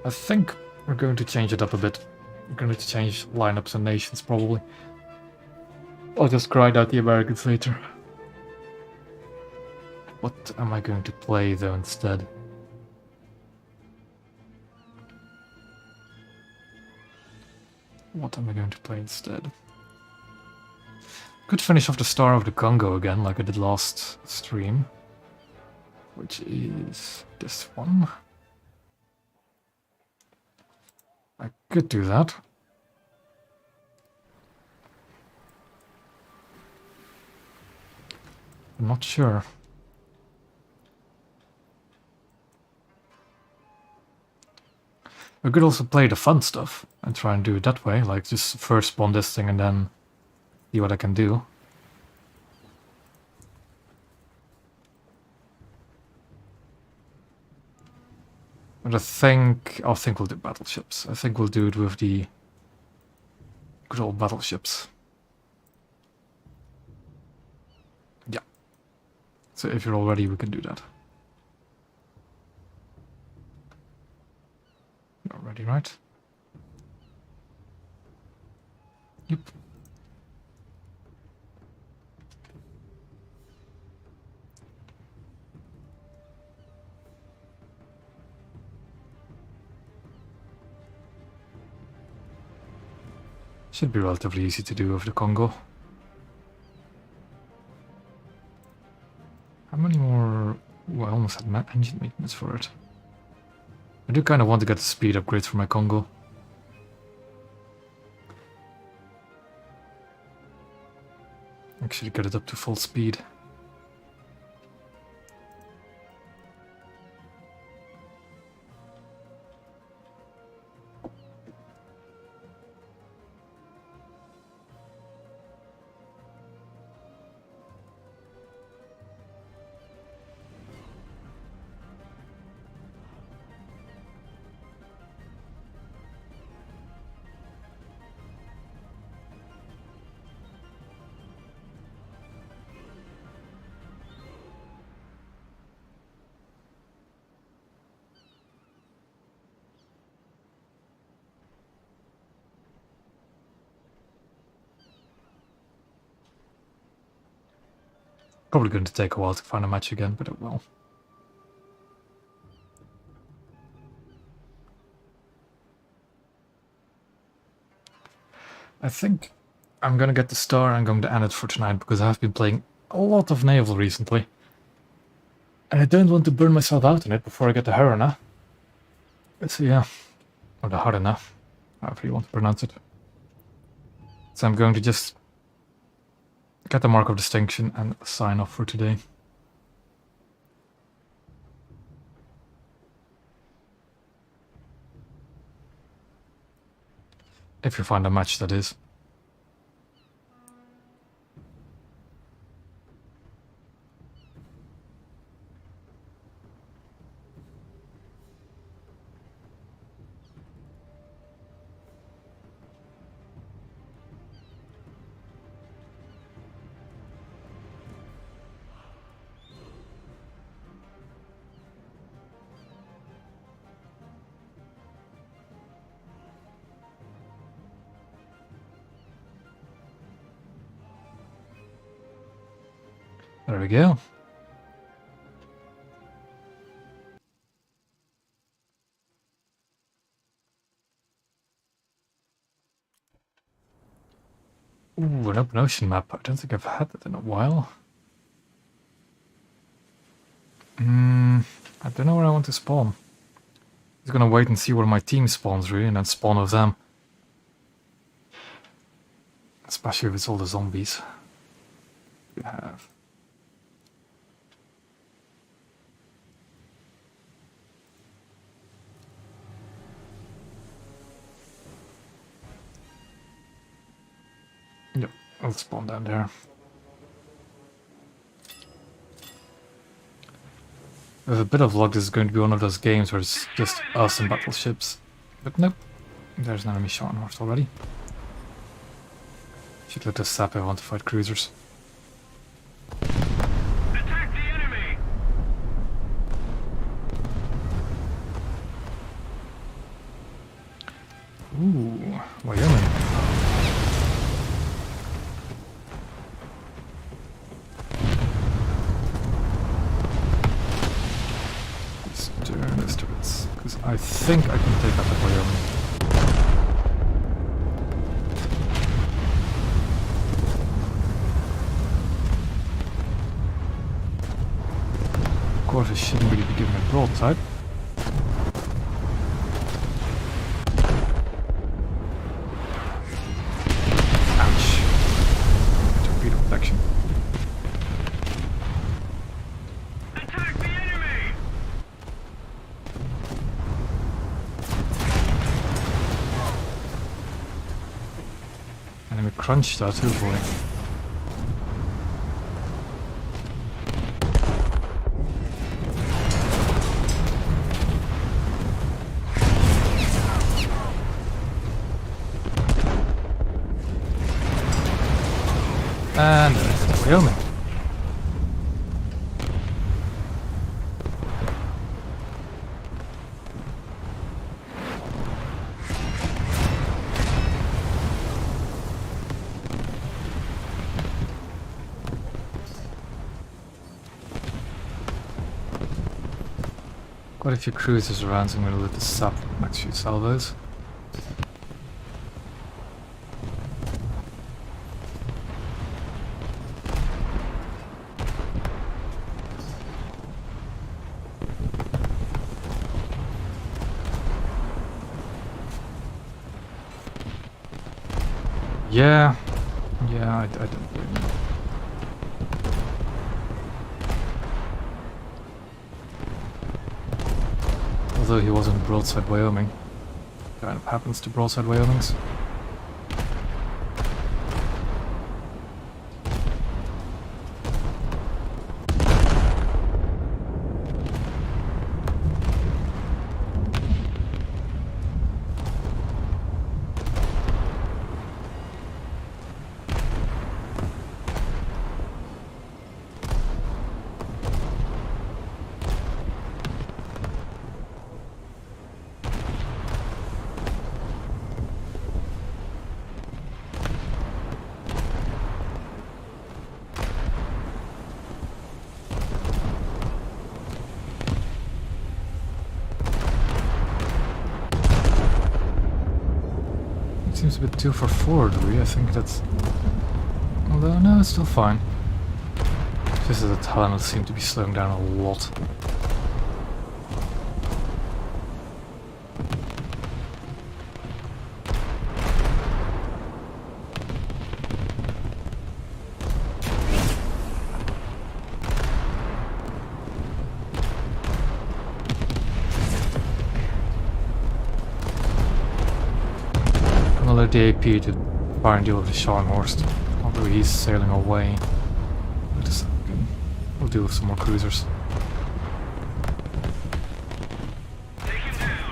I think we're going to change it up a bit. We're going to change lineups and nations probably. I'll just grind out the Americans later. What am I going to play though instead? What am I going to play instead? Could finish off the Star of the Congo again, like I did last stream. Which is this one. I could do that. I'm not sure. I could also play the fun stuff and try and do it that way, like just first spawn this thing and then see what I can do. But I think we'll do battleships. I think we'll do it with the good old battleships. Yeah. So if you're all ready, we can do that. You're ready, right? Yep. Should be relatively easy to do with the Congo. How many more... Ooh, I almost had engine maintenance for it. I do kind of want to get the speed upgrades for my Congo. Actually get it up to full speed. Probably going to take a while to find a match again, but it will. I think I'm going to get the star and I'm going to end it for tonight because I have been playing a lot of naval recently. And I don't want to burn myself out in it before I get the Harana. So yeah, or the Harana, however you want to pronounce it. So I'm going to just get the mark of distinction and sign off for today. If you find a match, that is. There we go. Ooh, an open ocean map. I don't think I've had that in a while. I don't know where I want to spawn. I'm just gonna wait and see where my team spawns really, and then spawn of them. Especially if it's all the zombies we have. Yep, I'll spawn down there. With a bit of luck, this is going to be one of those games where it's just us and battleships. But nope, there's an enemy shot north already. Should let this sap if I want to fight cruisers. Attack the enemy! Ooh, Wyoming. Let's do this, because I think I can take out the Wyoming. Of course, I shouldn't really be giving a broadside. Ouch. Torpedo protection. Attack the enemy! Enemy crunch that too, boy. And there's Wyoming. Quite a few cruisers around, so I'm going to let the sap actually salvos. Yeah, I don't blame you. Although he wasn't broadside Wyoming. Kind of happens to broadside Wyomings. Seems a bit too far forward, really. I think that's... Although, no, it's still fine. Just as the tunnel seem to be slowing down a lot. The AP to fire and deal with the Scharnhorst, although he's sailing away. We'll deal with some more cruisers. Take him down!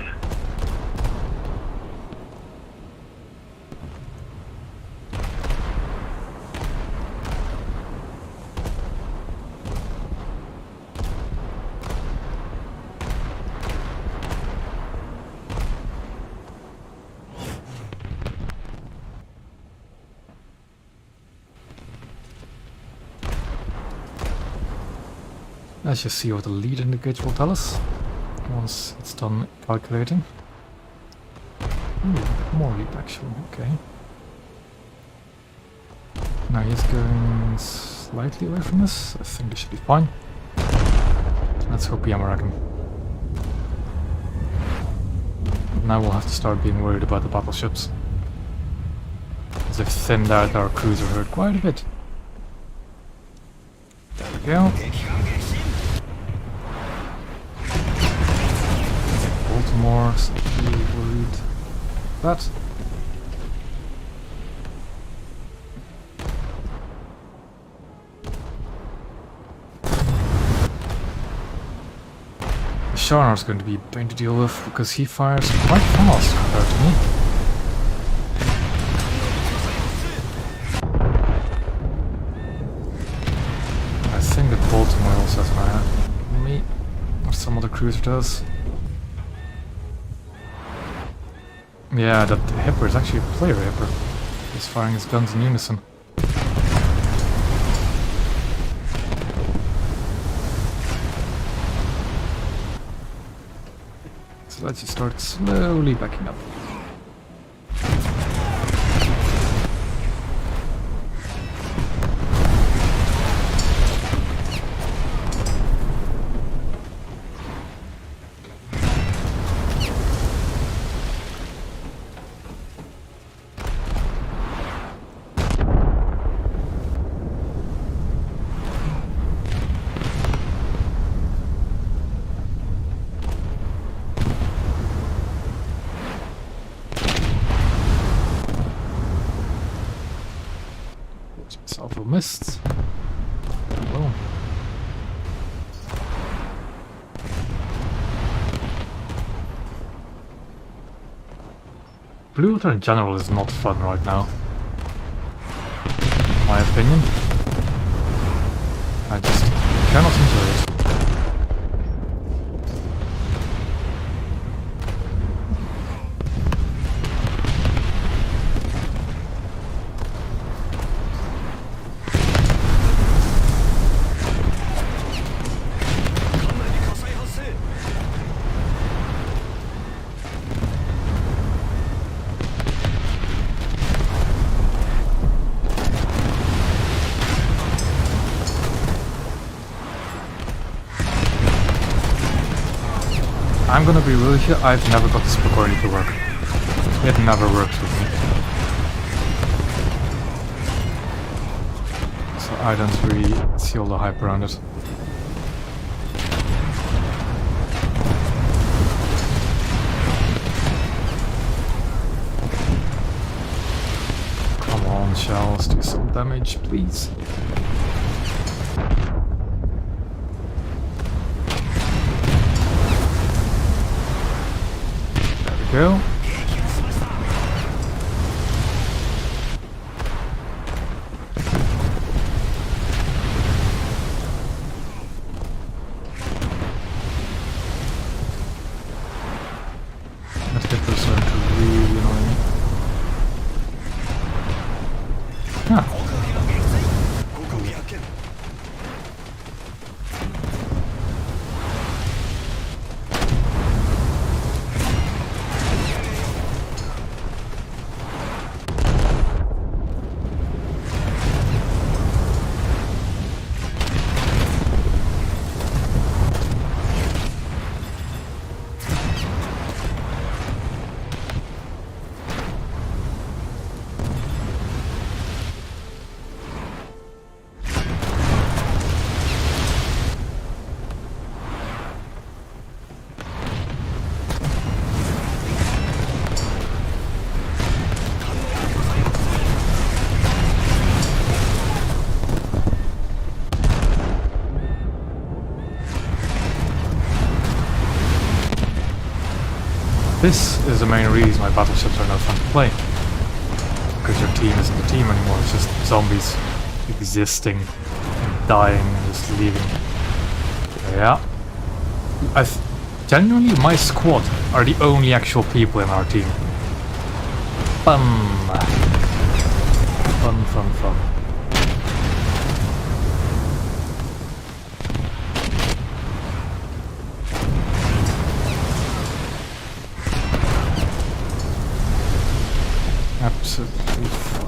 Let's just see what the lead indicator will tell us once it's done calculating. Ooh, more lead actually, okay. Now he's going slightly away from us. I think this should be fine. Let's hope we hammer him. Now we'll have to start being worried about the battleships, as they've thinned out our cruiser herd quite a bit. There we go. Baltimore, slightly worried. That. Sharnar's going to be a pain to deal with because he fires quite fast compared to me. I think that Baltimore also has my hand. Me, or some other cruiser does. Yeah, that Hipper is actually a player Hipper. He's firing his guns in unison. So let's just start slowly backing up. Salvo missed. Well. Blue water in general is not fun right now. In my opinion. I just cannot enjoy it. I'm gonna be real here, I've never got this Spokori to work. It never works with me. So I don't really see all the hype around it. Come on, shells, do some damage, please. Go. That Hipper is starting to really annoy me. Ah. This is the main reason why battleships are no fun to play. Because your team isn't a team anymore, it's just zombies existing and dying and just leaving. Yeah. Genuinely, my squad are the only actual people in our team. Fun. Fun, fun, fun. absolutely fine.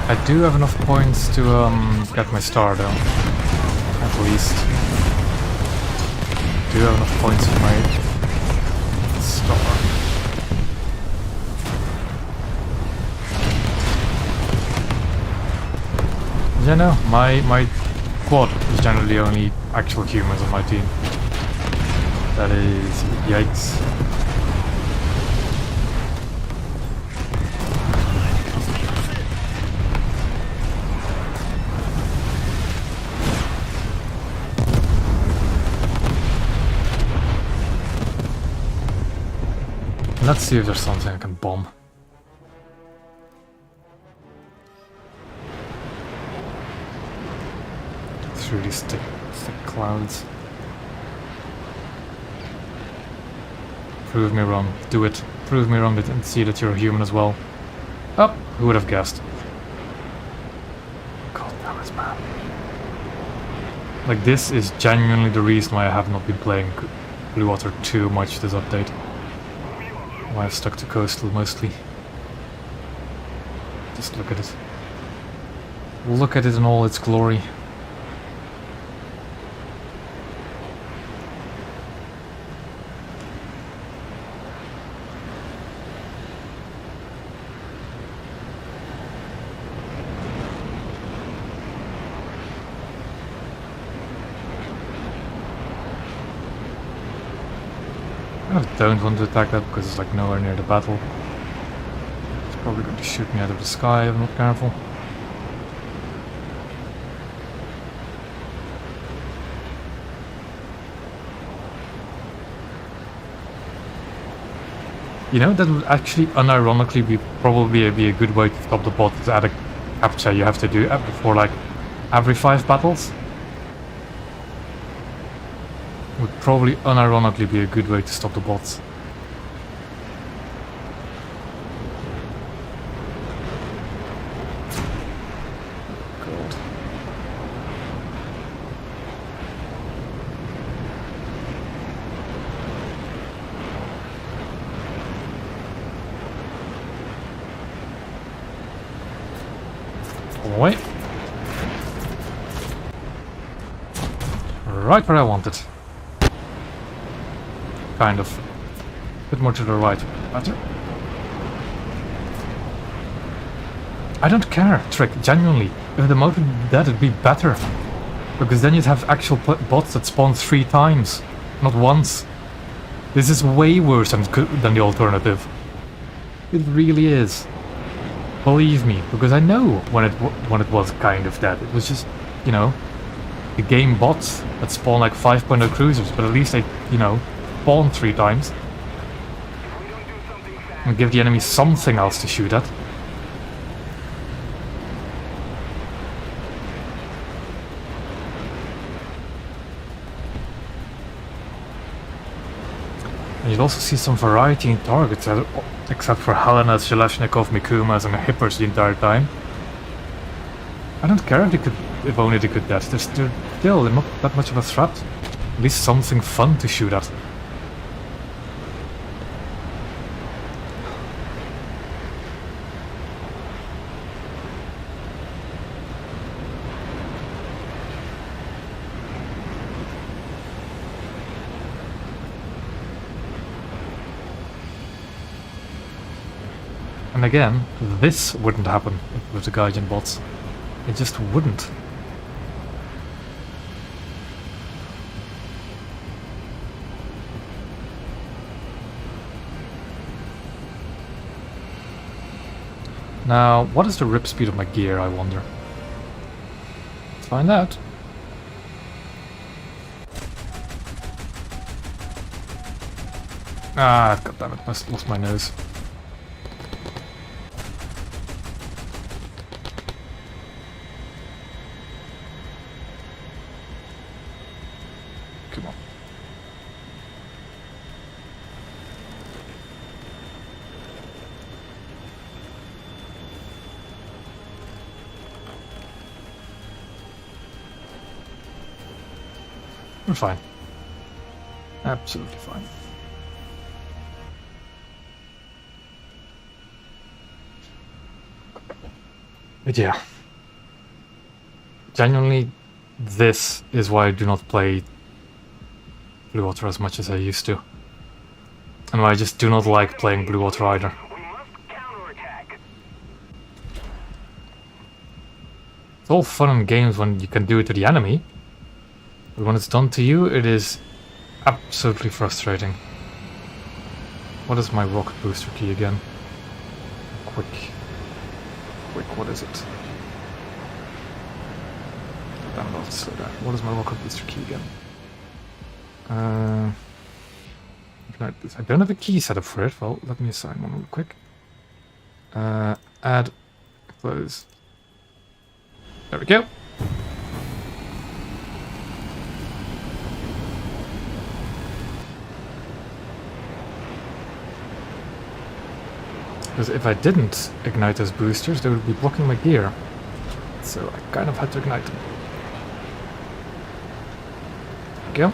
I do have enough points to get my star though, at least. Do have enough points for my star. Yeah, no, my quad is generally only actual humans on my team. That is yikes. Let's see if there's something I can bomb. Through these thick clouds. Prove me wrong. Do it. Prove me wrong and see that you're a human as well. Oh, who would have guessed? God damn it, man. Like, this is genuinely the reason why I have not been playing Blue Water too much this update. Why I've stuck to coastal mostly. Just look at it. Look at it in all its glory. I don't want to attack that because it's like nowhere near the battle. It's probably going to shoot me out of the sky if I'm not careful. You know, that would actually unironically probably be a good way to stop the bot to add a captcha you have to do before like every 5 battles. Would probably unironically be a good way to stop the bots. God. Wait. Right where I want it. Kind of. A bit more to the right. Better. I don't care, Trick, genuinely. If the mode did that, it'd be better. Because then you'd have actual bots that spawn 3 times, not once. This is way worse than the alternative. It really is. Believe me, because I know when it was kind of that. It was just, you know, the game bots that spawn like 5.0 cruisers, but at least they, you know, spawn 3 times. And give the enemy something else to shoot at. And you'll also see some variety in targets, except for Helenas, Zhelezhnikov, Mikumas, and Hippers the entire time. I don't care if only they could that. They're still not that much of a threat. At least something fun to shoot at. And again, this wouldn't happen with the Gaijin bots. It just wouldn't. Now, what is the rip speed of my gear, I wonder? Let's find out. Ah, goddammit, I lost my nose. Come on. We're fine. Absolutely fine. But yeah. Genuinely, this is why I do not play Blue Water as much as I used to. And why I just do not like playing Blue Water either. We must counterattack. It's all fun and games when you can do it to the enemy. But when it's done to you, it is absolutely frustrating. What is my rocket booster key again? Quick, what is it? Damn it, I'll have to slow down. What is my rocket booster key again? I don't have a key set up for it. Well, let me assign one real quick. Add, close. There we go. Because if I didn't ignite those boosters, they would be blocking my gear. So I kind of had to ignite them. There we go.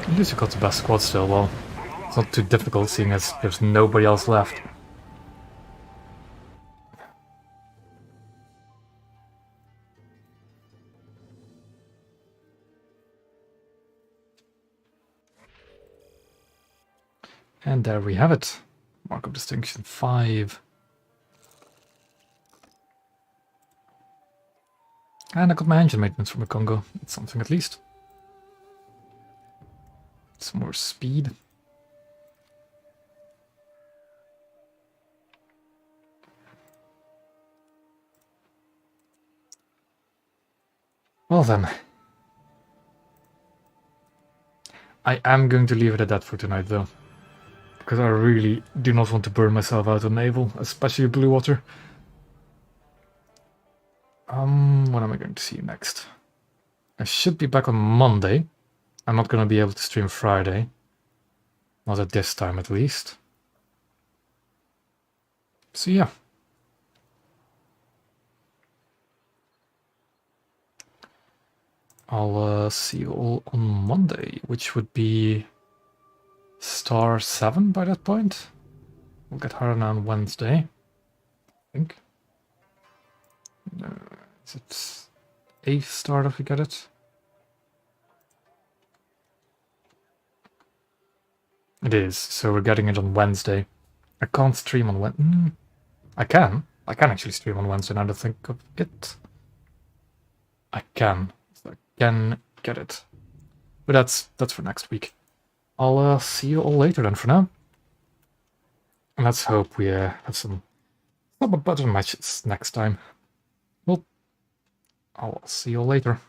At least you got the best squad still, well, it's not too difficult seeing as there's nobody else left. And there we have it. Mark of Distinction 5. And I got my engine maintenance from a Congo. It's something at least. Some more speed. Well then. I am going to leave it at that for tonight though. Because I really do not want to burn myself out on naval, especially Blue Water. When am I going to see you next? I should be back on Monday. I'm not going to be able to stream Friday. Not at this time, at least. So yeah. I'll see you all on Monday, which would be Star 7 by that point. We'll get Harana on Wednesday, I think. Is it 8th star if we get it? It is, so we're getting it on Wednesday. I can't stream on Wednesday. I can actually stream on Wednesday now that I think of it. I can. So I can get it. But that's for next week. I'll see you all later then for now. And let's hope we have some better matches next time. Well, I'll see you all later.